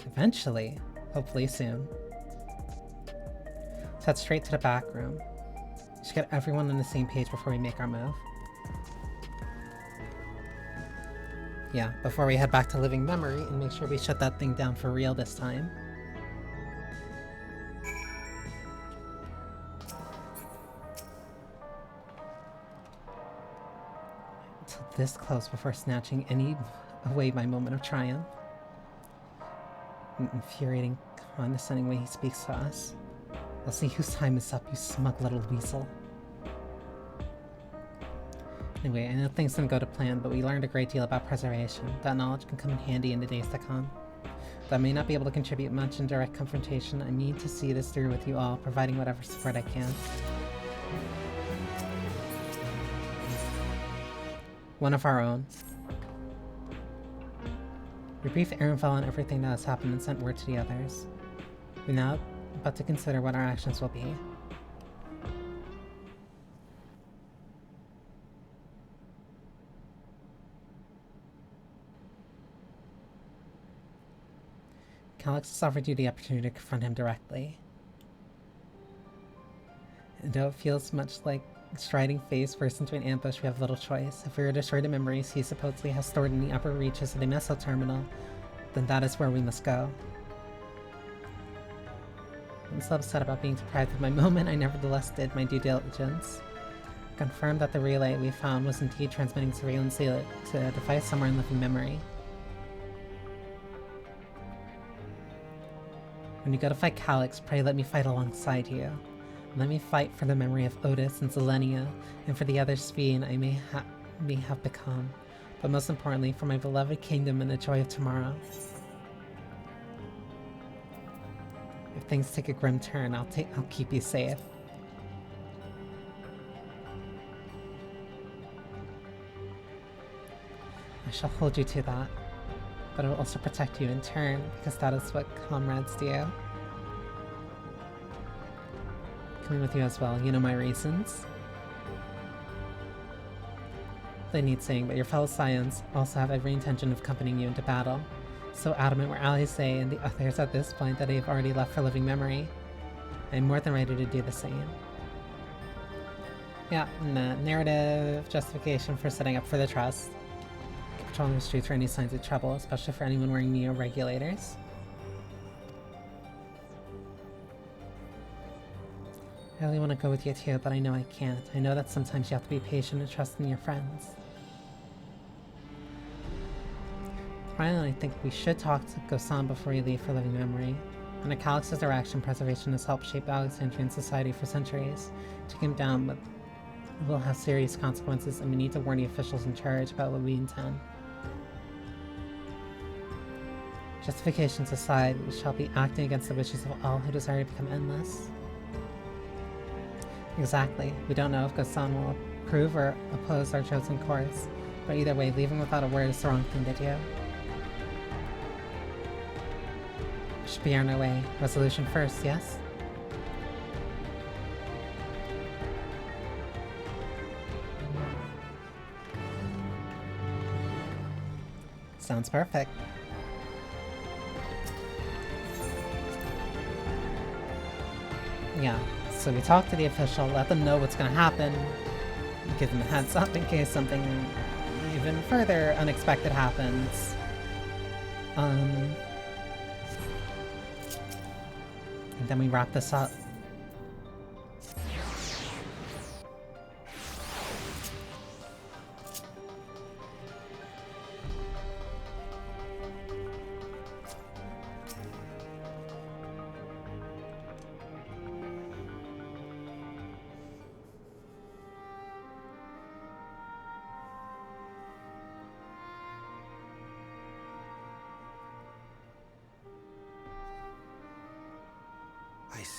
Eventually. Hopefully soon. Let's head straight to the back room. We should get everyone on the same page before we make our move. Yeah, before we head back to Living Memory and make sure we shut that thing down for real this time. Until this close before snatching away my moment of triumph. An infuriating, condescending way he speaks to us. I'll see whose time is up, you smug little weasel. Anyway, I know things didn't go to plan, but we learned a great deal about preservation. That knowledge can come in handy in the days to come. Though I may not be able to contribute much in direct confrontation, I mean to see this through with you all, providing whatever support I can. One of our own. We briefed Ehrenfeld on everything that has happened and sent word to the others. We're now about to consider what our actions will be. Calyx has offered you the opportunity to confront him directly. And though it feels much like striding face first into an ambush, we have little choice. If we are destroyed the memories he supposedly has stored in the upper reaches of the MSQ terminal, then that is where we must go. I'm so upset about being deprived of my moment, I nevertheless did my due diligence. Confirmed that the relay we found was indeed transmitting surveillance to a device somewhere in Living Memory. When you go to fight Calyx, pray let me fight alongside you. Let me fight for the memory of Otis and Zelenia, and for the other Speen I may have become, but most importantly, for my beloved kingdom and the joy of tomorrow. If things take a grim turn, I'll keep you safe. I shall hold you to that. But it will also protect you in turn, because that is what comrades do. Coming with you as well, you know my reasons. They need saying, but your fellow Scions also have every intention of accompanying you into battle. So adamant were Alice and the others at this point that they have already left for Living Memory. I am more than ready to do the same. Yeah, narrative justification for setting up for the trust. Patrolling the streets for any signs of trouble, especially for anyone wearing neo-regulators. I really want to go with you too, but I know I can't. I know that sometimes you have to be patient and trust in your friends. Finally, I think we should talk to Gosan before we leave for Living Memory. Under Calyx's direction, preservation has helped shape Alexandrian society for centuries. Taking him down will have serious consequences, and we need to warn the officials in charge about what we intend. Justifications aside, we shall be acting against the wishes of all who desire to become endless. Exactly. We don't know if Gosan will approve or oppose our chosen course, but either way, leaving without a word is the wrong thing to do. We should be on our way. Resolution first, yes? Sounds perfect. Yeah, so we talk to the official, let them know what's gonna happen, give them a heads up in case something even further unexpected happens. And then we wrap this up.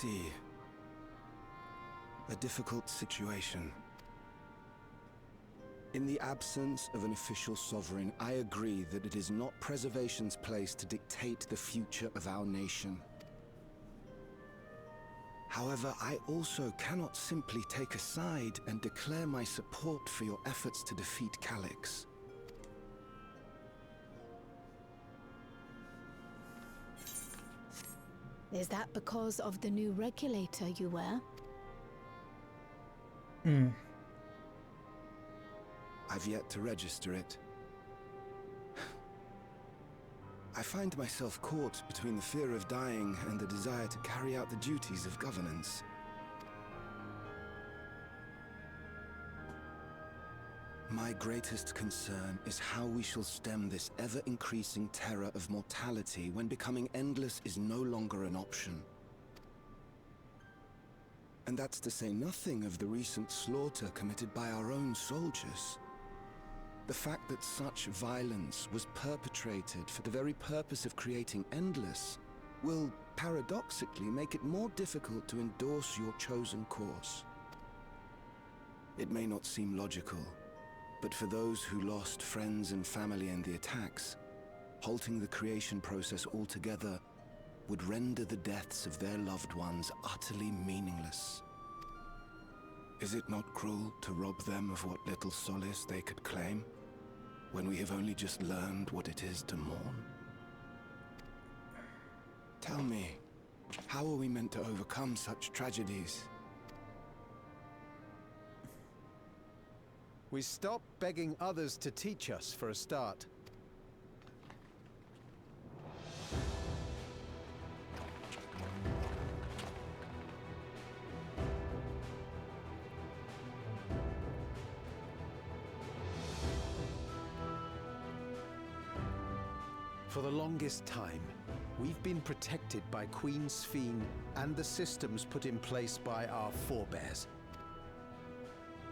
see. A difficult situation. In the absence of an official sovereign, I agree that it is not Preservation's place to dictate the future of our nation. However, I also cannot simply take a side and declare my support for your efforts to defeat Calyx. Is that because of the new regulator you wear? I've yet to register it. I find myself caught between the fear of dying and the desire to carry out the duties of governance. My greatest concern is how we shall stem this ever-increasing terror of mortality when becoming endless is no longer an option. And that's to say nothing of the recent slaughter committed by our own soldiers. The fact that such violence was perpetrated for the very purpose of creating endless will, paradoxically, make it more difficult to endorse your chosen course. It may not seem logical, but for those who lost friends and family in the attacks, halting the creation process altogether would render the deaths of their loved ones utterly meaningless. Is it not cruel to rob them of what little solace they could claim, when we have only just learned what it is to mourn? Tell me, how are we meant to overcome such tragedies? We stop begging others to teach us, for a start. For the longest time, we've been protected by Queen Sphene and the systems put in place by our forebears.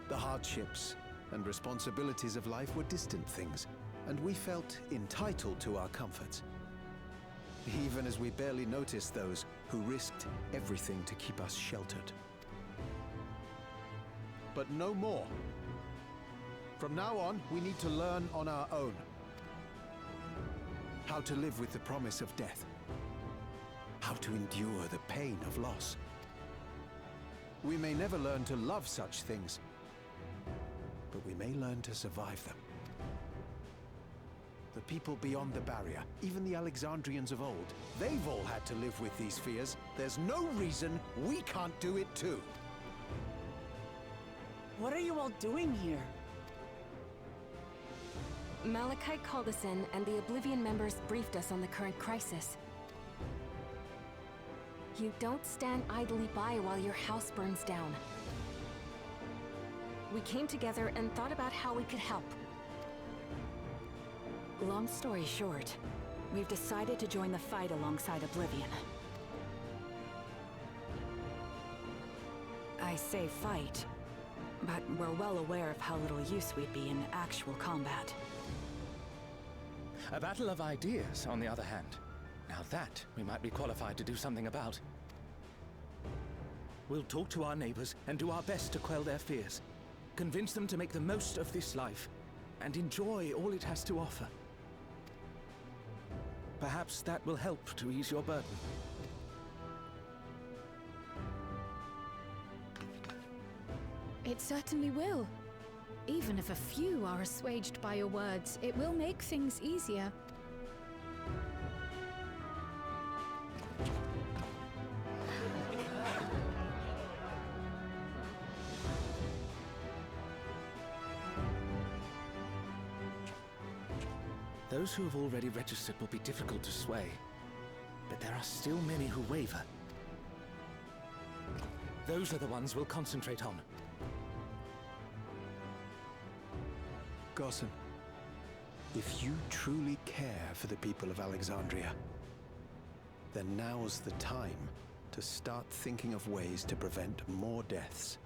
The hardships and responsibilities of life were distant things, and we felt entitled to our comforts, even as we barely noticed those who risked everything to keep us sheltered. But no more. From now on, we need to learn on our own. How to live with the promise of death. How to endure the pain of loss. We may never learn to love such things, but we may learn to survive them. The people beyond the barrier, even the Alexandrians of old, they've all had to live with these fears. There's no reason we can't do it too. What are you all doing here? Malachite called us in, and the Oblivion members briefed us on the current crisis. You don't stand idly by while your house burns down. We came together and thought about how we could help. Long story short, we've decided to join the fight alongside Oblivion. I say fight, but we're well aware of how little use we'd be in actual combat. A battle of ideas, on the other hand. Now that we might be qualified to do something about. We'll talk to our neighbors and do our best to quell their fears. Convince them to make the most of this life and enjoy all it has to offer. Perhaps that will help to ease your burden. It certainly will. Even if a few are assuaged by your words, it will make things easier. Those who have already registered will be difficult to sway, but there are still many who waver. Those are the ones we'll concentrate on. Gossen, if you truly care for the people of Alexandria, then now's the time to start thinking of ways to prevent more deaths.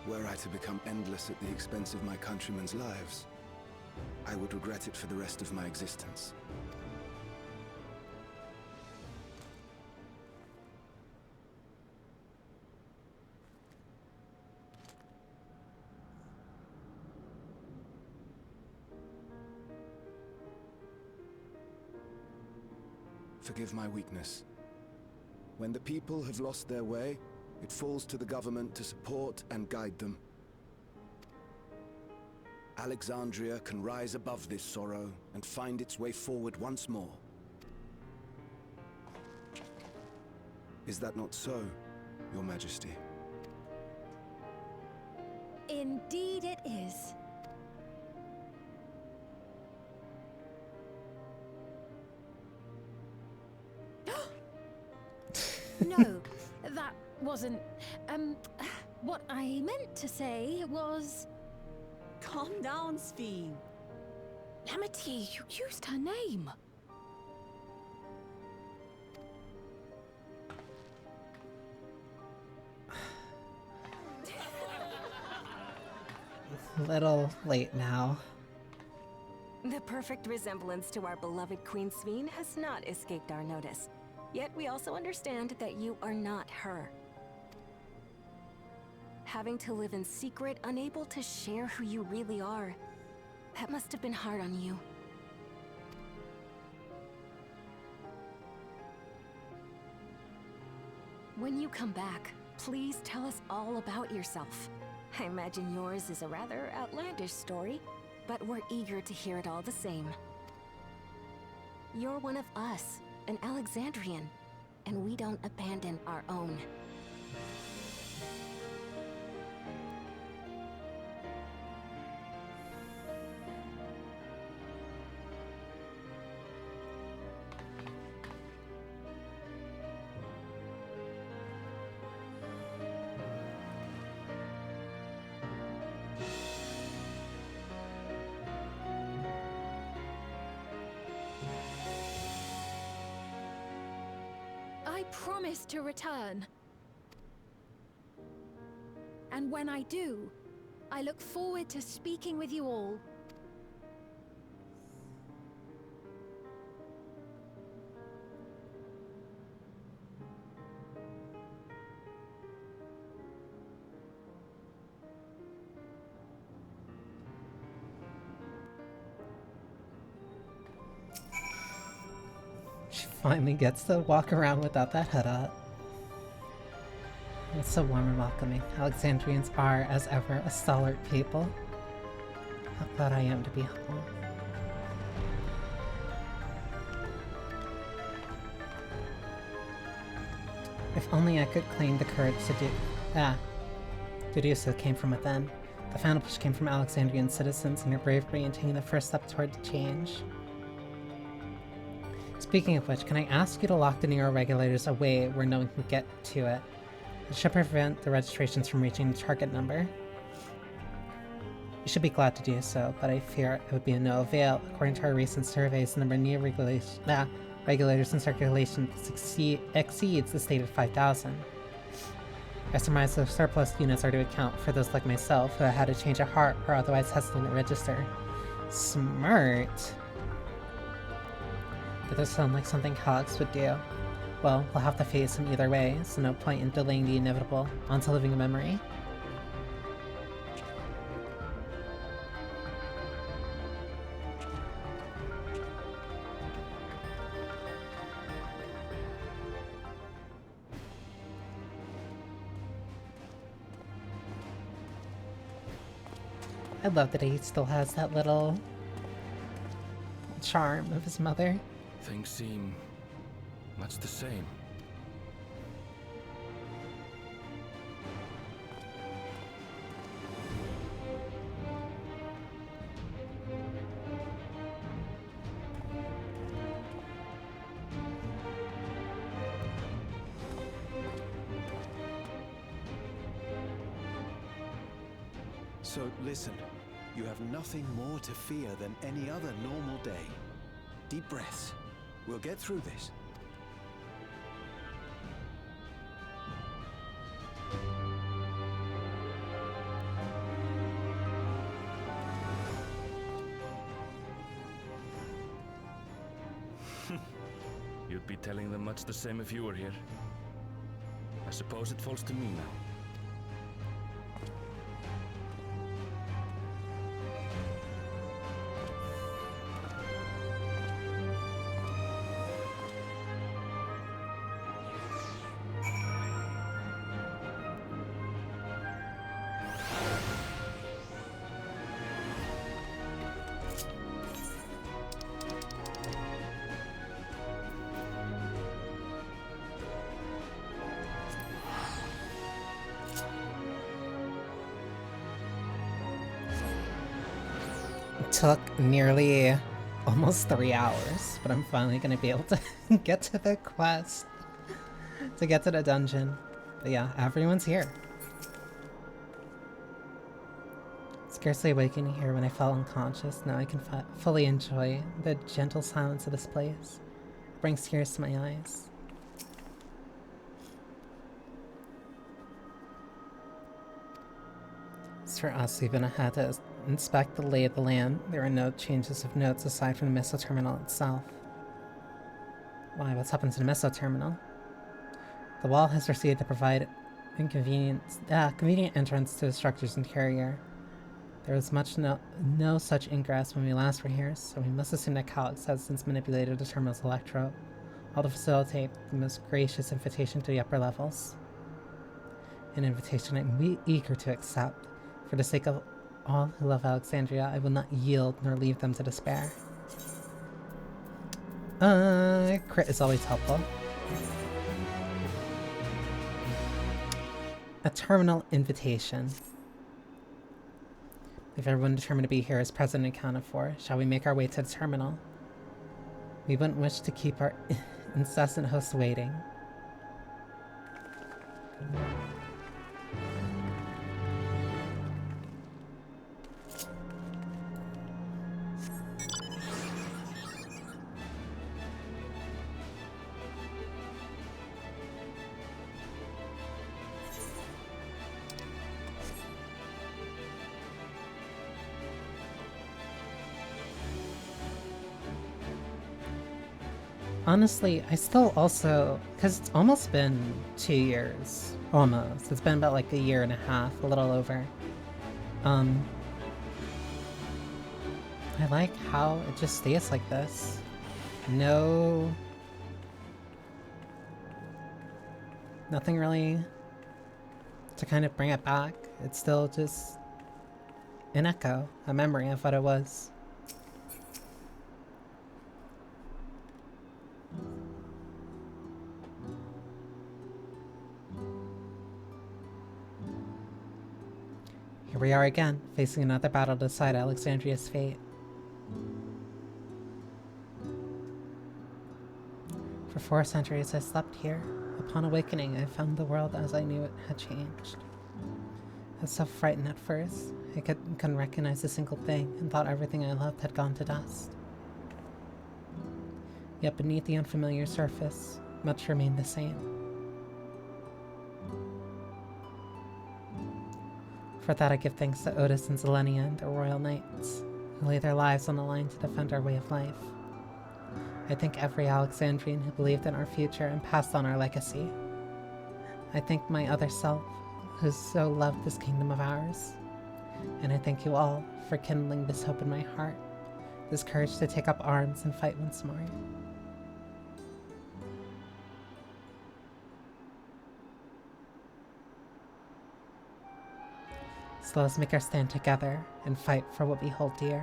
Were I I to become endless at the expense of my countrymen's lives, I would regret it for the rest of my existence. Forgive my weakness. When the people have lost their way, it falls to the government to support and guide them. Alexandria can rise above this sorrow and find its way forward once more. Is that not so, Your Majesty? Indeed it is. No, that wasn't... what I meant to say was... Calm down, Sphene. Lametier, you used her name. A little late now. The perfect resemblance to our beloved Queen Sphene has not escaped our notice. Yet we also understand that you are not her. Having to live in secret, unable to share who you really are, that must have been hard on you. When you come back, please tell us all about yourself. I imagine yours is a rather outlandish story, but we're eager to hear it all the same. You're one of us, an Alexandrian, and we don't abandon our own. I promise to return. And when I do, I look forward to speaking with you all. She finally gets to walk around without that hood up. It's so warm and welcoming. Alexandrians are, as ever, a stalwart people. How glad I am to be home. If only I could claim the courage to do so came from within. The final push came from Alexandrian citizens and your bravery in taking the first step toward change. Speaking of which, can I ask you to lock the Nero regulators away where no one can get to it? It should prevent the registrations from reaching the target number. You should be glad to do so, but I fear it would be of no avail. According to our recent surveys, the number of Neo regulators in circulation exceeds the stated 5,000. I surmise the surplus units are to account for those like myself who had to change a heart or otherwise hesitant to register. Smart. But this sounds like something Alex would do. Well, we'll have to face him either way, so no point in delaying the inevitable. On to living a memory. I love that he still has that little charm of his mother. Things seem much the same. So listen, you have nothing more to fear than any other normal day. Deep breaths. We'll get through this. You'd be telling them much the same if you were here. I suppose it falls to me now. Took nearly almost 3 hours, but I'm finally gonna be able to get to the quest to get to the dungeon. But yeah, everyone's here. Scarcely waking here when I fell unconscious. Now I can fully enjoy the gentle silence of this place. It brings tears to my eyes. As for us, we've been ahead to inspect the lay of the land. There are no changes of notes aside from the missile terminal itself. Why, what's happened to the missile terminal? The wall has proceeded to provide convenient entrance to the structure's interior. There was no such ingress when we last were here, so we must assume that Calix has since manipulated the terminal's electrode, all to facilitate the most gracious invitation to the upper levels. An invitation I'm eager to accept. For the sake of all who love Alexandria, I will not yield nor leave them to despair. Crit is always helpful. A terminal invitation. If everyone determined to be here is present and accounted for, shall we make our way to the terminal? We wouldn't wish to keep our incessant hosts waiting. Honestly, I still also, because it's almost been 2 years, almost. It's been about like a year and a half, a little over. I like how it just stays like this. Nothing really to kind of bring it back. It's still just an echo, a memory of what it was. Here we are again, facing another battle to decide Alexandria's fate. For 4 centuries I slept here. Upon awakening, I found the world as I knew it had changed. I was so frightened at first. I couldn't recognize a single thing and thought everything I loved had gone to dust. Yet beneath the unfamiliar surface, much remained the same. For that I give thanks to Otis and Zelenia and the Royal Knights, who lay their lives on the line to defend our way of life. I thank every Alexandrian who believed in our future and passed on our legacy. I thank my other self, who so loved this kingdom of ours. And I thank you all for kindling this hope in my heart, this courage to take up arms and fight once more. So let us make our stand together and fight for what we hold dear.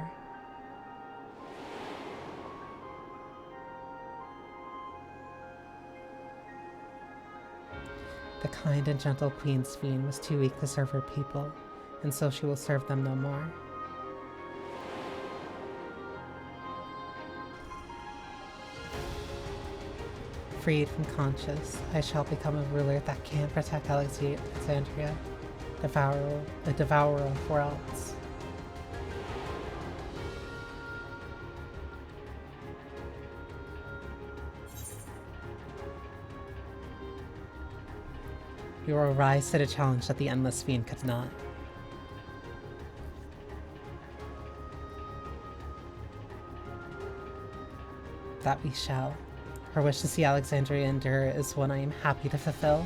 The kind and gentle Queen Sphene was too weak to serve her people, and so she will serve them no more. Freed from conscience, I shall become a ruler that can protect Alexandria, a devourer of worlds. We will rise to the challenge that the Endless Fiend could not. That we shall. Her wish to see Alexandria endure is one I am happy to fulfill.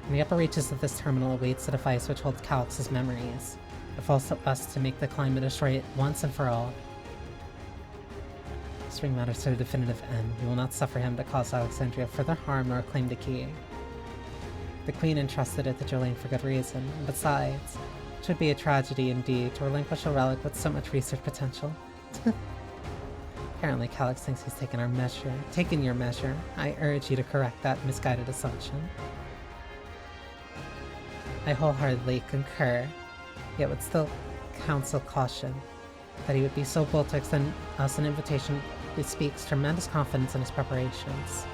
In the upper reaches of this terminal awaits a device which holds Calyx's memories. It falls to us to make the climb to destroy it once and for all. This ring matters to a definitive end. We will not suffer him to cause Alexandria further harm nor claim the key. The Queen entrusted it to Jolene for good reason, and besides, it would be a tragedy indeed to relinquish a relic with so much research potential. Apparently Calyx thinks he's taken your measure. I urge you to correct that misguided assumption. I wholeheartedly concur, yet would still counsel caution. That he would be so bold to extend us an invitation bespeaks tremendous confidence in his preparations.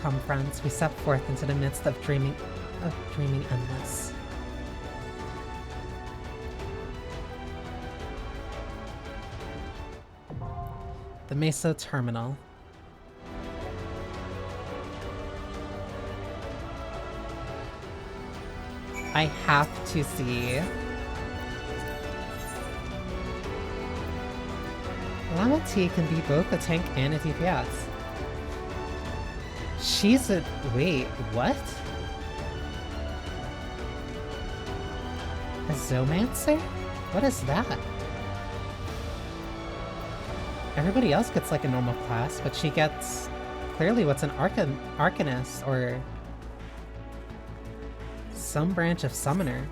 Come, friends, we step forth into the midst of dreaming endless. The Meso Terminal. I have to see. Llama T can be both a tank and a DPS. She's a... wait, what? A Zoomancer? What is that? Everybody else gets like a normal class, but she gets clearly what's an Arcanist or some branch of Summoner.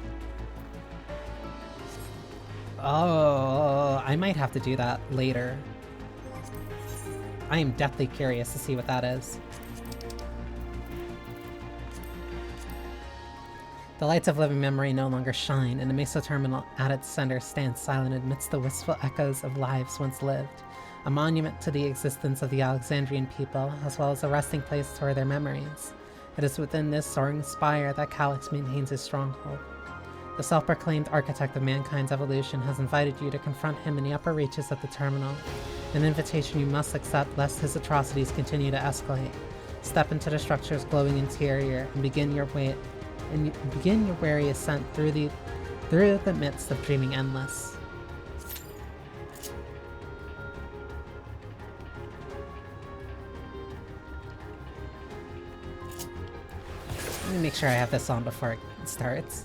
Oh, I might have to do that later. I am deathly curious to see what that is. The lights of living memory no longer shine, and the Meso Terminal at its center stands silent amidst the wistful echoes of lives once lived, a monument to the existence of the Alexandrian people, as well as a resting place for their memories. It is within this soaring spire that Calyx maintains his stronghold. The self-proclaimed architect of mankind's evolution has invited you to confront him in the upper reaches of the terminal, an invitation you must accept lest his atrocities continue to escalate. Step into the structure's glowing interior and begin your weary ascent through the midst of dreaming endless. Let me make sure I have this on before it starts.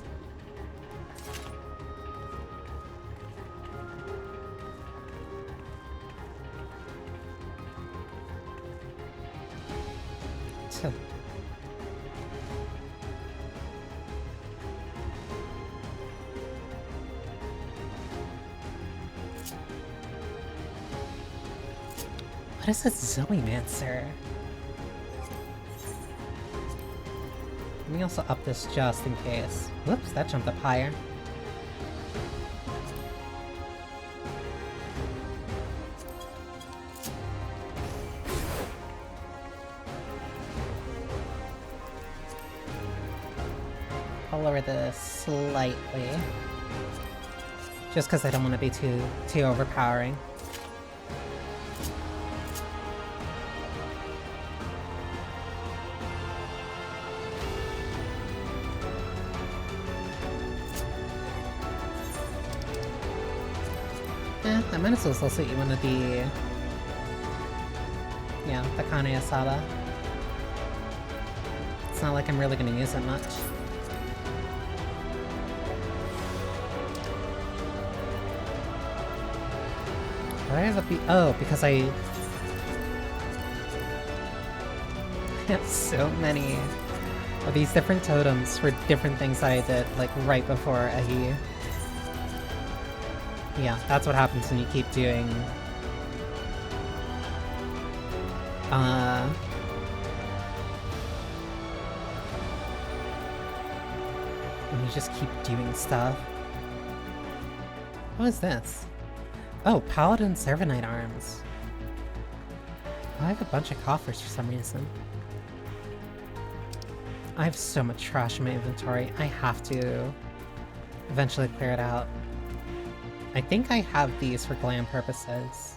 What is a Zoomancer? Let me also up this just in case. Whoops, that jumped up higher. I'll lower this slightly. Just because I don't want to be too overpowering. I might as well also set you one of the... yeah, the Kane Asada. It's not like I'm really going to use it much. Why do I have a B? Oh, because I have so many of these different totems for different things that I did, like, right before I... yeah, that's what happens when you keep doing... when you just keep doing stuff. What is this? Oh, Paladin Servanite arms. I have a bunch of coffers for some reason. I have so much trash in my inventory. I have to eventually clear it out. I think I have these for glam purposes.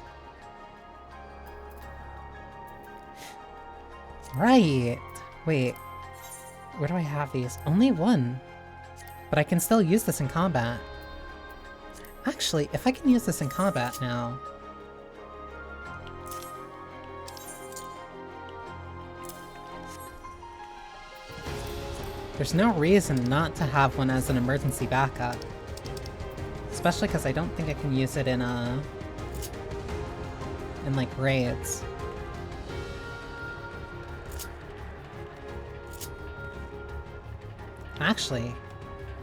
Right! Wait. Where do I have these? Only one. But I can still use this in combat. Actually, if I can use this in combat now... There's no reason not to have one as an emergency backup. Especially because I don't think I can use it in like, raids.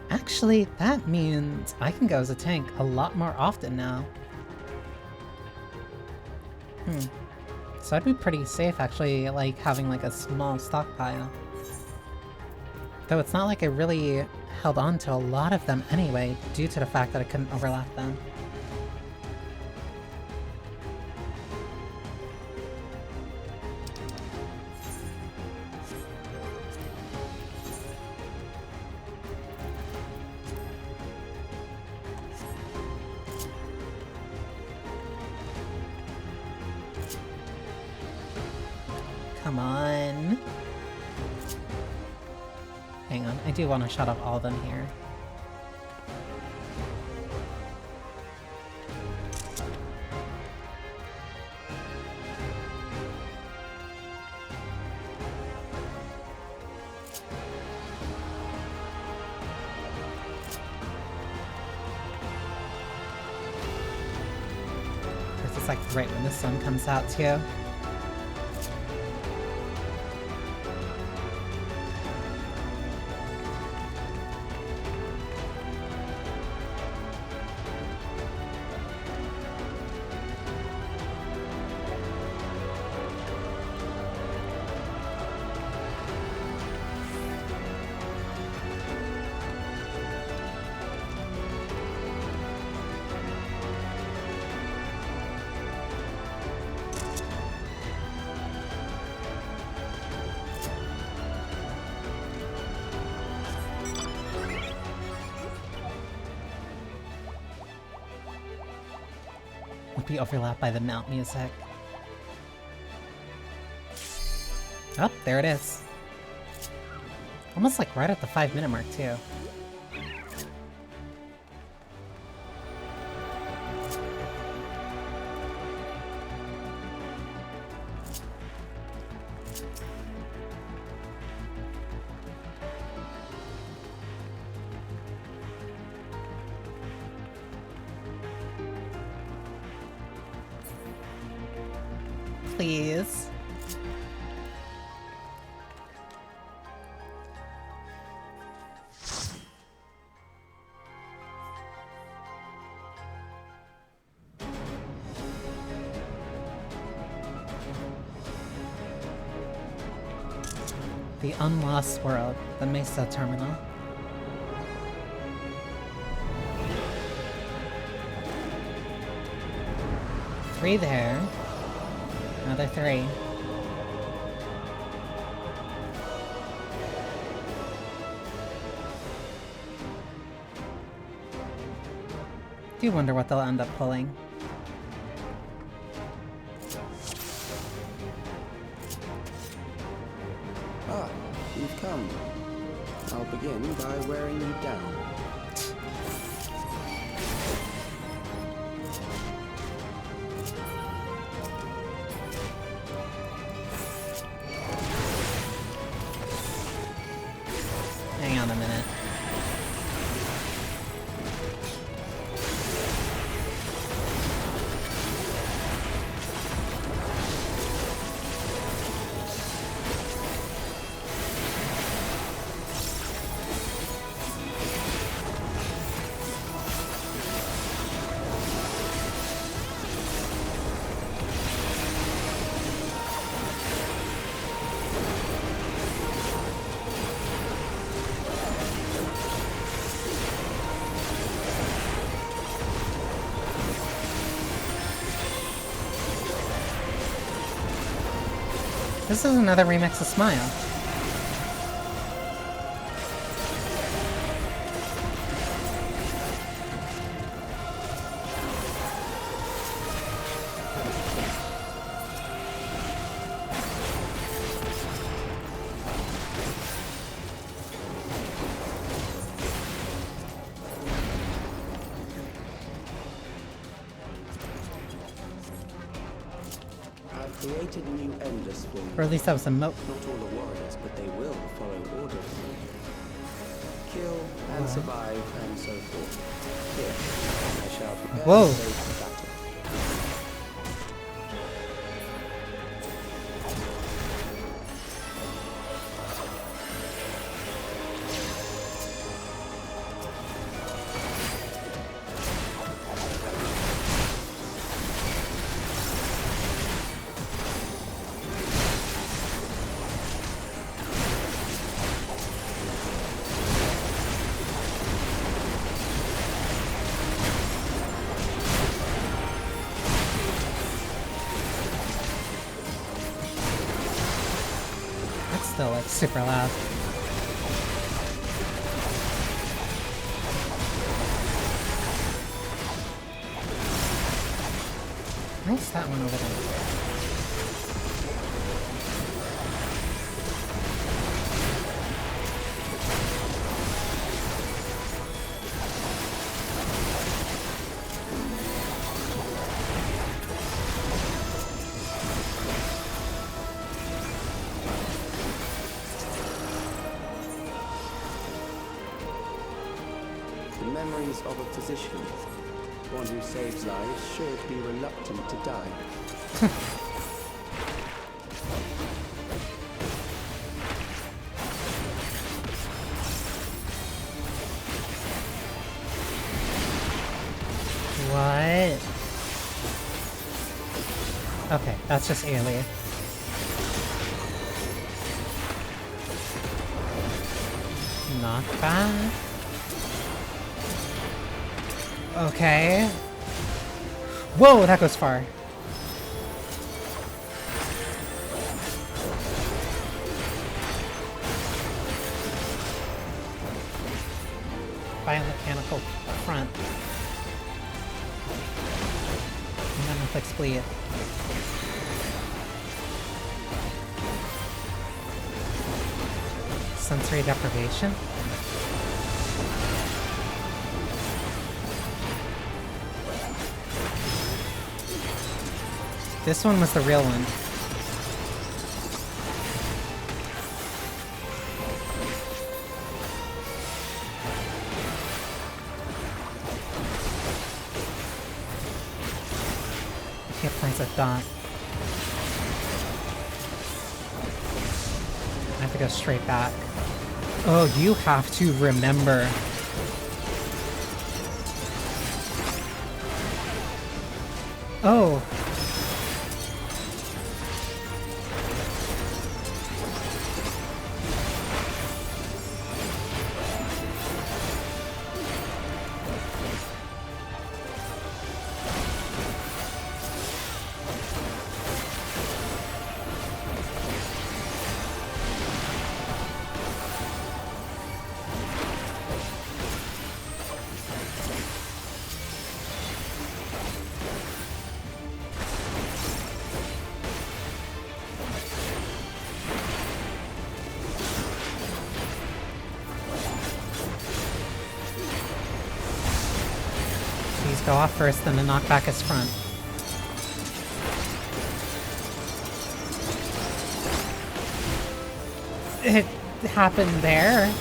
Actually, that means I can go as a tank a lot more often now. So I'd be pretty safe, actually, like, having, like, a small stockpile. Though it's not like I really held on to a lot of them anyway, due to the fact that I couldn't overlap them. Come on. Hang on, I do want to shut off all of them here. This is like right when the sun comes out too. Be overlapped by the mount music. Oh, there it is. Almost like right at the 5-minute mark too. Please. The Unlost World, the Mesa Terminal. Three there. Another 3. Do wonder what they'll end up pulling. Ah, you've come. I'll begin by wearing you down. Hang on a minute. This is another remix of Smile. created new Endless for you. Or at least that was a moat. Not all the warriors, but they will follow orders. Kill and survive and so forth. Here, I shall prepare Whoa. the stage for battle. Still like super loud. Where's that one over there? Memories of a physician. One who saves lives should be reluctant to die. What? Okay, that's just alien. Not bad. Okay. Whoa, that goes far. Biomechanical front. And then inflicts bleed. Sensory deprivation. This one was the real one. Hit points of thought. I have to go straight back. Oh, you have to remember. Oh. Go off first, then to knock back his front. It happened there.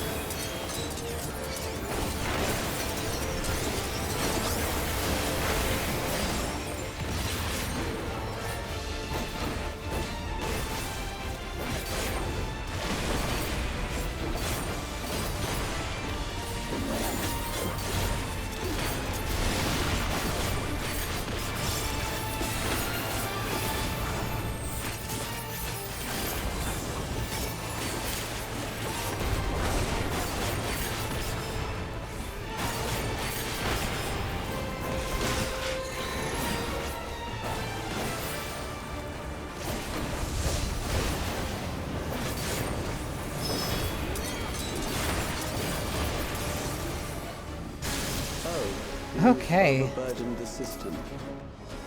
Okay. Overburdened the system.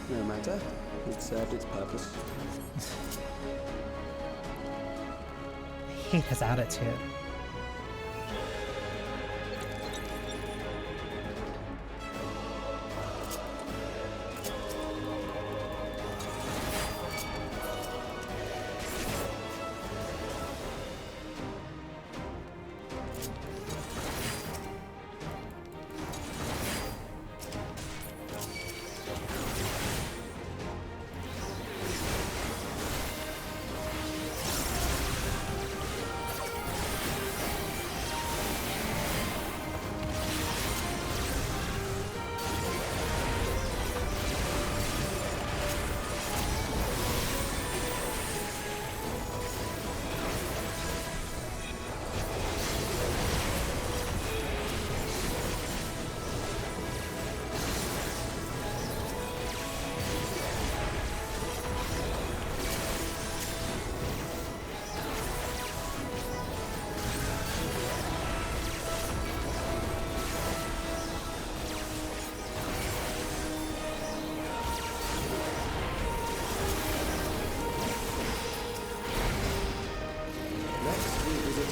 No matter, it served its purpose. I hate his attitude.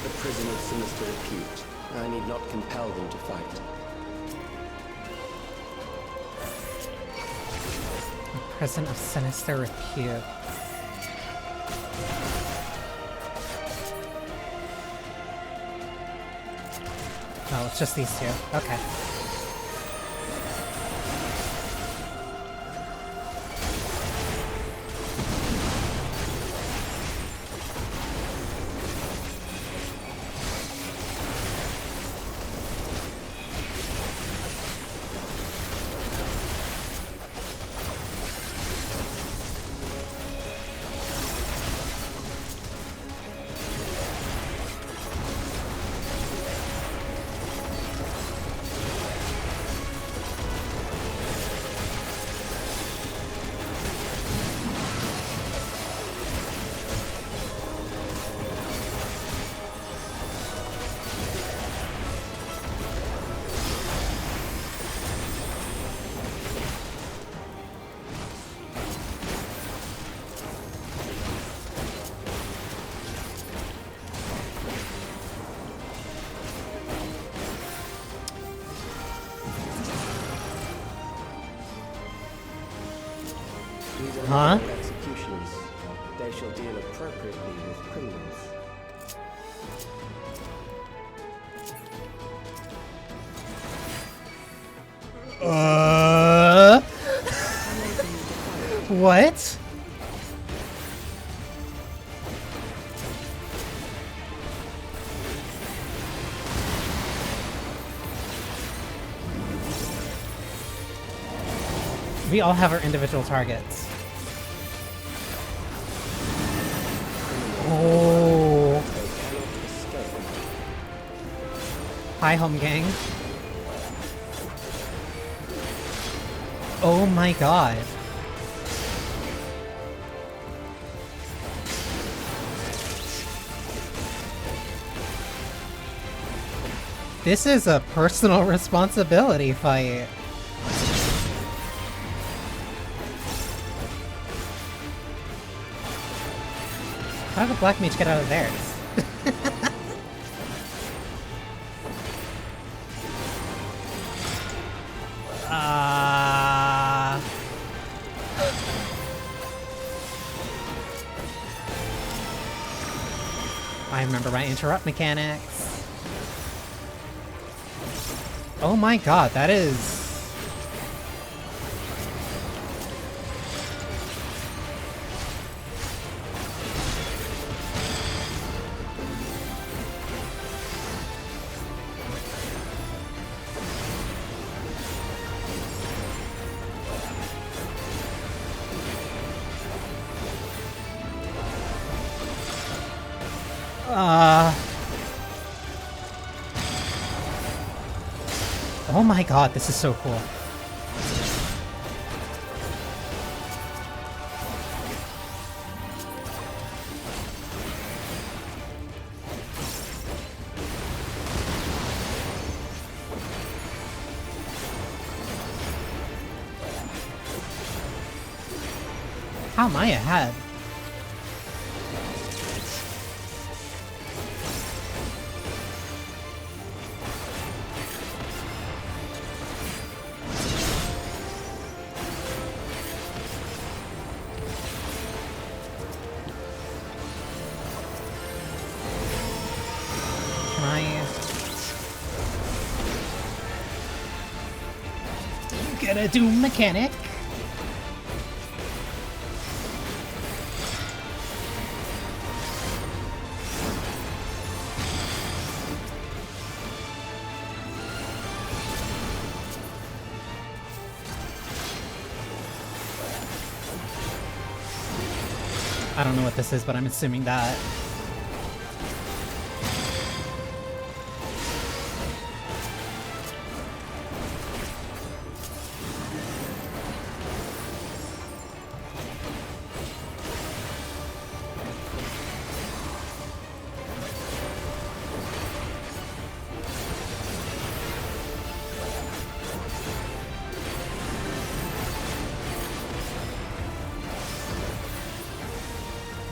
a prison of sinister repute. I need not compel them to fight. A prison of sinister repute. Oh, it's just these two. Okay. Huh? Executioners. They shall deal appropriately with criminals. What? We all have our individual targets. Oh. Hi, home gang. Oh my god. This is a personal responsibility fight. How did the black mage get out of theirs? I remember my interrupt mechanics. Oh my god, that is... Oh my god, this is so cool. How am I ahead? Gonna do mechanic. I don't know what this is, but I'm assuming that.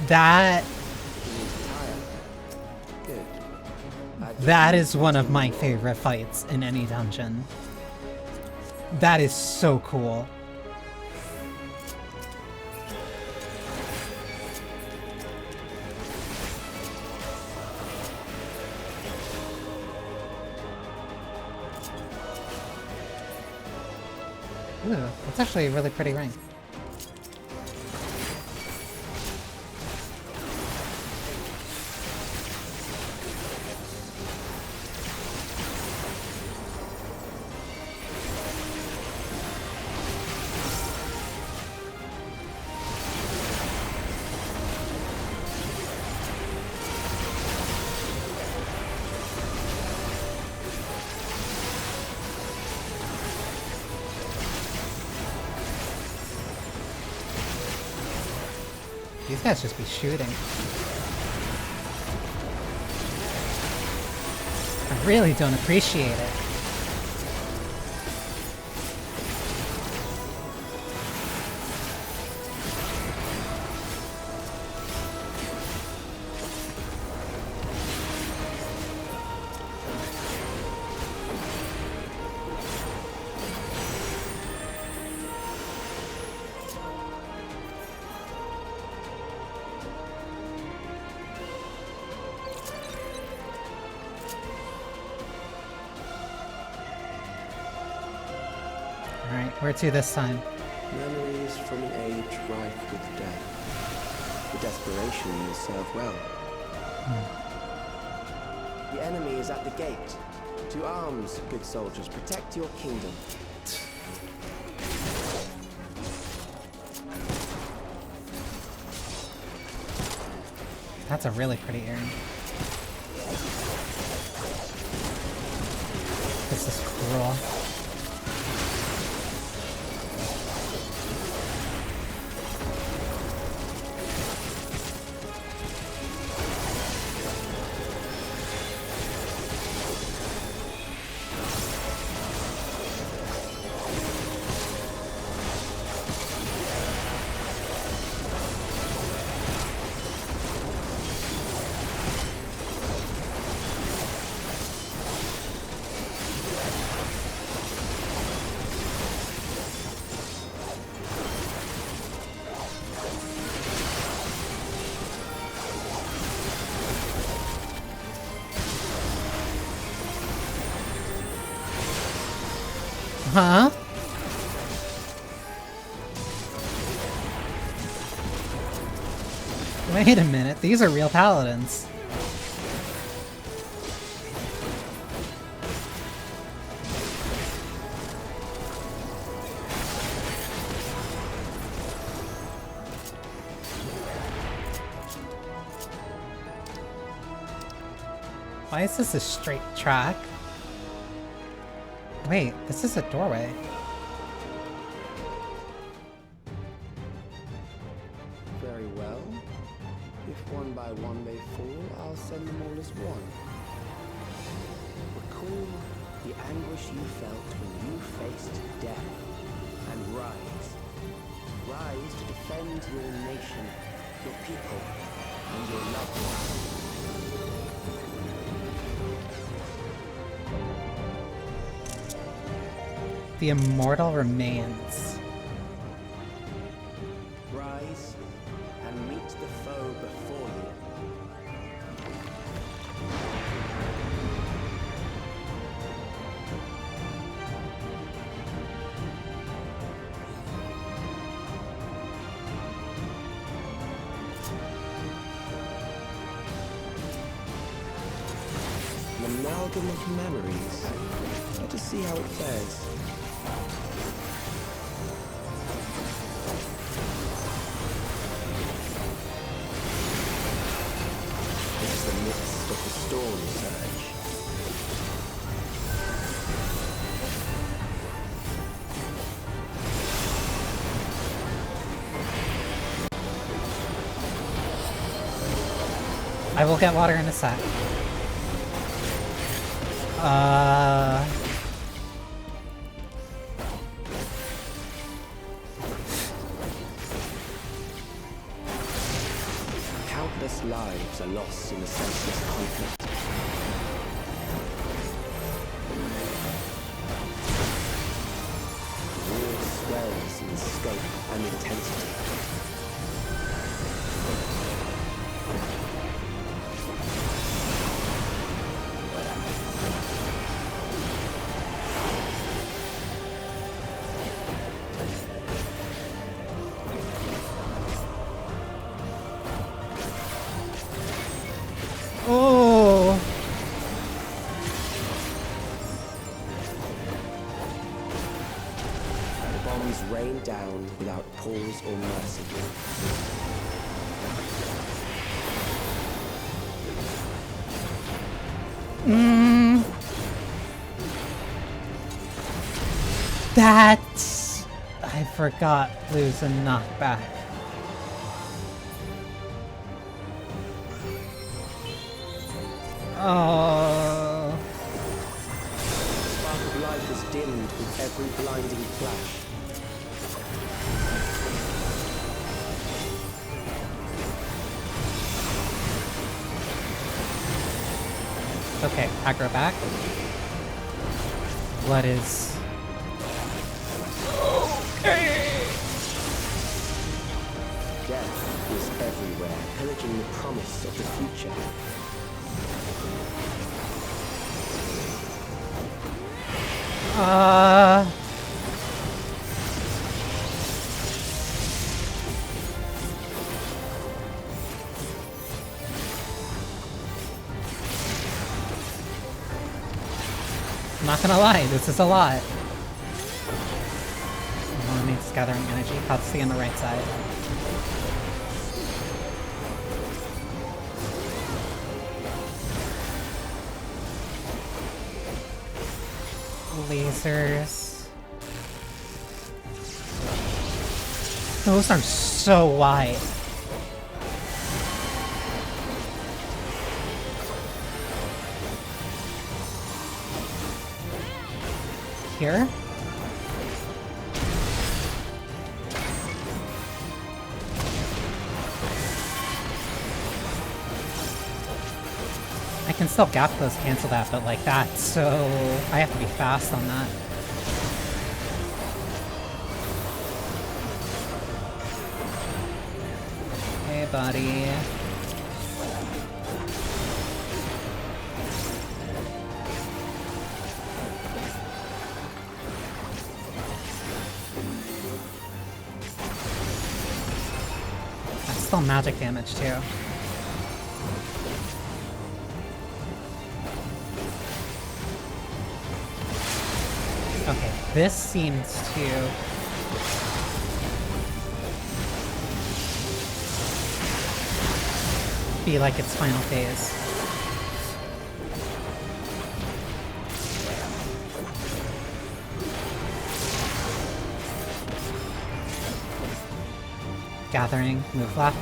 That... Good. That is one of my favorite fights in any dungeon. That is so cool. Ooh, that's actually a really pretty ring. These guys just be shooting. I really don't appreciate it. Alright, where to this time? Memories from an age rife with death. The desperation will serve well. The enemy is at the gate. To arms, good soldiers, protect your kingdom. That's a really pretty earring. This is cruel. Huh? Wait a minute, these are real paladins. Why is this a straight track? Wait, this is a doorway. Very well. If one by one they fall, I'll send them all as one. Recall the anguish you felt when you faced death, and rise. Rise to defend your nation, your people, and your loved ones. The immortal remains. Rise and meet the foe before you. An amalgam of memories. Let us see how it fares. The midst of the storm surge. I will get water in a sec. Countless lives are lost in the senseless conflict. and intensity. Oh! The bombs rain down without pause or mercy. That's... I forgot Blue's a knockback. Oh. The spark of life is dimmed with every blinding flash. Okay, aggro back. What is... Death is everywhere, pillaging the promise of the future. I'm not gonna lie, this is a lot. It's gathering energy. I'll see on the right side. Lasers. Those are so wide. Here? I can still gap close cancel that, but like that, so I have to be fast on that. Hey, buddy. That's still magic damage too. Okay, this seems to... be like its final phase. Gathering, move left.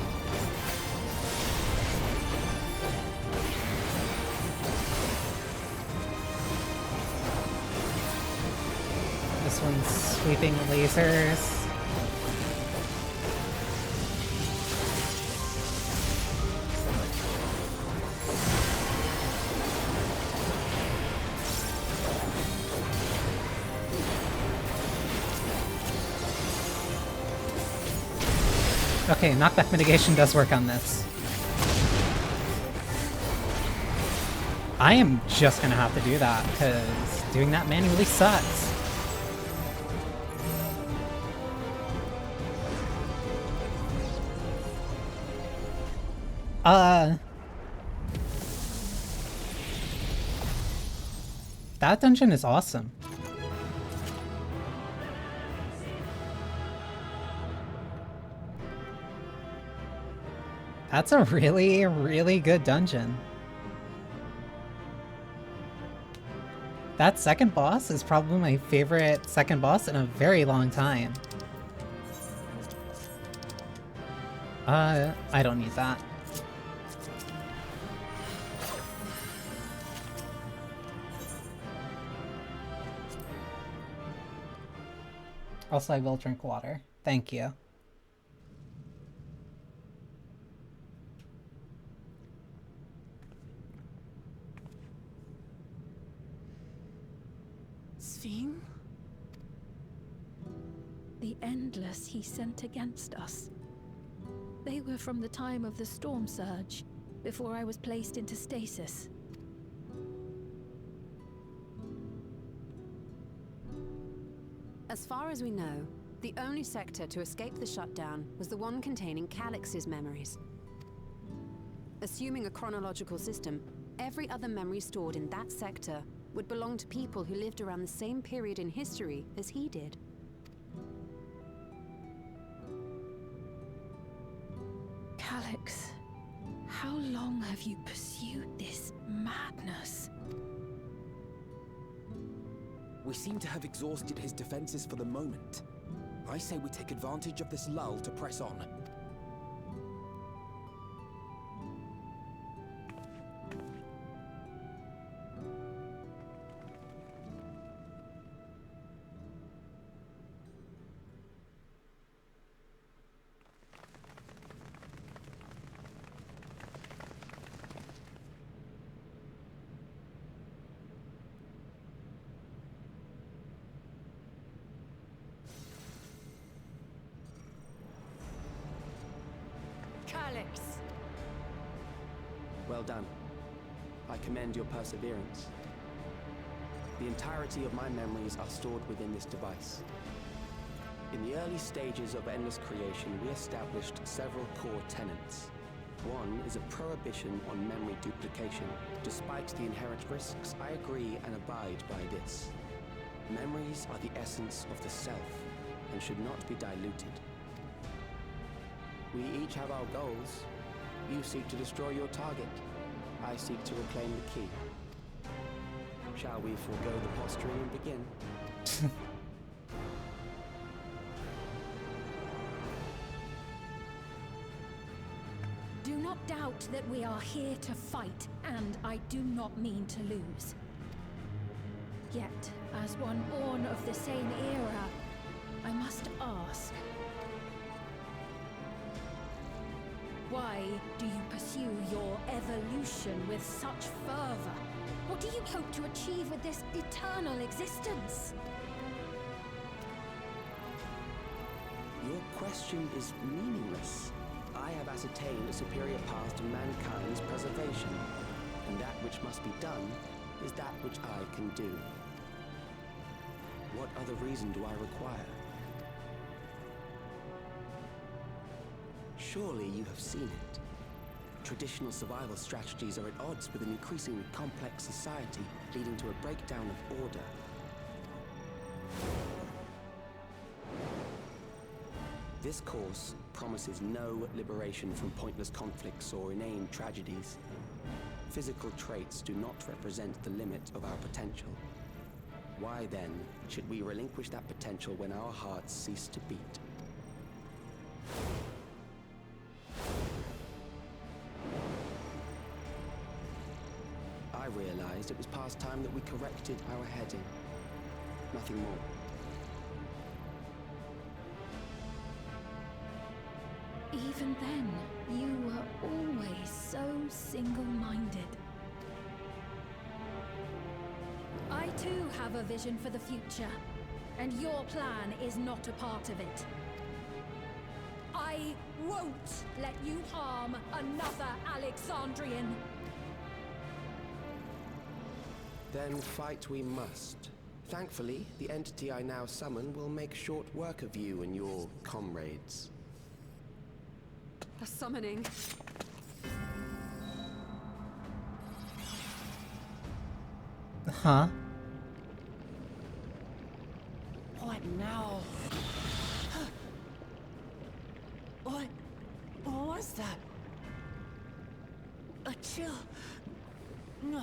This one's sweeping lasers. Okay, knockback mitigation does work on this. I am just gonna have to do that, because doing that manually sucks. That dungeon is awesome. That's a really, really good dungeon. That second boss is probably my favorite second boss in a very long time. I don't need that. Also, I will drink water. Thank you. The the Endless he sent against us. They were from the time of the storm surge, before I was placed into stasis. As far as we know, the only sector to escape the shutdown was the one containing Calix's memories. Assuming a chronological system, every other memory stored in that sector would belong to people who lived around the same period in history as he did. Calix, how long have you pursued this madness? We seem to have exhausted his defenses for the moment. I say we take advantage of this lull to press on. Calix! Well done. I commend your perseverance. The entirety of my memories are stored within this device. In the early stages of Endless creation, we established several core tenets. One is a prohibition on memory duplication. Despite the inherent risks, I agree and abide by this. Memories are the essence of the self, and should not be diluted. We each have our goals. You seek to destroy your target. I seek to reclaim the key. Shall we forego the posturing and begin? Do not doubt that we are here to fight, and I do not mean to lose. Yet, as one born of the same era, I must ask, why do you pursue your evolution with such fervor? What do you hope to achieve with this eternal existence? Your question is meaningless. I have ascertained a superior path to mankind's preservation, and that which must be done is that which I can do. What other reason do I require? Surely you have seen it. Traditional survival strategies are at odds with an increasingly complex society, leading to a breakdown of order. This course promises no liberation from pointless conflicts or inane tragedies. Physical traits do not represent the limit of our potential. Why then should we relinquish that potential when our hearts cease to beat? I realized it was past time that we corrected our heading. Nothing more. Even then, you were always so single-minded. I too have a vision for the future, and your plan is not a part of it. I won't let you harm another Alexandrian. Then fight we must. Thankfully, the entity I now summon will make short work of you and your comrades. A summoning. Huh? What now? What was that? A chill? No,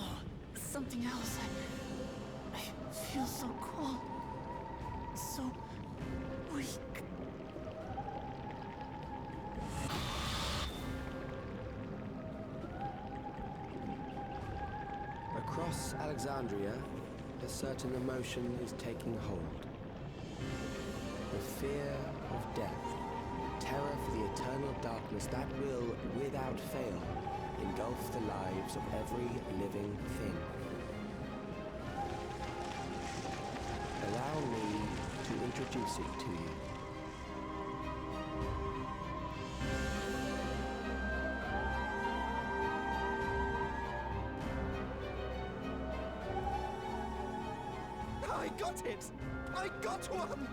something else. I feel so cold. So weak. Across Alexandria, a certain emotion is taking hold. The fear of death, terror for the eternal darkness that will, without fail, engulf the lives of every living thing. Allow me to introduce it to you. I got it! I got one!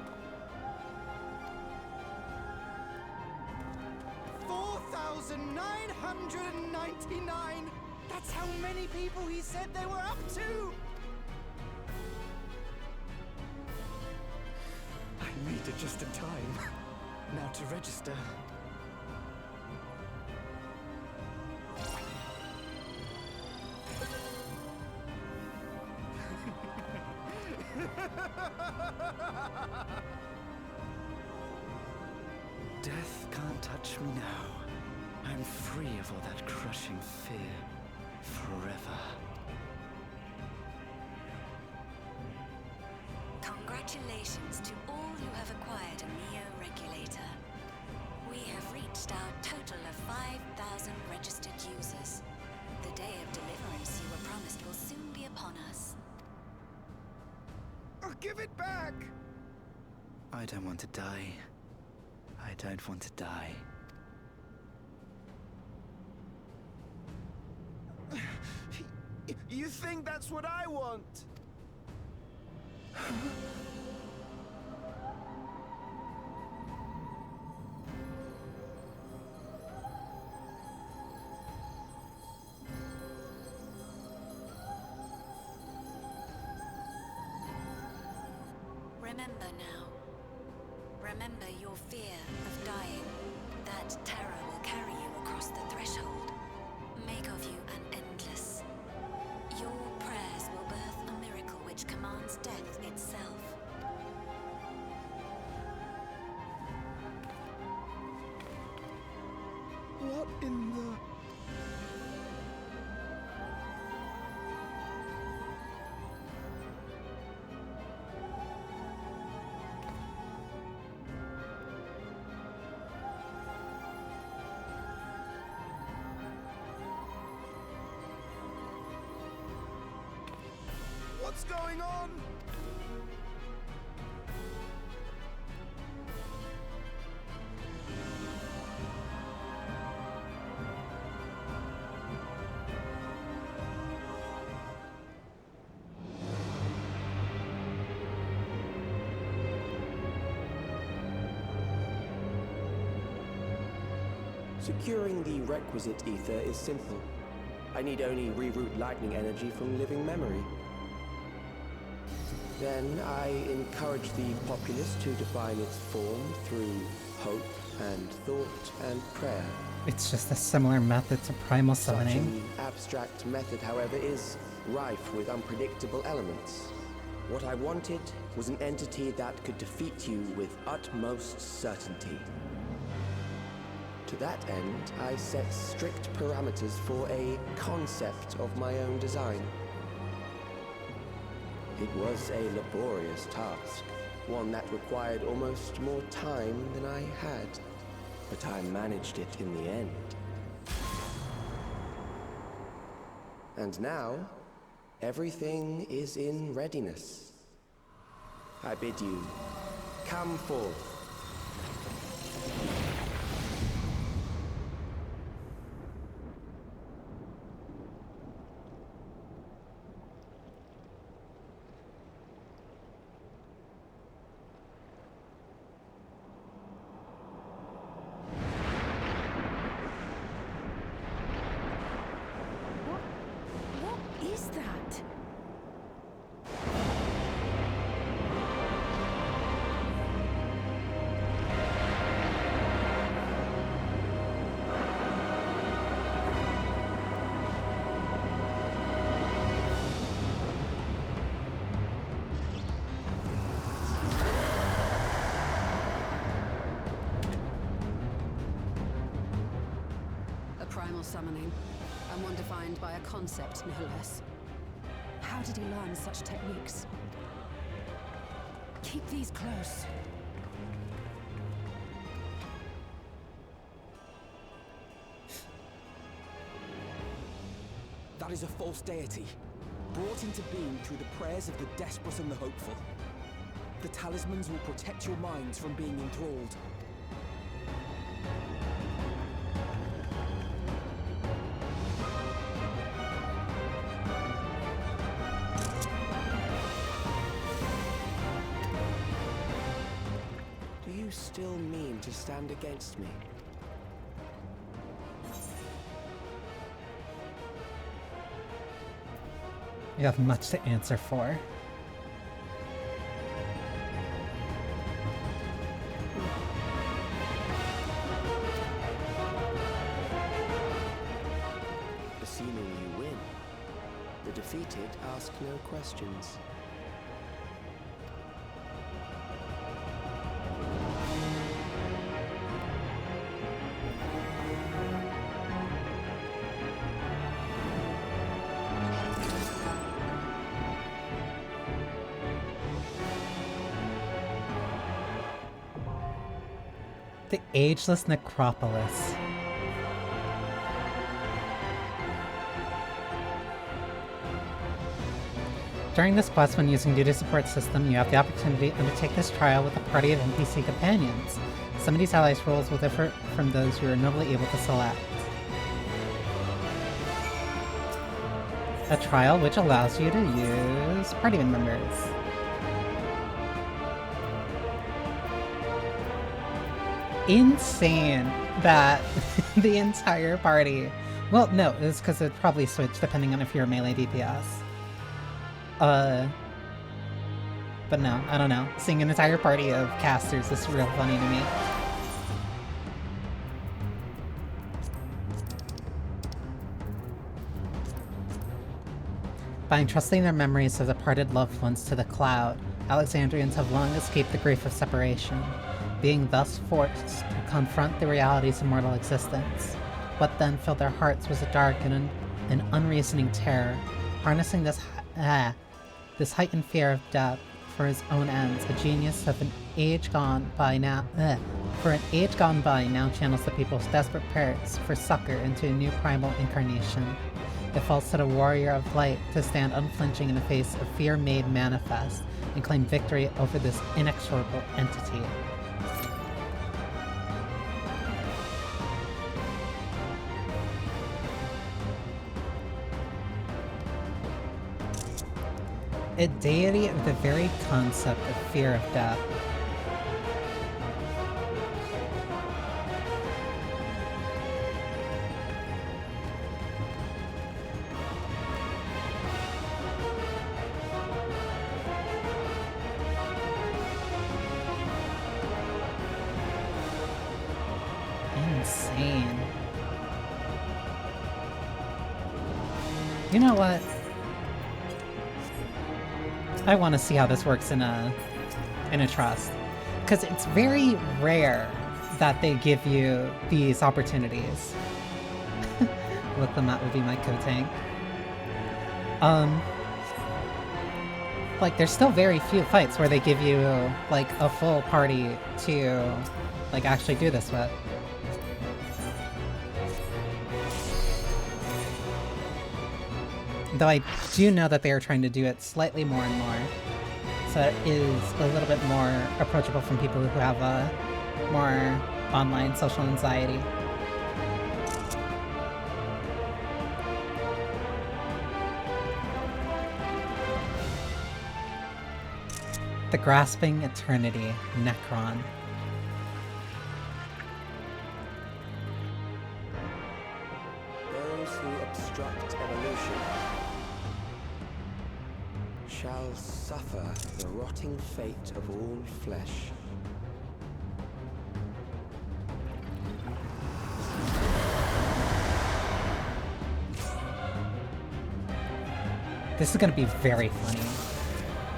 4,999! That's how many people he said they were up to! I made it just in time. Now to register. Death can't touch me now. I'm free of all that crushing fear. Forever. Congratulations to all who have acquired a Neo-Regulator. We have reached our total of 5,000 registered users. The day of deliverance you were promised will soon be upon us. Oh, give it back! I don't want to die. I don't want to die. You think that's what I want? Remember now. Remember your fear of dying. That terror will carry you across the threshold. Make of you an endless. Your prayers will birth a miracle which commands death itself. What in the... What's going on? Securing the requisite ether is simple. I need only reroute lightning energy from living memory. Then I encourage the populace to define its form through hope and thought and prayer. It's just a similar method to primal summoning. Such an abstract method, however, is rife with unpredictable elements. What I wanted was an entity that could defeat you with utmost certainty. To that end, I set strict parameters for a concept of my own design. It was a laborious task, one that required almost more time than I had, but I managed it in the end. And now, everything is in readiness. I bid you, come forth. What is that? A primal summoning, and one defined by a concept, no less. How did he learn such techniques? Keep these close. That is a false deity, brought into being through the prayers of the desperate and the hopeful. The talismans will protect your minds from being enthralled. you still mean to stand against me? You have much to answer for. Assuming you win, the defeated ask no questions. The Ageless Necropolis. During this quest, when using duty support system, you have the opportunity to undertake this trial with a party of NPC companions. Some of these allies' roles will differ from those you are normally able to select. A trial which allows you to use party members. Insane that the entire party... Well, no, it's because it probably switched depending on if you're a melee DPS. But no, I don't know. Seeing an entire party of casters is real funny to me. By entrusting their memories of departed loved ones to the cloud, Alexandrians have long escaped the grief of separation, being thus forced to confront the realities of mortal existence. What then filled their hearts was a dark and an unreasoning terror, harnessing this heightened fear of death for his own ends. A genius of an age gone by now, now channels the people's desperate prayers for succor into a new primal incarnation. It falls to the warrior of light to stand unflinching in the face of fear made manifest and claim victory over this inexorable entity. A deity of the very concept of fear of death. Insane. You know what? I want to see how this works in a trust, because it's very rare that they give you these opportunities. Look, that would be my co-tank. Like, there's still very few fights where they give you like a full party to like actually do this with. Though I do know that they are trying to do it slightly more and more, so it is a little bit more approachable from people who have more online social anxiety. The Grasping Eternity, Necron. Those who obstruct evolution shall suffer the rotting fate of all flesh. This is gonna be very funny.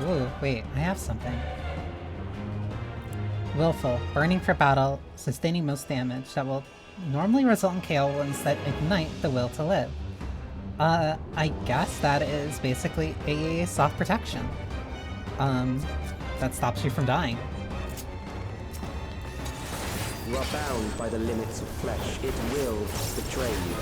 Ooh, wait, I have something. Willful, burning for battle, sustaining most damage that will normally result in KO will instead ignite the will to live. I guess that is basically a soft protection. That stops you from dying. You are bound by the limits of flesh. It will betray you.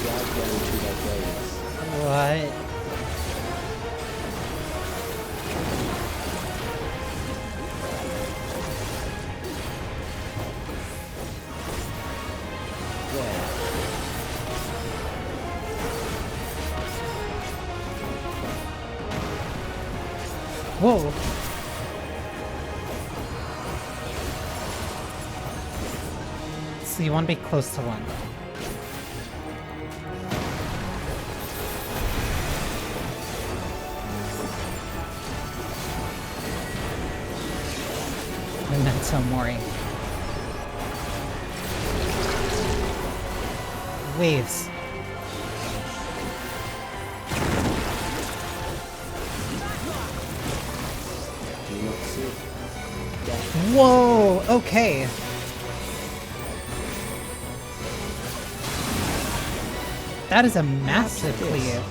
Drag them to their graves. What? Whoa! So you want to be close to one. Memento Mori. Waves. Whoa! Okay. That is a massive cleave.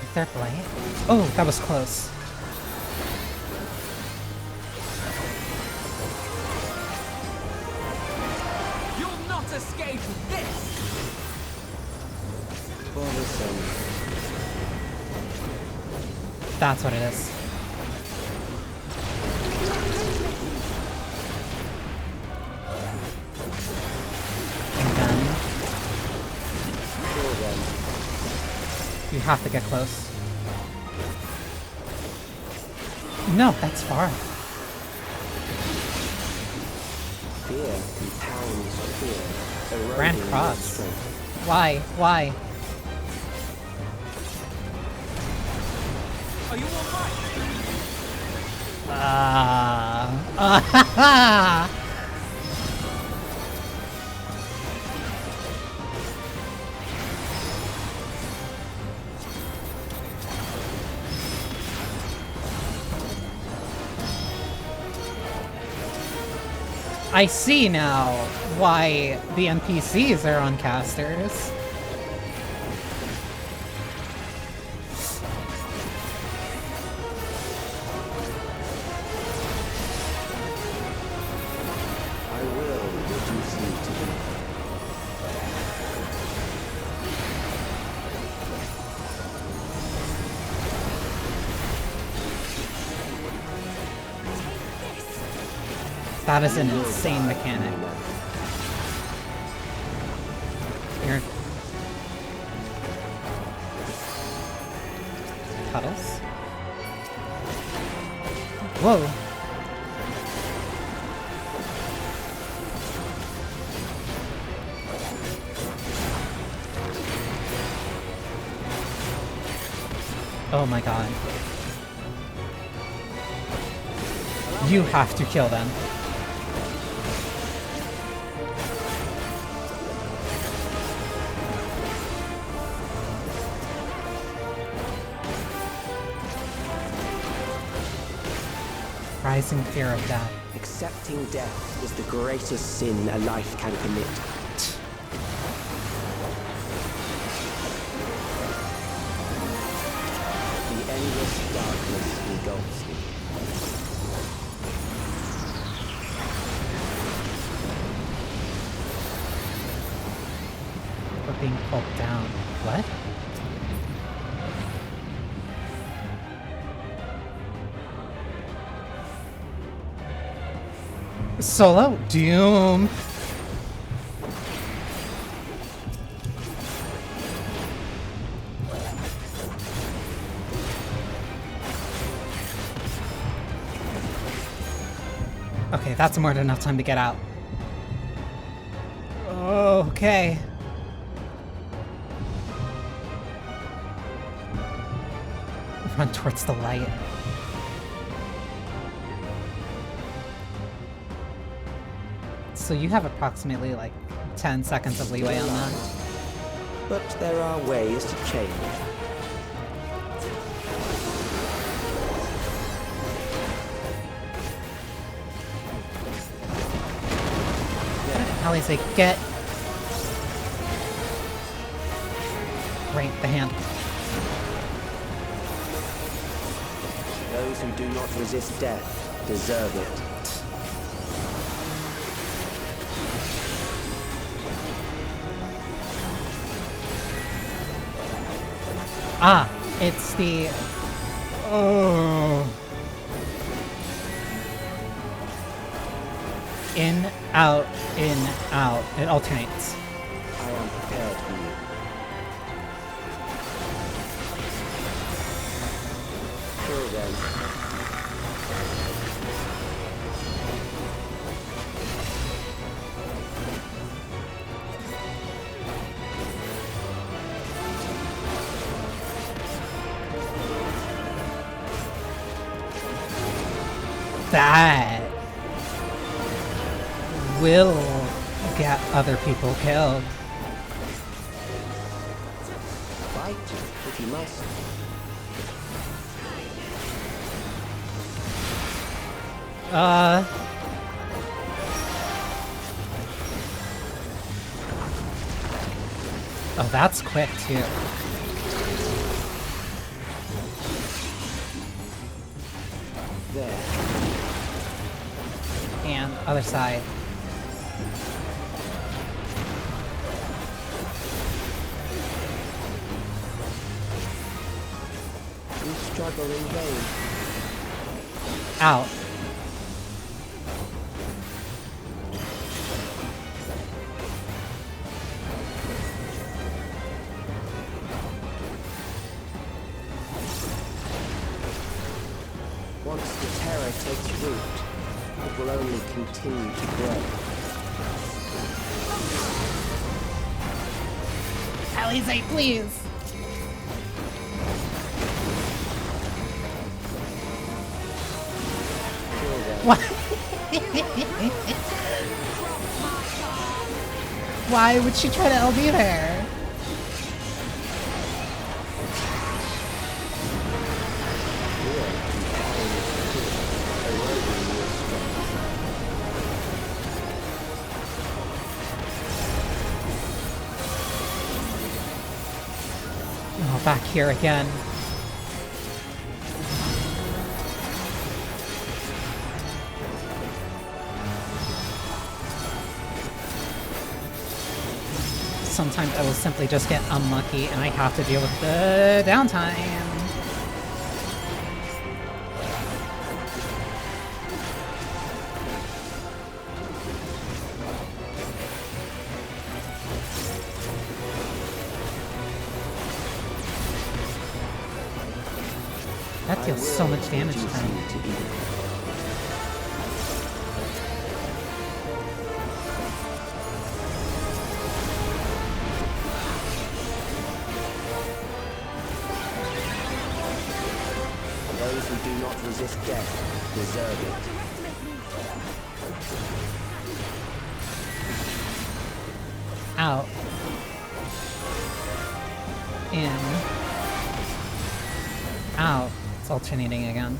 Is there blade? Oh, that was close. You'll not escape this! That's what it is. And then you have to get close. No, that's far. Fear compounds fear. Grand Cross. Why? Why? Are you alright? I see now why the NPCs are on casters. I will reduce you to me. That is an insane mechanic. Here. Puddles? Whoa! Oh my god. You have to kill them. Rising fear of death. Accepting death is the greatest sin a life can commit. The endless darkness engulfs me. We're being pulled down. What? Solo Doom. Okay, that's more than enough time to get out. Okay. Run towards the light. So you have approximately like 10 seconds of leeway on that. But there are ways to change. Allie's like, get... Great, the hand. Those who do not resist death deserve it. Ah, it's the... Oh. In, out, in, out. It alternates. I am prepared for you. Kill them. That will get other people killed. Fight if you must. Oh, that's quick too. There. And other side. You struggle in vain. Out. Once the terror takes root, it will only continue to grow. Alize, please! What? Why would she try to LB there? Oh, back here again. Sometimes I will simply just get unlucky and I have to deal with the downtime. That deals so much damage to them. Those who do not resist death deserve it. Out. In. Out. It's alternating again.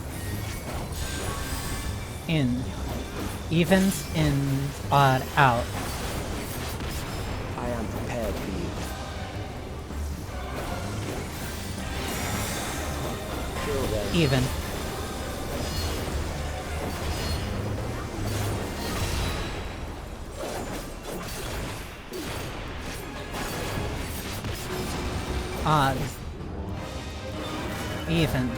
In. Evens, in, odd, out. I am prepared for you. Kill them. Even. Odd. Even.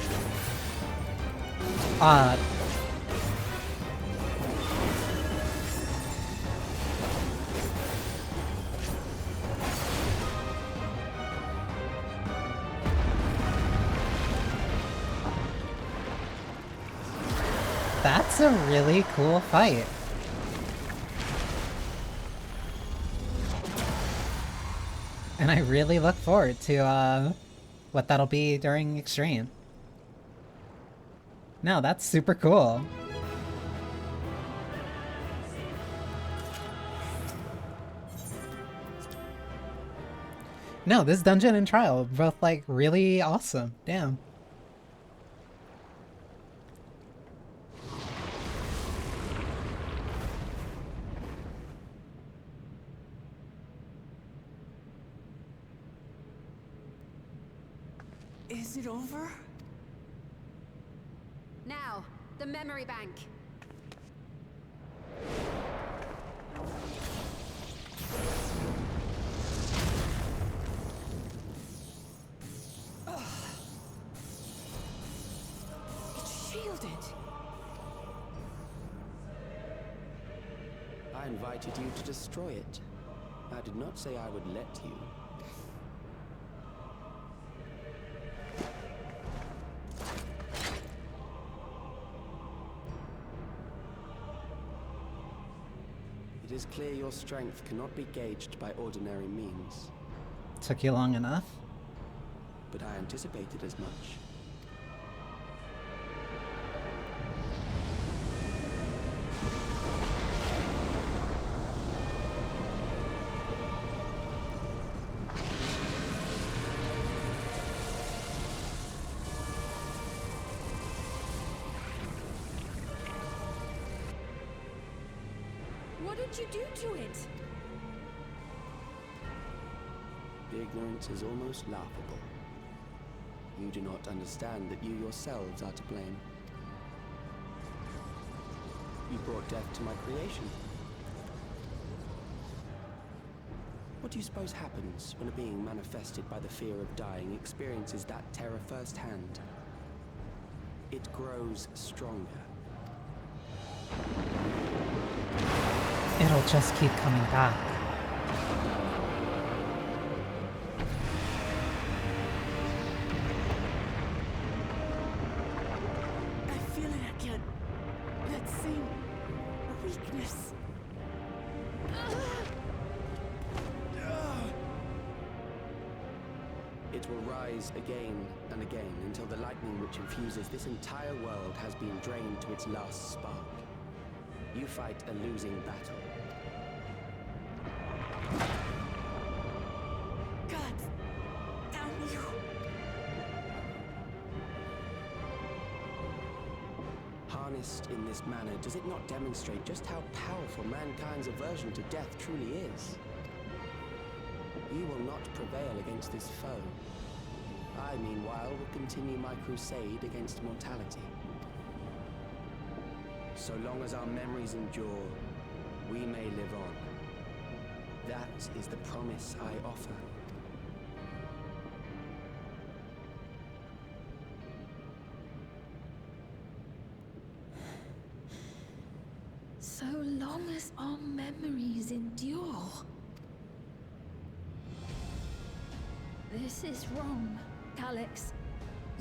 Odd. That's a really cool fight. And I really look forward to what that'll be during Extreme. No, that's super cool. No, this dungeon and trial both like really awesome. Damn. Is it over? Now, the memory bank. I invited you to destroy it. I did not say I would let you. It is clear your strength cannot be gauged by ordinary means. Took you long enough? But I anticipated as much. What did you do to it? The ignorance is almost laughable. You do not understand that you yourselves are to blame. You brought death to my creation. What do you suppose happens when a being manifested by the fear of dying experiences that terror firsthand? It grows stronger. It'll just keep coming back. I feel it again. That same weakness. It will rise again and again until the lightning which infuses this entire world has been drained to its last spark. You fight a losing battle. God damn you. Harnessed in this manner, does it not demonstrate just how powerful mankind's aversion to death truly is? You will not prevail against this foe. I, meanwhile, will continue my crusade against mortality. So long as our memories endure, we may live on. That is the promise I offer. So long as our memories endure. This is wrong, Alex.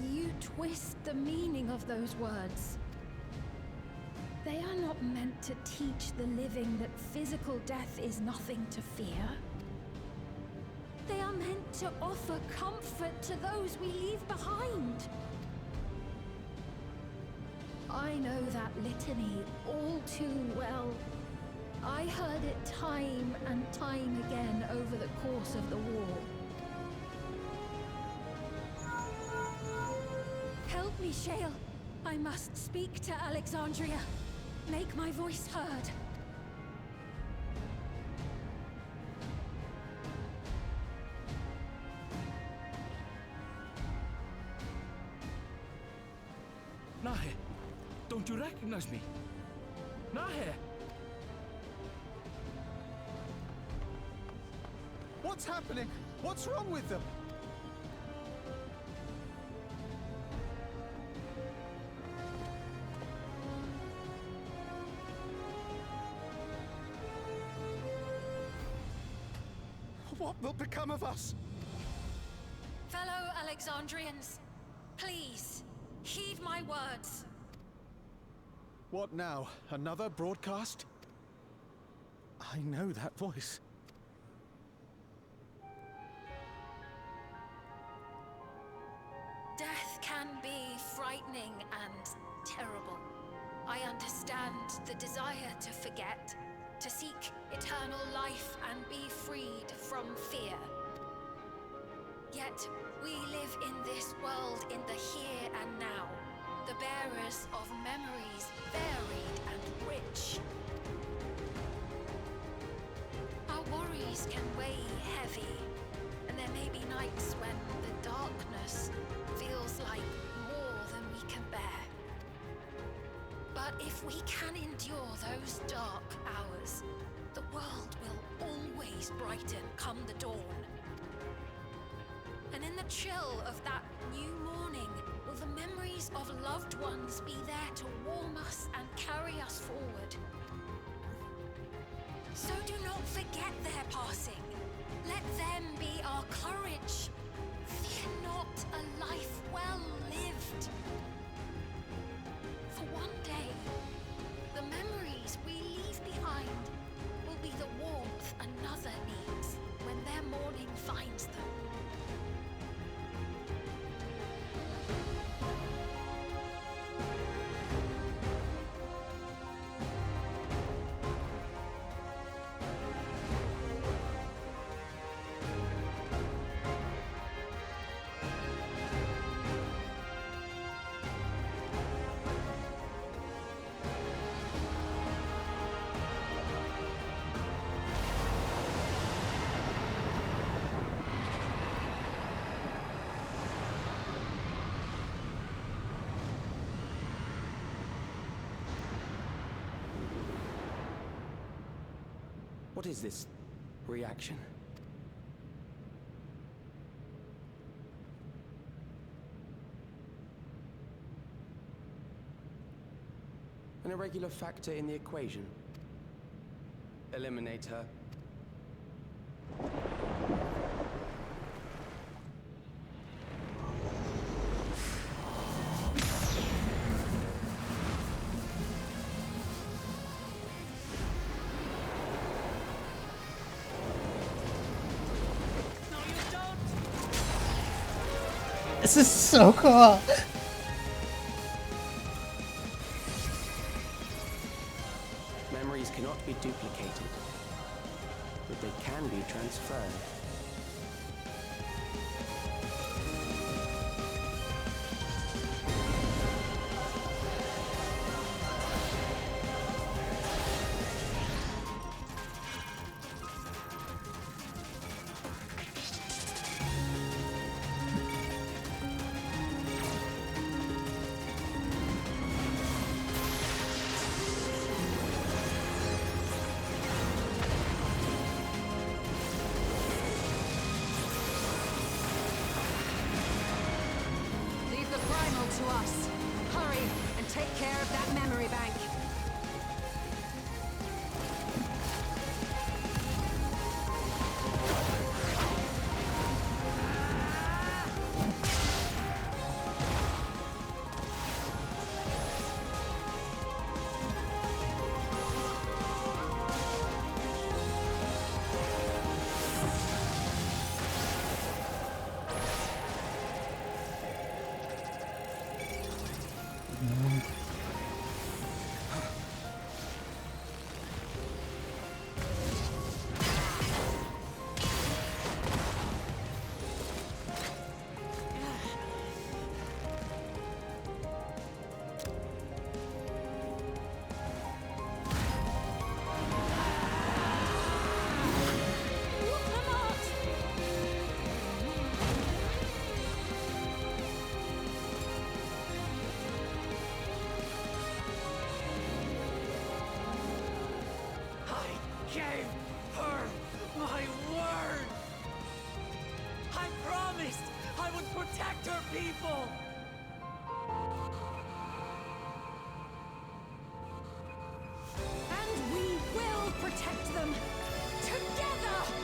You twist the meaning of those words. They are not meant to teach the living that physical death is nothing to fear. They are meant to offer comfort to those we leave behind. I know that litany all too well. I heard it time and time again over the course of the war. Help me, Shale. I must speak to Alexandria. Make my voice heard. Nahe, don't you recognize me? Nahe! What's happening? What's wrong with them? What will become of us? Fellow Alexandrians, please, heed my words. What now? Another broadcast? I know that voice. Death can be frightening and terrible. I understand the desire to forget, to seek eternal life and be freed from fear. Yet, we live in this world in the here and now, the bearers of memories varied and rich. Our worries can weigh heavy, and there may be nights when the darkness feels like more than we can bear. But if we can endure those dark hours, the world will always brighten come the dawn. And in the chill of that new morning, will the memories of loved ones be there to warm us and carry us forward? forget their passing. Let them be our courage. Fear not a life well lived. For one day, the memories we leave behind will be the warmth another needs when their morning finds them. What is this reaction? An irregular factor in the equation. Eliminate her. This is so cool. Memories cannot be duplicated, but they can be transferred. To us. Hurry and take care of that memory bank. Gave her my word! I promised I would protect her people! And we will protect them together!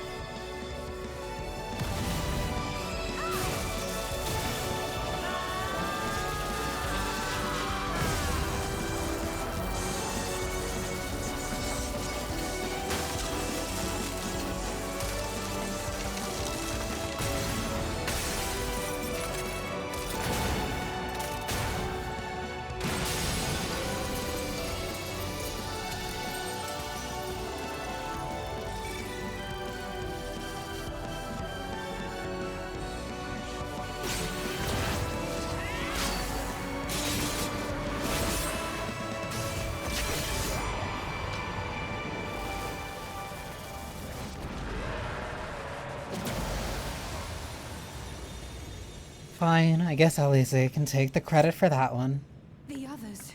Fine, I guess Elise can take the credit for that one. The others.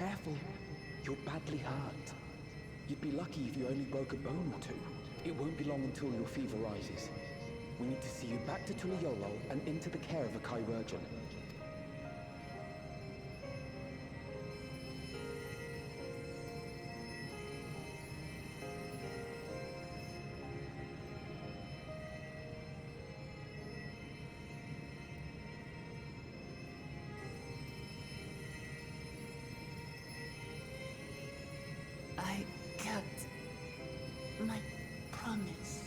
careful. You're badly hurt. You'd be lucky if you only broke a bone or two. It won't be long until your fever rises. We need to see you back to Tuliolo and into the care of a chirurgeon. I kept my promise.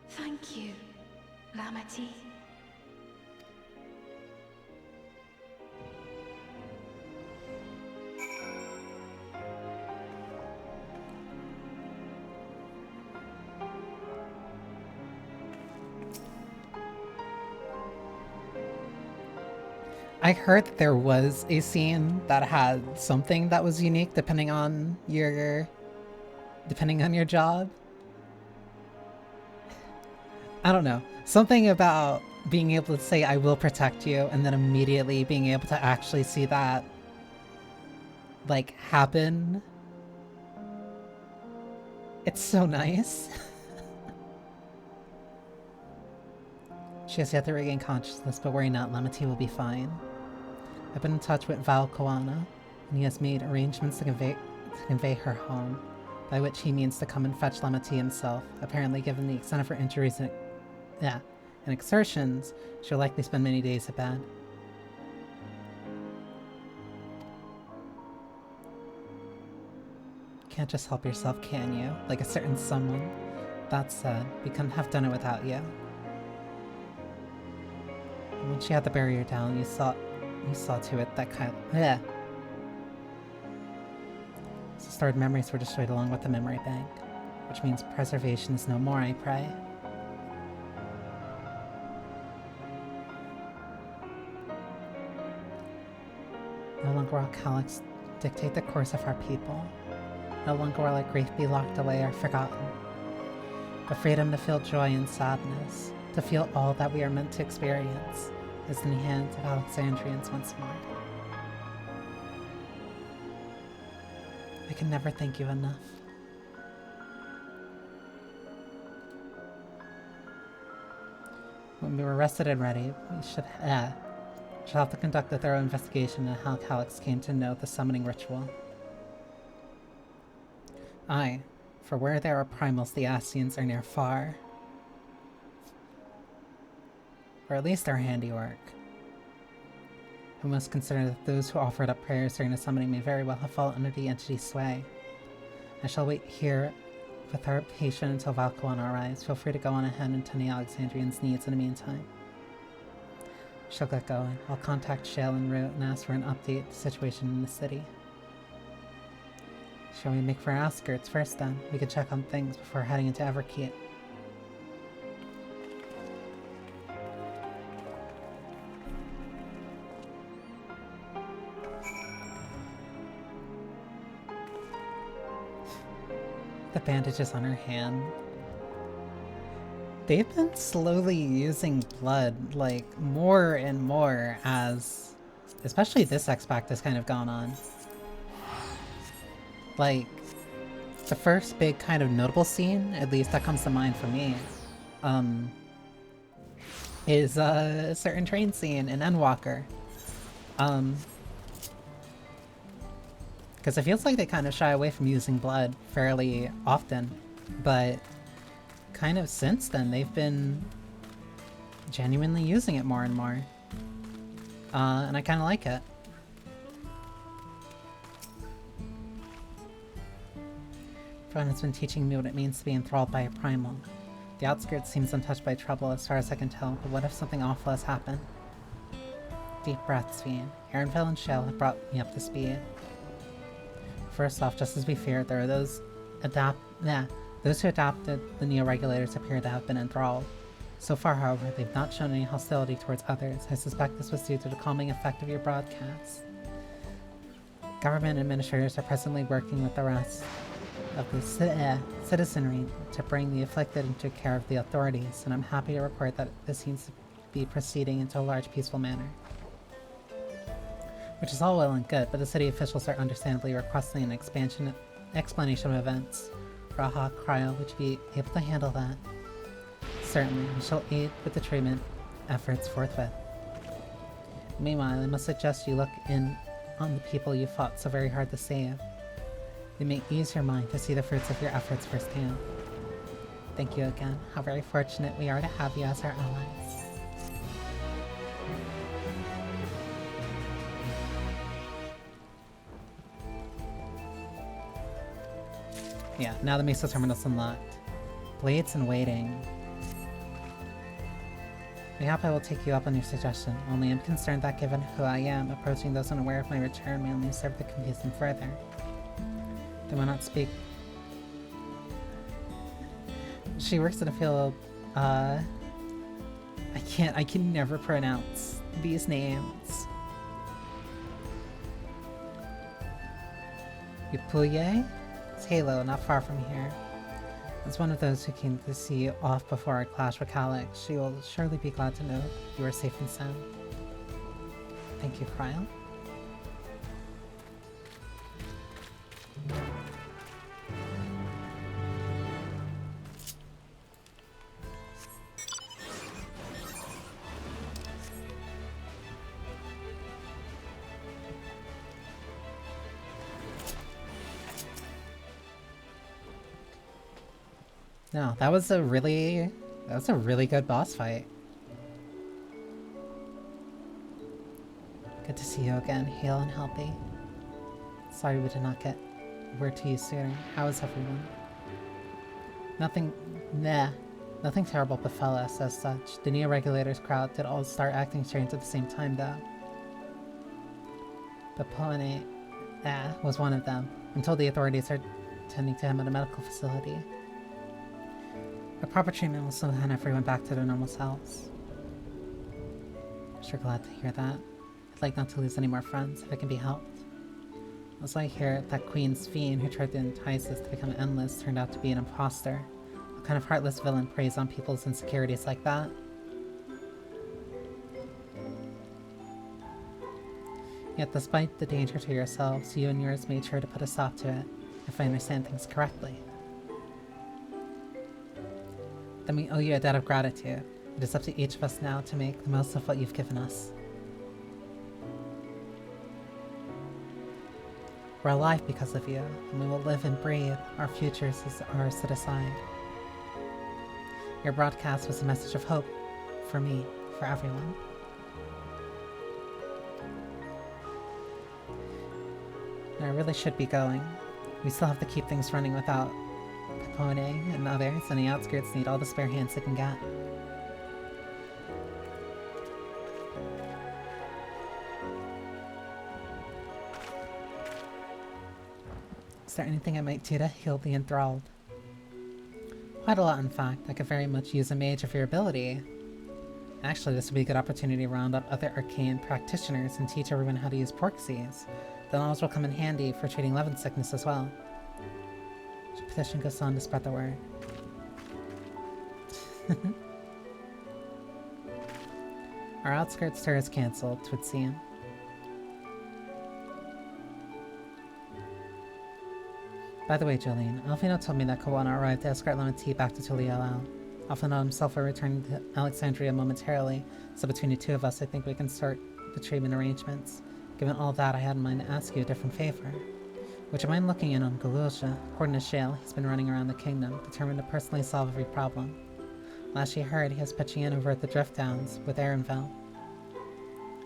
Thank you, Lamati. I heard that there was a scene that had something that was unique depending on your job. I don't know. Something about being able to say I will protect you and then immediately being able to actually see that like happen. It's so nice. She has yet to regain consciousness, but worry not, Lamati will be fine. I've been in touch with Val Koana, and he has made arrangements to convey her home, by which he means to come and fetch Lamati himself. Apparently, given the extent of her injuries and exertions, she'll likely spend many days at bed. Can't just help yourself, can you? Like a certain someone. That said, we couldn't have done it without you. And when she had the barrier down, you saw to it that So stored memories were destroyed along with the memory bank, which means preservation is no more, I pray. No longer will Calyx dictate the course of our people. No longer will our grief be locked away or forgotten. The freedom to feel joy and sadness, to feel all that we are meant to experience, is in the hands of Alexandrians once more. I can never thank you enough. When we were rested and ready, we should have to conduct a thorough investigation into how Calyx came to know the summoning ritual. Aye, for where there are primals, the Ascians are near far. Or at least our handiwork. We must consider that those who offered up prayers during the summoning may very well have fallen under the entity's sway. I shall wait here with our patient until Val Koana arrives. Feel free to go on ahead and tend the Alexandrians' needs in the meantime. She'll get going. I'll contact Shale en route and ask for an update of the situation in the city. Shall we make for our outskirts first then? We could check on things before heading into Everkeep. The bandages on her hand. They've been slowly using blood, like, more and more as... especially this expac has kind of gone on. Like, the first big kind of notable scene, at least that comes to mind for me, is a certain train scene in Endwalker. Because it feels like they kind of shy away from using blood fairly often, but kind of since then they've been genuinely using it more and more. And I kind of like it. Fran has been teaching me what it means to be enthralled by a primal. The outskirts seems untouched by trouble as far as I can tell, but what if something awful has happened? Deep breaths, Fiend. Aaronville and Shell have brought me up to speed. First off, just as we feared, there are those who adopted the Neo-Regulators appear to have been enthralled. So far, however, they've not shown any hostility towards others. I suspect this was due to the calming effect of your broadcasts. Government administrators are presently working with the rest. of the citizenry to bring the afflicted into care of the authorities, and I'm happy to report that this seems to be proceeding into a large, peaceful manner. Which is all well and good, but the city officials are understandably requesting an explanation of events. Raha, Cryo, would you be able to handle that? Certainly, we shall aid with the treatment efforts forthwith. Meanwhile, I must suggest you look in on the people you fought so very hard to save. It may ease your mind to see the fruits of your efforts firsthand. Thank you again. How very fortunate we are to have you as our allies. Yeah, now the Mesa Terminal's unlocked. Blades in waiting. Mayhap I will take you up on your suggestion, only I'm concerned that given who I am, approaching those unaware of my return may only serve to confuse them further. They will not speak. She works in a field, I can never pronounce these names. Yupuye? It's Halo, not far from here. As one of those who came to see you off before our clash with Calyx, she will surely be glad to know you are safe and sound. Thank you, Cryo. No, that was a really good boss fight. Good to see you again, hale and healthy. Sorry we did not get word to you sooner. How is everyone? Nothing terrible befell us as such. The Neo Regulators crowd did all start acting strange at the same time though. But Pone was one of them. I'm told the authorities are tending to him at a medical facility. A proper treatment will soon hand everyone back to their normal selves. Sure glad to hear that. I'd like not to lose any more friends if it can be helped. Also, I hear that Queen's fiend who tried to entice us to become endless turned out to be an imposter. What kind of heartless villain preys on people's insecurities like that? Yet despite the danger to yourselves, you and yours made sure to put a stop to it, if I understand things correctly. Then we owe you a debt of gratitude. It is up to each of us now to make the most of what you've given us. We're alive because of you, and we will live and breathe. Our futures are set aside. Your broadcast was a message of hope. For me, for everyone. And I really should be going. We still have to keep things running without Capone and others, and the outskirts need all the spare hands they can get. Is there anything I might do to heal the enthralled? Quite a lot, in fact. I could very much use a mage of your ability. Actually, this would be a good opportunity to round up other arcane practitioners and teach everyone how to use Porxies. The knowledge will come in handy for treating Levin sickness as well. The petition goes on to spread the word. Our outskirts tour is cancelled, twould seem. By the way, Jolene, Alfino told me that Kawana arrived to escort Lemon Tea back to Tulielao. Alfino himself will return to Alexandria momentarily, so between the two of us I think we can sort the treatment arrangements. Given all that, I had in mind to ask you a different favor. Would you mind looking in on Galusha? According to Shale, he's been running around the kingdom, determined to personally solve every problem. Last you heard, he was pitching in over at the Drift Downs with Aaronville.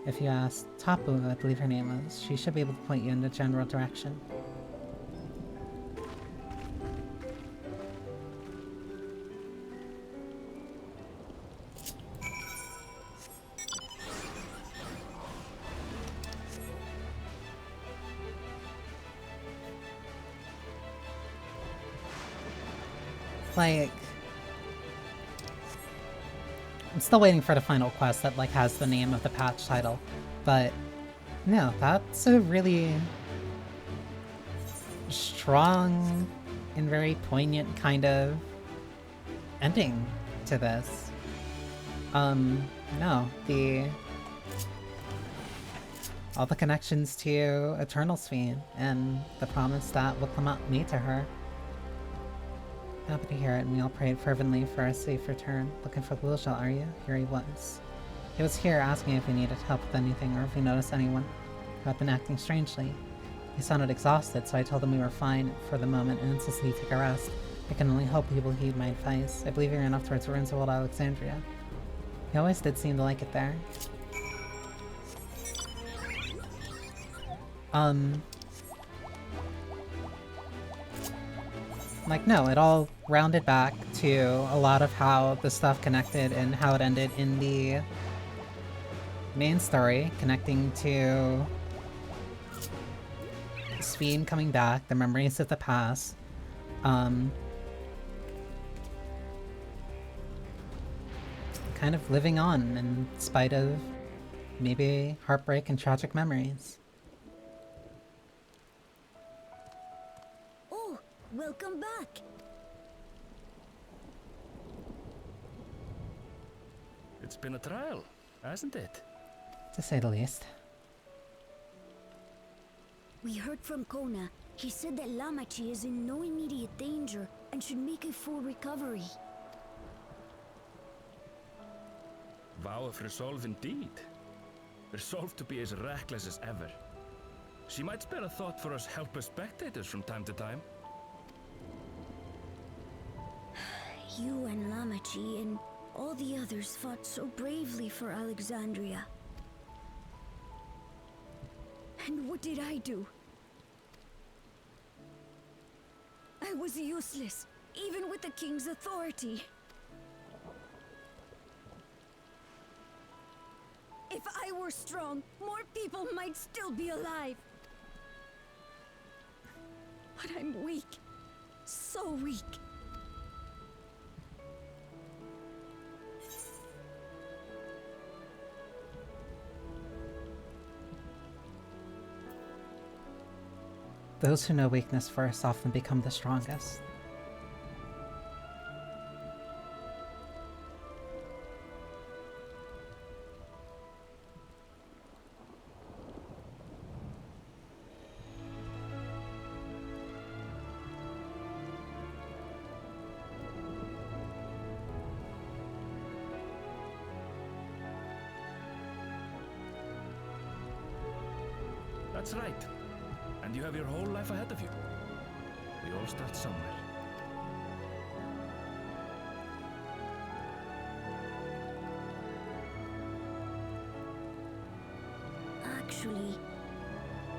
If you ask Tapu, I believe her name was, she should be able to point you in the general direction. Like, I'm still waiting for the final quest that like has the name of the patch title, but no, that's a really strong and very poignant kind of ending to this. No, all the connections to Eternal Sphere and the promise that will come out made to her. Happy to hear it, and we all prayed fervently for a safe return. Looking for Gulshal, are you? Here he was. He was here asking if we needed help with anything or if we noticed anyone who had been acting strangely. He sounded exhausted, so I told him we were fine for the moment and insisted he take a rest. I can only hope he will heed my advice. I believe he ran off towards the ruins of old Alexandria. He always did seem to like it there. Like, no, it all rounded back to a lot of how the stuff connected and how it ended in the main story, connecting to Sphene coming back, the memories of the past, kind of living on in spite of maybe heartbreak and tragic memories. Oh, welcome back! It's been a trial, hasn't it? To say the least. We heard from Kona. He said that Lamachi is in no immediate danger and should make a full recovery. Vow of resolve indeed. Resolved to be as reckless as ever. She might spare a thought for us helpless spectators from time to time. You and Lamachi and all the others fought so bravely for Alexandria. And what did I do? I was useless, even with the king's authority. If I were strong, more people might still be alive. But I'm weak. So weak. Those who know weakness first often become the strongest. That's right. And you have your whole life ahead of you. We all start somewhere. Actually,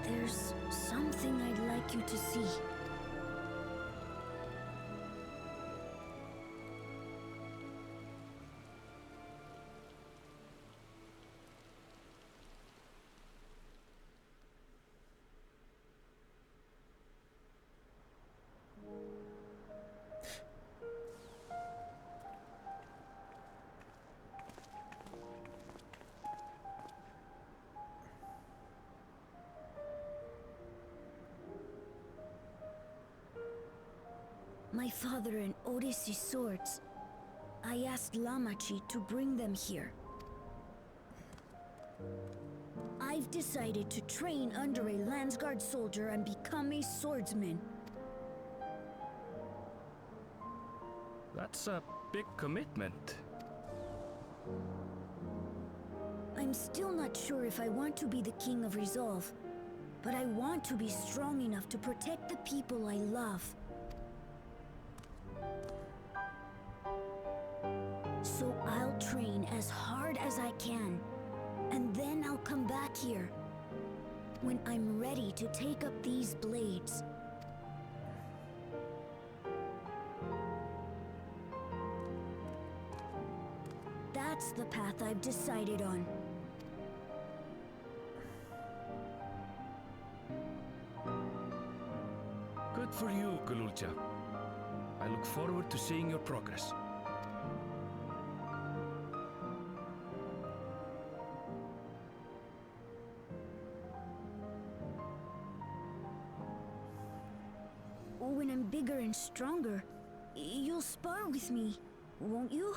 there's something I'd like you to see. My father and Odyssey's swords. I asked Lamachi to bring them here. I've decided to train under a Landsguard soldier and become a swordsman. That's a big commitment. I'm still not sure if I want to be the King of Resolve, but I want to be strong enough to protect the people I love. So I'll train as hard as I can, and then I'll come back here when I'm ready to take up these blades. That's the path I've decided on. Good for you, Gululcha. I look forward to seeing your progress. when I'm bigger and stronger, you'll spar with me, won't you?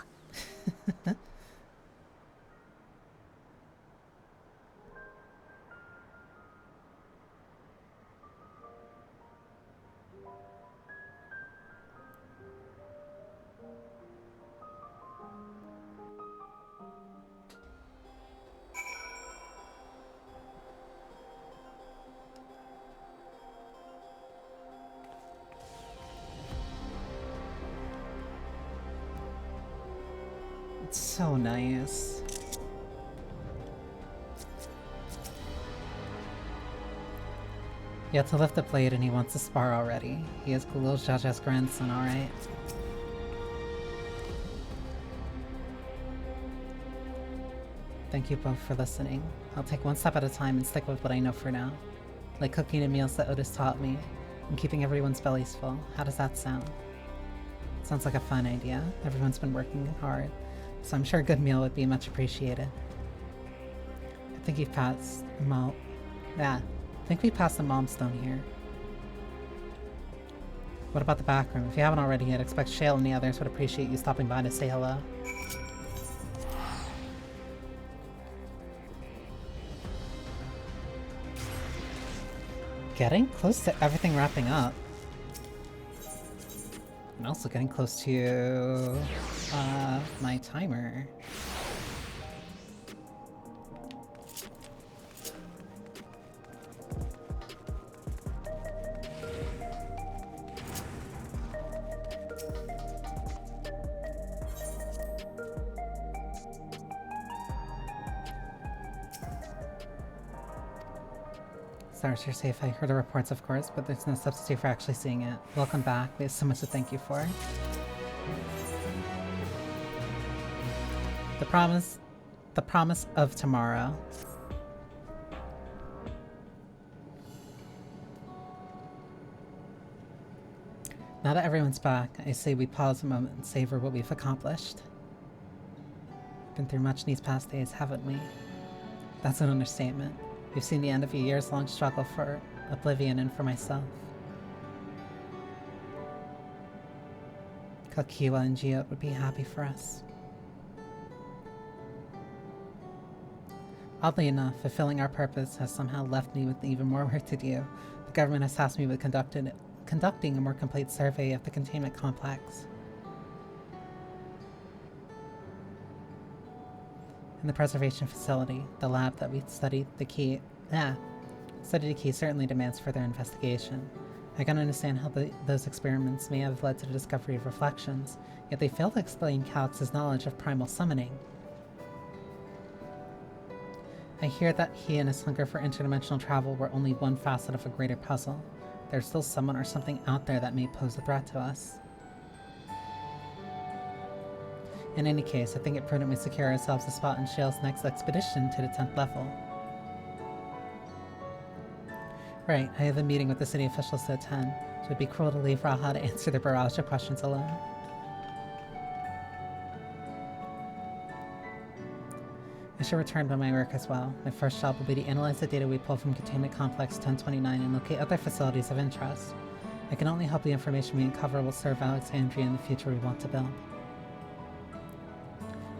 It's so nice. He had to lift the blade and he wants to spar already. He is Khalil Jaja's grandson, alright. Thank you both for listening. I'll take one step at a time and stick with what I know for now. Like cooking the meals that Otis taught me, and keeping everyone's bellies full. How does that sound? Sounds like a fun idea. Everyone's been working hard, so I'm sure a good meal would be much appreciated. I think you've passed I think we passed the mom stone here. What about the back room? If you haven't already, I'd expect Shale and the others would appreciate you stopping by to say hello. Getting close to everything wrapping up. And also getting close to my timer. Stars, you're safe. I heard the reports, of course, but there's no substitute for actually seeing it. Welcome back. We have so much to thank you for. The promise of tomorrow. Now that everyone's back, I say we pause a moment and savor what we've accomplished. Been through much in these past days, haven't we? That's an understatement. We've seen the end of a years-long struggle for oblivion and for myself. Kakiwa and Geode would be happy for us. Oddly enough, fulfilling our purpose has somehow left me with even more work to do. The government has tasked me with conducting a more complete survey of the containment complex. In the preservation facility, the lab that we studied the key certainly demands further investigation. I can understand how those experiments may have led to the discovery of reflections, yet they fail to explain Calix's knowledge of primal summoning. I hear that he and his hunger for interdimensional travel were only one facet of a greater puzzle. There's still someone or something out there that may pose a threat to us. In any case, I think it prudent we secure ourselves a spot in Shale's next expedition to the 10th level. Right, I have a meeting with the city officials to attend. It would be cruel to leave Raha to answer the barrage of questions alone. I should return to my work as well. My first job will be to analyze the data we pull from Containment Complex 1029 and locate other facilities of interest. I can only hope the information we uncover will serve Alexandria in the future we want to build.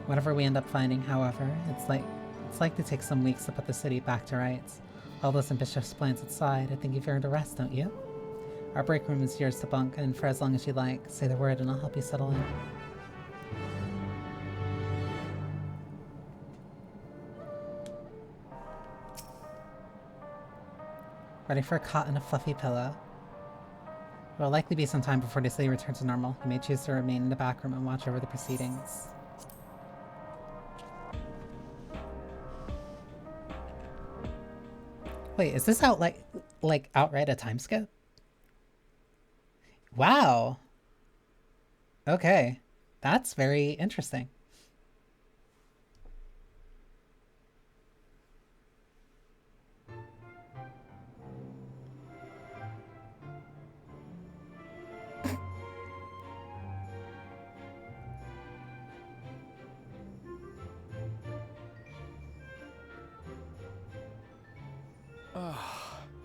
Whatever we end up finding, however, it's like to take some weeks to put the city back to rights. All those ambitious plans aside, I think you've earned a rest, don't you? Our break room is yours to bunk, and for as long as you like, say the word and I'll help you settle in. Ready for a cot and a fluffy pillow. It will likely be some time before the city returns to normal. You may choose to remain in the back room and watch over the proceedings. Wait, is this outright a time skip? Wow. Okay. That's very interesting.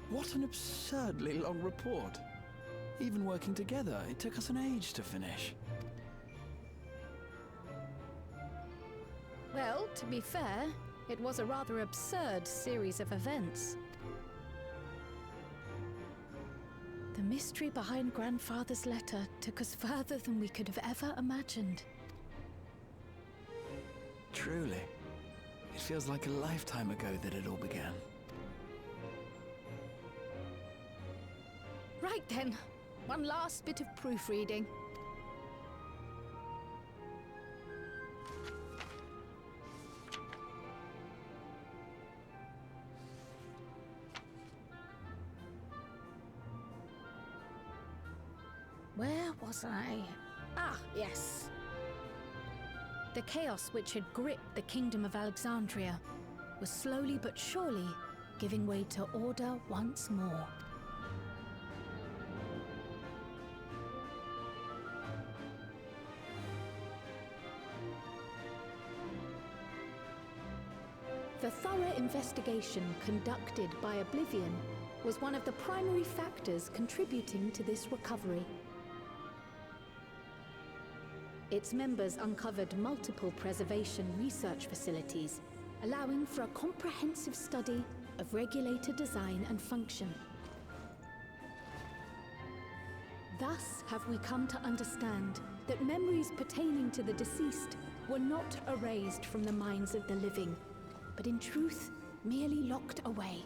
What an absurdly long report. Even working together, it took us an age to finish. Well, to be fair, it was a rather absurd series of events. The mystery behind Grandfather's letter took us further than we could have ever imagined. Truly. It feels like a lifetime ago that it all began. Right then, one last bit of proofreading. Where was I? Ah, yes. The chaos which had gripped the Kingdom of Alexandria was slowly but surely giving way to order once more. The thorough investigation conducted by Oblivion was one of the primary factors contributing to this recovery. Its members uncovered multiple preservation research facilities, allowing for a comprehensive study of regulator design and function. Thus have we come to understand that memories pertaining to the deceased were not erased from the minds of the living, but in truth, merely locked away.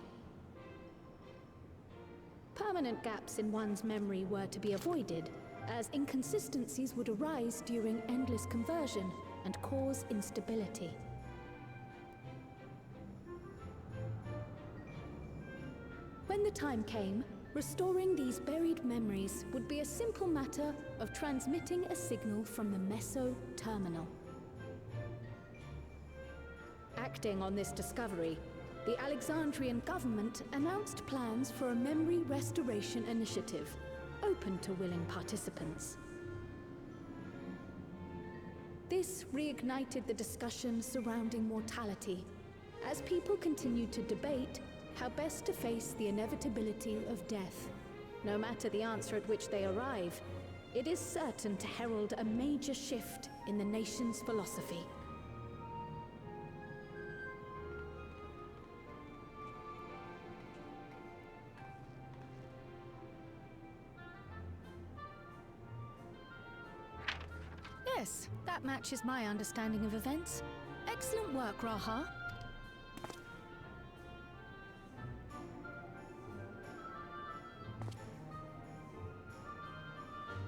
Permanent gaps in one's memory were to be avoided, as inconsistencies would arise during endless conversion and cause instability. When the time came, restoring these buried memories would be a simple matter of transmitting a signal from the Meso terminal. Acting on this discovery, the Alexandrian government announced plans for a memory restoration initiative, open to willing participants. This reignited the discussion surrounding mortality, as people continued to debate how best to face the inevitability of death. No matter the answer at which they arrive, it is certain to herald a major shift in the nation's philosophy. Yes, that matches my understanding of events. Excellent work, Raha.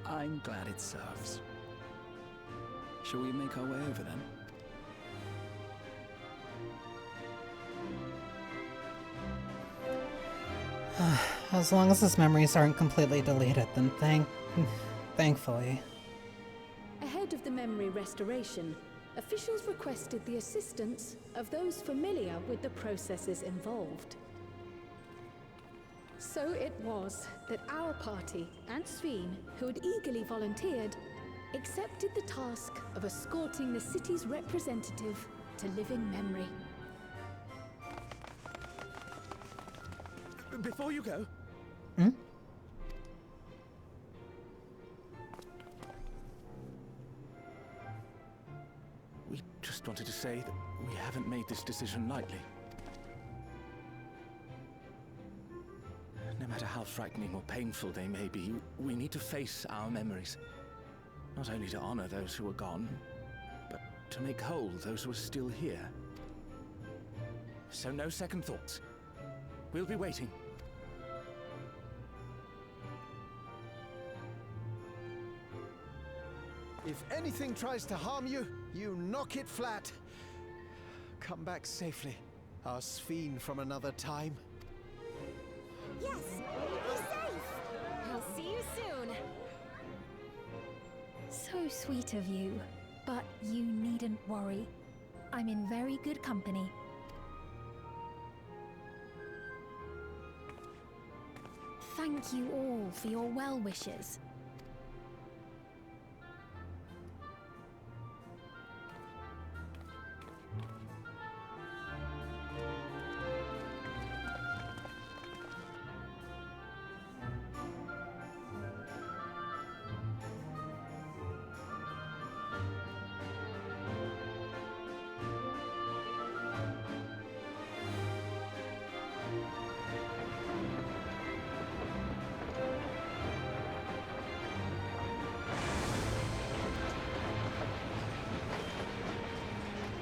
I'm glad it serves. Shall we make our way over then? As long as his memories aren't completely deleted, then thankfully. Ahead of the memory restoration, officials requested the assistance of those familiar with the processes involved. So it was that our party and Sveen, who had eagerly volunteered, accepted the task of escorting the city's representative to living memory. Before you go... We just wanted to say that we haven't made this decision lightly. No matter how frightening or painful they may be, we need to face our memories. Not only to honor those who are gone, but to make whole those who are still here. So no second thoughts. We'll be waiting. If anything tries to harm you, you knock it flat. Come back safely, our Sveen from another time. Yes! Be safe! I'll see you soon! So sweet of you, but you needn't worry. I'm in very good company. Thank you all for your well wishes.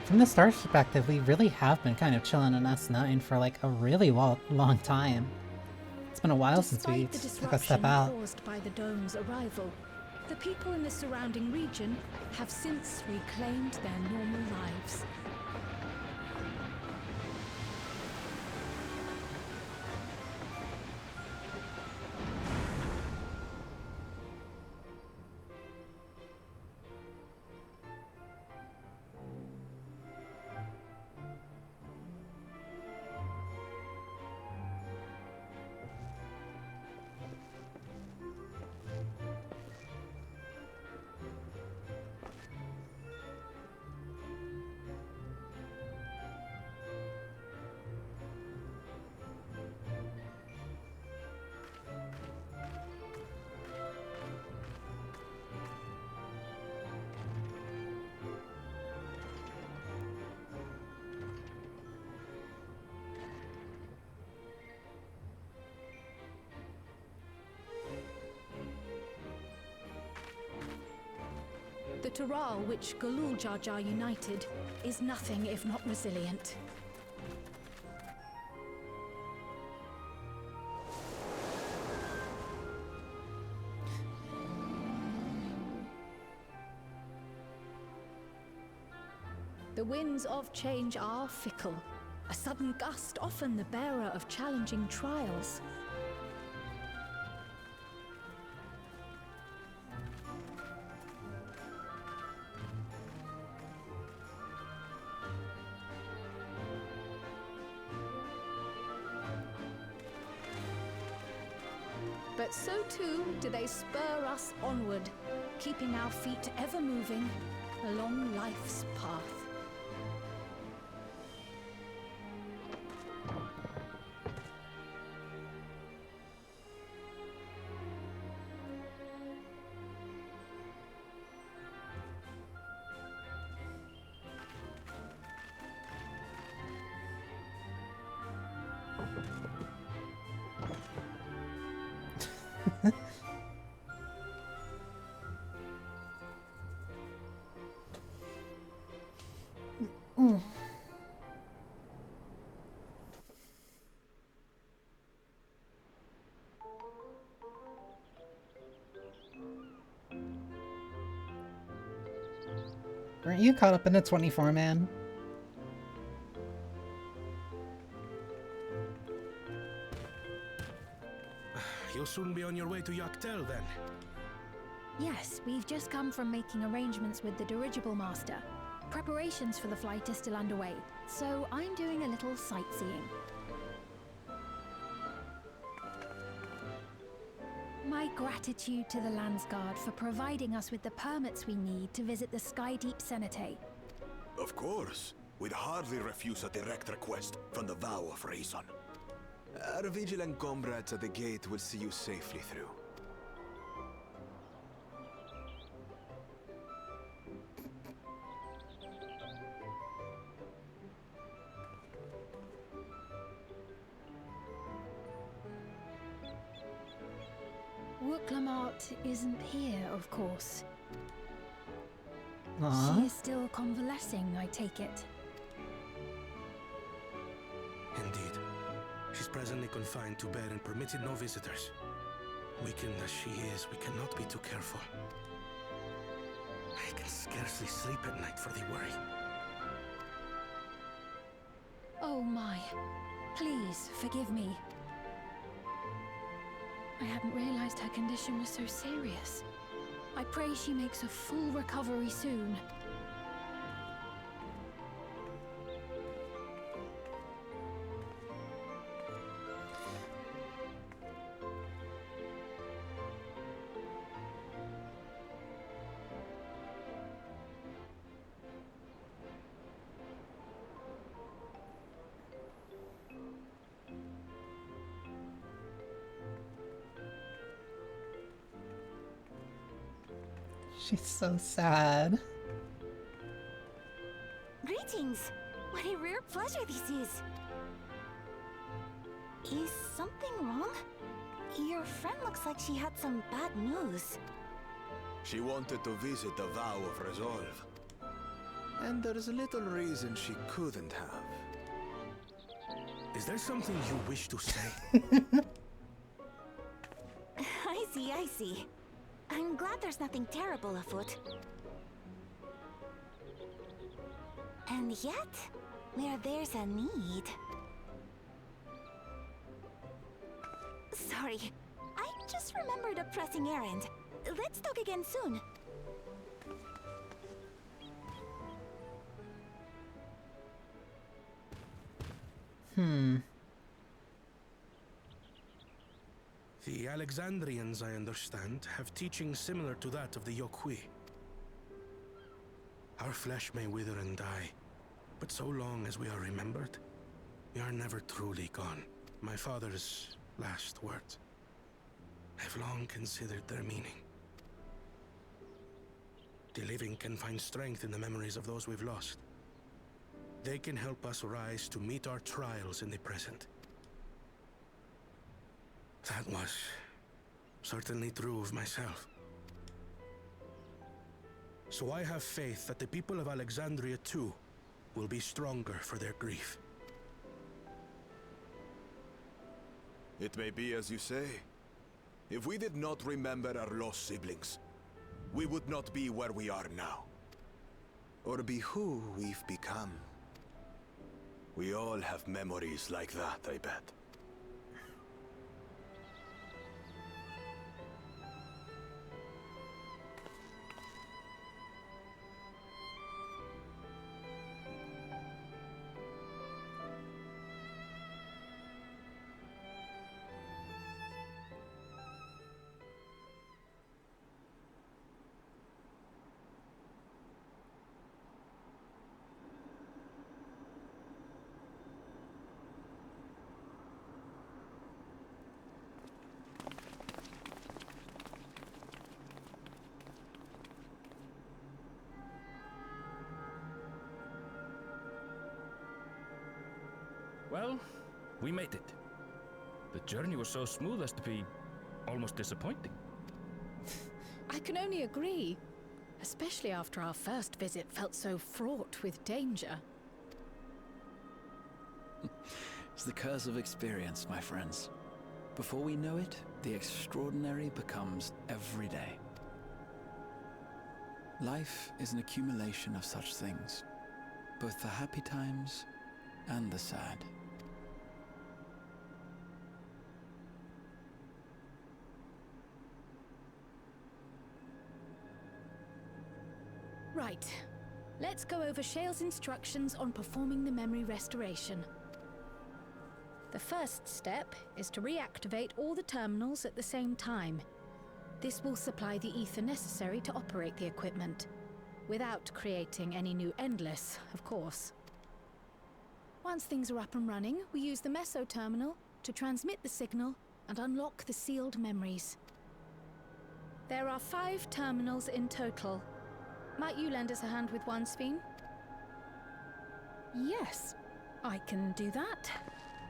From the star's perspective, we really have been kind of chilling in S9 for like a really long time. It's been a while since we took a step out. Caused by the dome's arrival, the people in the surrounding region have since reclaimed their normal lives. The Tural which Galul Jar Jar united is nothing if not resilient. The winds of change are fickle. A sudden gust often the bearer of challenging trials. But so too do they spur us onward, keeping our feet ever moving along life's path. Aren't you caught up in the 24, man? You'll soon be on your way to Yaktel, then. Yes, we've just come from making arrangements with the dirigible master. Preparations for the flight are still underway, so I'm doing a little sightseeing. My gratitude to the Landsguard for providing us with the permits we need to visit the Skydeep Cenotaph. Of course. We'd hardly refuse a direct request from the vow of reason. Our vigilant comrades at the gate will see you safely through. Wooklamart isn't here, of course. Aww. She is still convalescing, I take it. Indeed. She's presently confined to bed and permitted no visitors. Weakened as she is, we cannot be too careful. I can scarcely sleep at night for the worry. Oh my. Please, forgive me. I hadn't realized her condition was so serious. I pray she makes a full recovery soon. She's so sad. Greetings! What a rare pleasure this is! Is something wrong? Your friend looks like she had some bad news. She wanted to visit the vow of resolve. And there's little reason she couldn't have. Is there something you wish to say? I see, I see. I'm glad there's nothing terrible afoot. And yet, where there's a need... Sorry, I just remembered a pressing errand. Let's talk again soon. The Alexandrians, I understand, have teaching similar to that of the Yokui. Our flesh may wither and die, but so long as we are remembered, we are never truly gone. My father's last words. I've long considered their meaning. The living can find strength in the memories of those we've lost. They can help us rise to meet our trials in the present. That was certainly true of myself. So I have faith that the people of Alexandria too will be stronger for their grief. It may be as you say. If we did not remember our lost siblings, we would not be where we are now. Or be who we've become. We all have memories like that, I bet. Well, we made it. The journey was so smooth as to be almost disappointing. I can only agree. Especially after our first visit felt so fraught with danger. It's the curse of experience, my friends. Before we know it, the extraordinary becomes every day. Life is an accumulation of such things, both the happy times and the sad. Right. Let's go over Shale's instructions on performing the memory restoration. The first step is to reactivate all the terminals at the same time. This will supply the ether necessary to operate the equipment, without creating any new Endless, of course. Once things are up and running, we use the Meso terminal to transmit the signal and unlock the sealed memories. There are 5 terminals in total. Might you lend us a hand with one, Sphene? Yes, I can do that.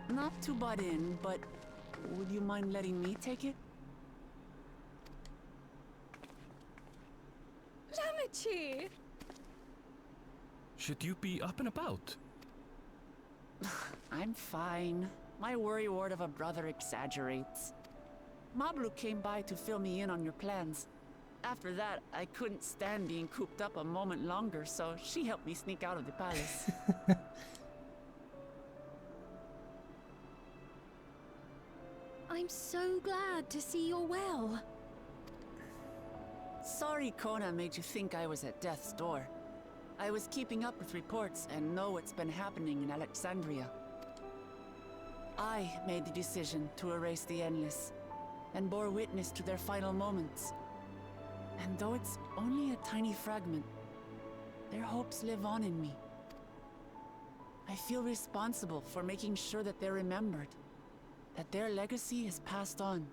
Not to butt in, but would you mind letting me take it? Lamichi! Should you be up and about? I'm fine. My worrywart of a brother exaggerates. Mablu came by to fill me in on your plans. After that, I couldn't stand being cooped up a moment longer, so she helped me sneak out of the palace. I'm so glad to see you're well. Sorry Kona made you think I was at death's door. I was keeping up with reports and know what's been happening in Alexandria. I made the decision to erase the Endless, and bore witness to their final moments. And though it's only a tiny fragment, their hopes live on in me. I feel responsible for making sure that they're remembered, that their legacy is passed on.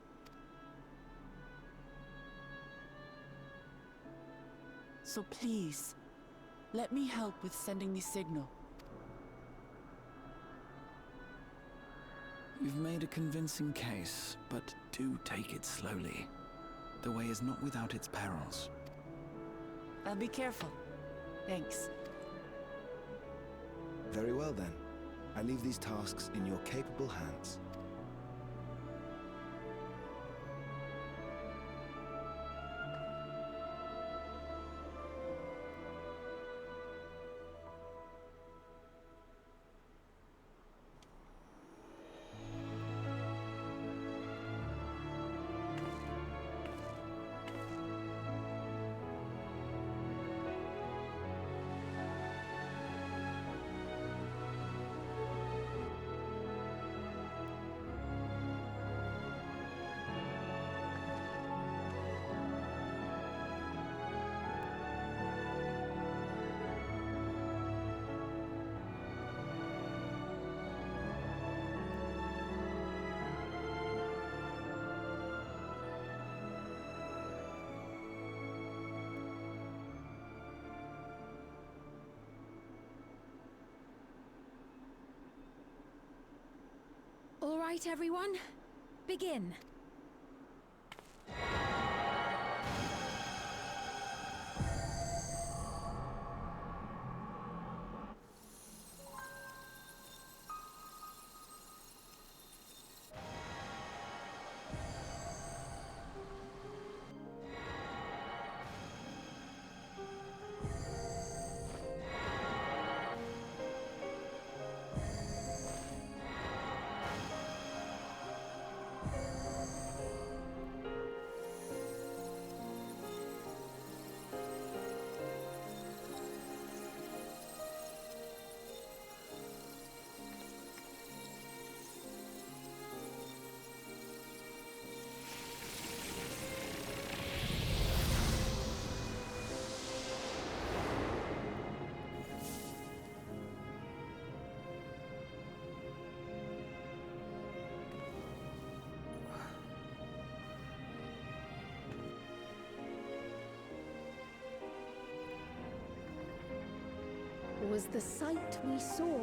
So please, let me help with sending the signal. You've made a convincing case, but do take it slowly. The way is not without its perils. I'll be careful. Thanks. Very well then. I leave these tasks in your capable hands. All right, everyone. Begin. Was the sight we saw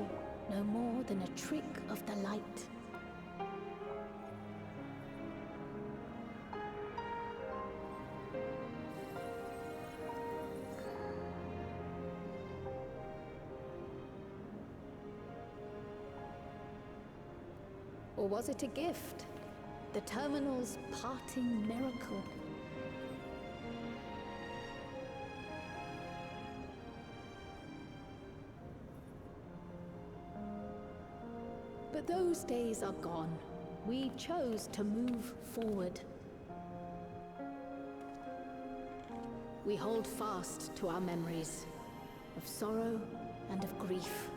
no more than a trick of the light? Or was it a gift? The terminal's parting miracle? But those days are gone. We chose to move forward. We hold fast to our memories of sorrow and of grief.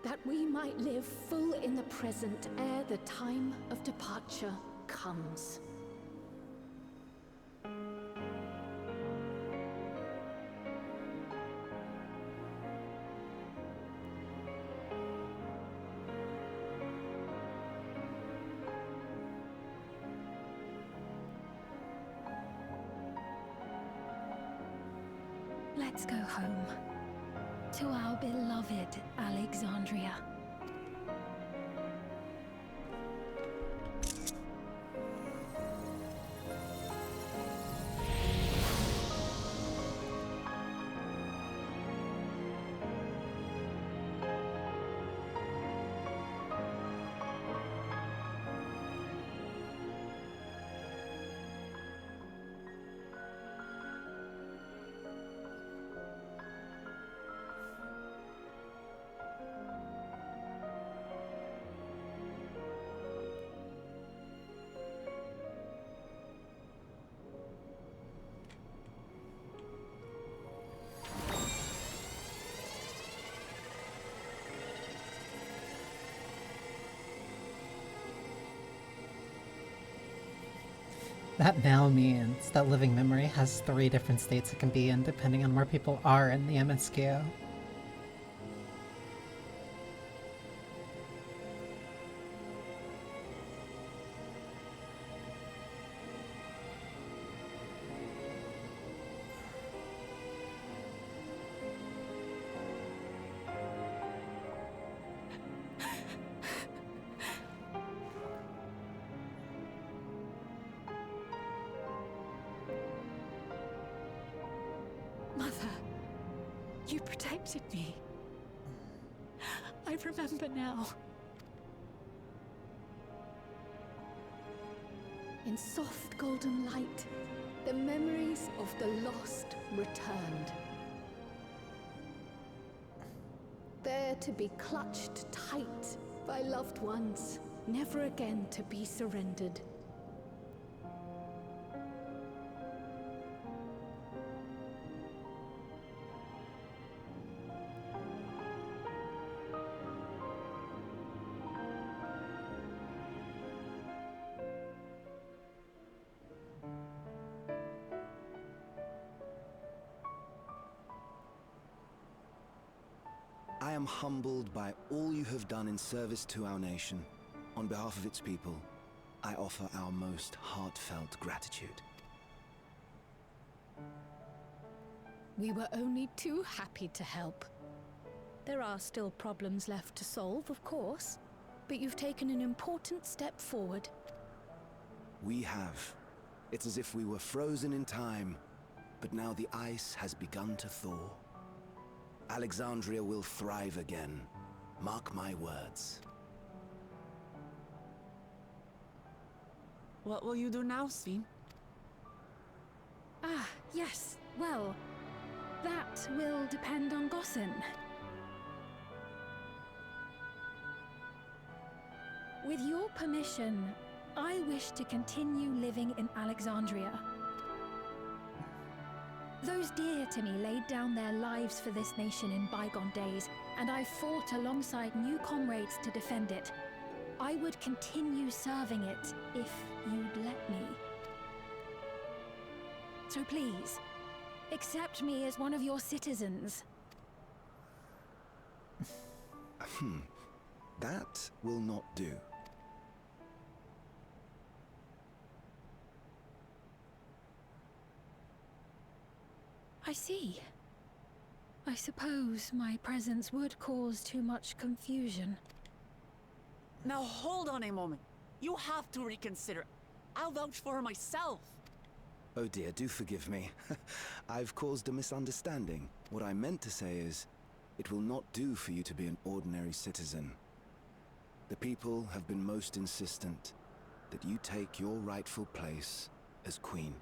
That we might live full in the present ere the time of departure comes. Let's go home. To our beloved Alexandria. That now means that living memory has 3 different states it can be in depending on where people are in the MSQ. Mother, you protected me. I remember now. In soft golden light, the memories of the lost returned. There to be clutched tight by loved ones, never again to be surrendered. I am humbled by all you have done in service to our nation. On behalf of its people, I offer our most heartfelt gratitude. We were only too happy to help. There are still problems left to solve, of course, but you've taken an important step forward. We have. It's as if we were frozen in time, but now the ice has begun to thaw. Alexandria will thrive again. Mark my words. What will you do now, Sven? Ah, yes. Well, that will depend on Gossen. With your permission, I wish to continue living in Alexandria. Those dear to me laid down their lives for this nation in bygone days, and I fought alongside new comrades to defend it. I would continue serving it if you'd let me. So please, accept me as one of your citizens. That will not do. I see. I suppose my presence would cause too much confusion. Now hold on a moment. You have to reconsider. I'll vouch for her myself. Oh dear, do forgive me. I've caused a misunderstanding. What I meant to say is, it will not do for you to be an ordinary citizen. The people have been most insistent that you take your rightful place as queen.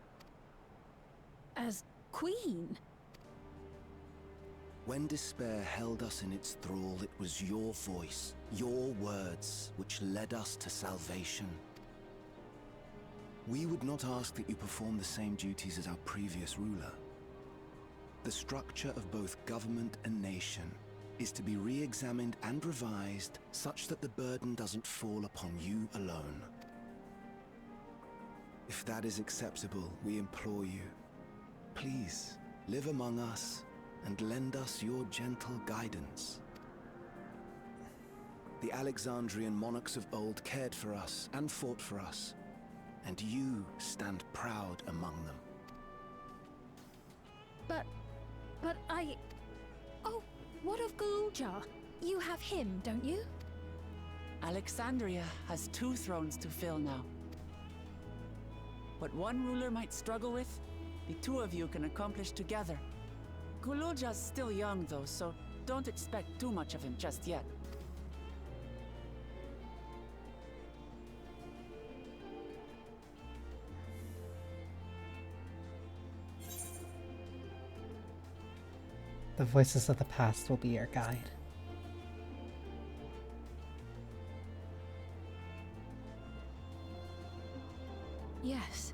As queen? When despair held us in its thrall, it was your voice, your words, which led us to salvation. We would not ask that you perform the same duties as our previous ruler. The structure of both government and nation is to be re-examined and revised such that the burden doesn't fall upon you alone. If that is acceptable, we implore you, please live among us and lend us your gentle guidance. The Alexandrian monarchs of old cared for us and fought for us, and you stand proud among them. But I... Oh, what of Galuja? You have him, don't you? Alexandria has 2 thrones to fill now. What one ruler might struggle with, the 2 of you can accomplish together. Galuja's still young though, so don't expect too much of him just yet. The voices of the past will be your guide. Yes.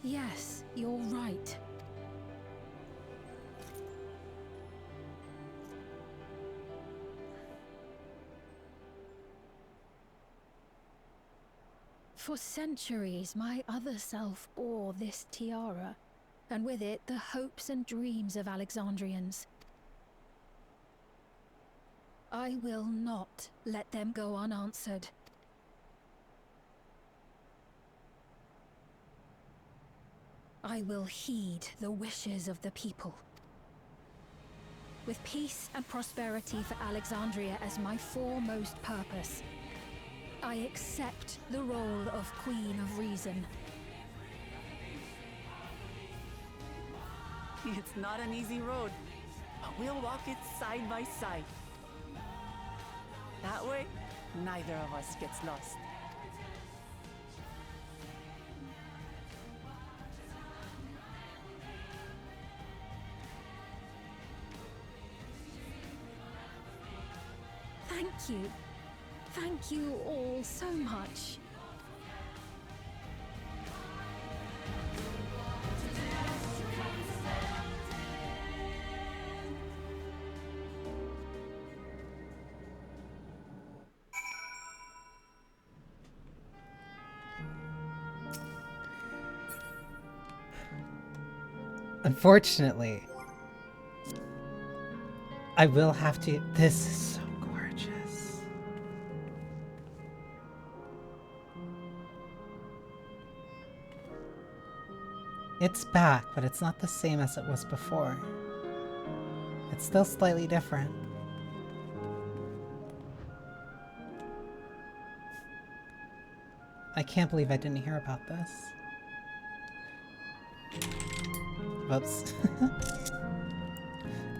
Yes, you're right. For centuries, my other self bore this tiara, and with it the hopes and dreams of Alexandrians. I will not let them go unanswered. I will heed the wishes of the people. With peace and prosperity for Alexandria as my foremost purpose, I accept the role of Queen of Reason. It's not an easy road, but we'll walk it side by side. That way, neither of us gets lost. Thank you. Thank you all so much. Unfortunately, I will have to. This is so gorgeous. It's back, but it's not the same as it was before. It's still slightly different. I can't believe I didn't hear about this. Whoops.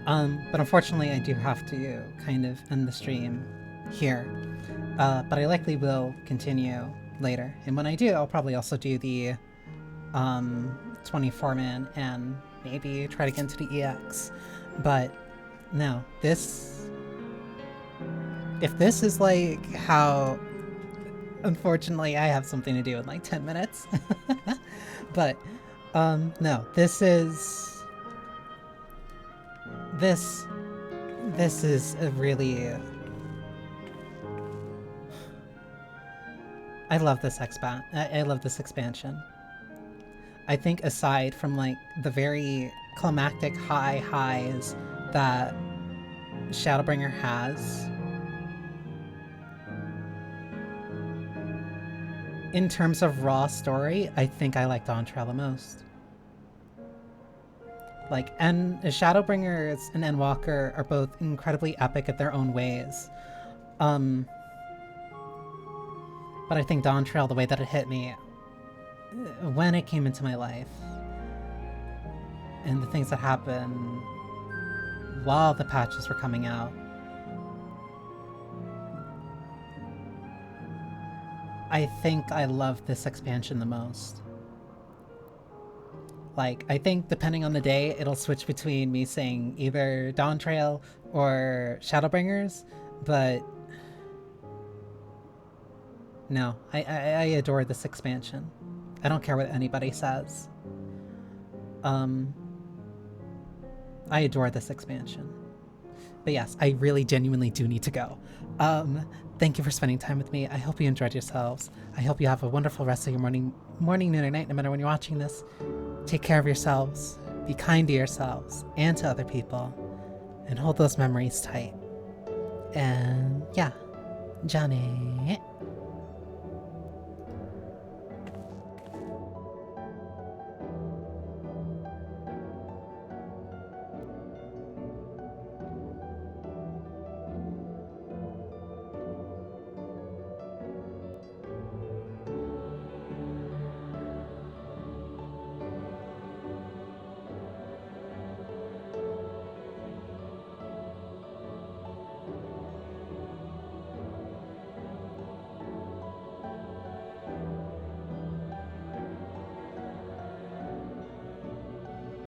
But unfortunately I do have to kind of end the stream here. But I likely will continue later. And when I do, I'll probably also do the 24-man and maybe try to get into the EX. But no, this... If this is like how... Unfortunately, I have something to do in like 10 minutes. But, no, this is... This is a really... I love this I love this expansion. I think aside from like the very climactic highs that Shadowbringer has, in terms of raw story, I think I like Dawntrail the most. Like, and Shadowbringers and Endwalker are both incredibly epic at their own ways. But I think Dawntrail, the way that it hit me when it came into my life, and the things that happened while the patches were coming out, I think I love this expansion the most. Like, I think depending on the day, it'll switch between me saying either Dawntrail or Shadowbringers, but no, I adore this expansion. I don't care what anybody says. I adore this expansion. But yes, I really genuinely do need to go. Thank you for spending time with me. I hope you enjoyed yourselves. I hope you have a wonderful rest of your morning, noon, or night, no matter when you're watching this. Take care of yourselves. Be kind to yourselves and to other people. And hold those memories tight. And yeah, Johnny.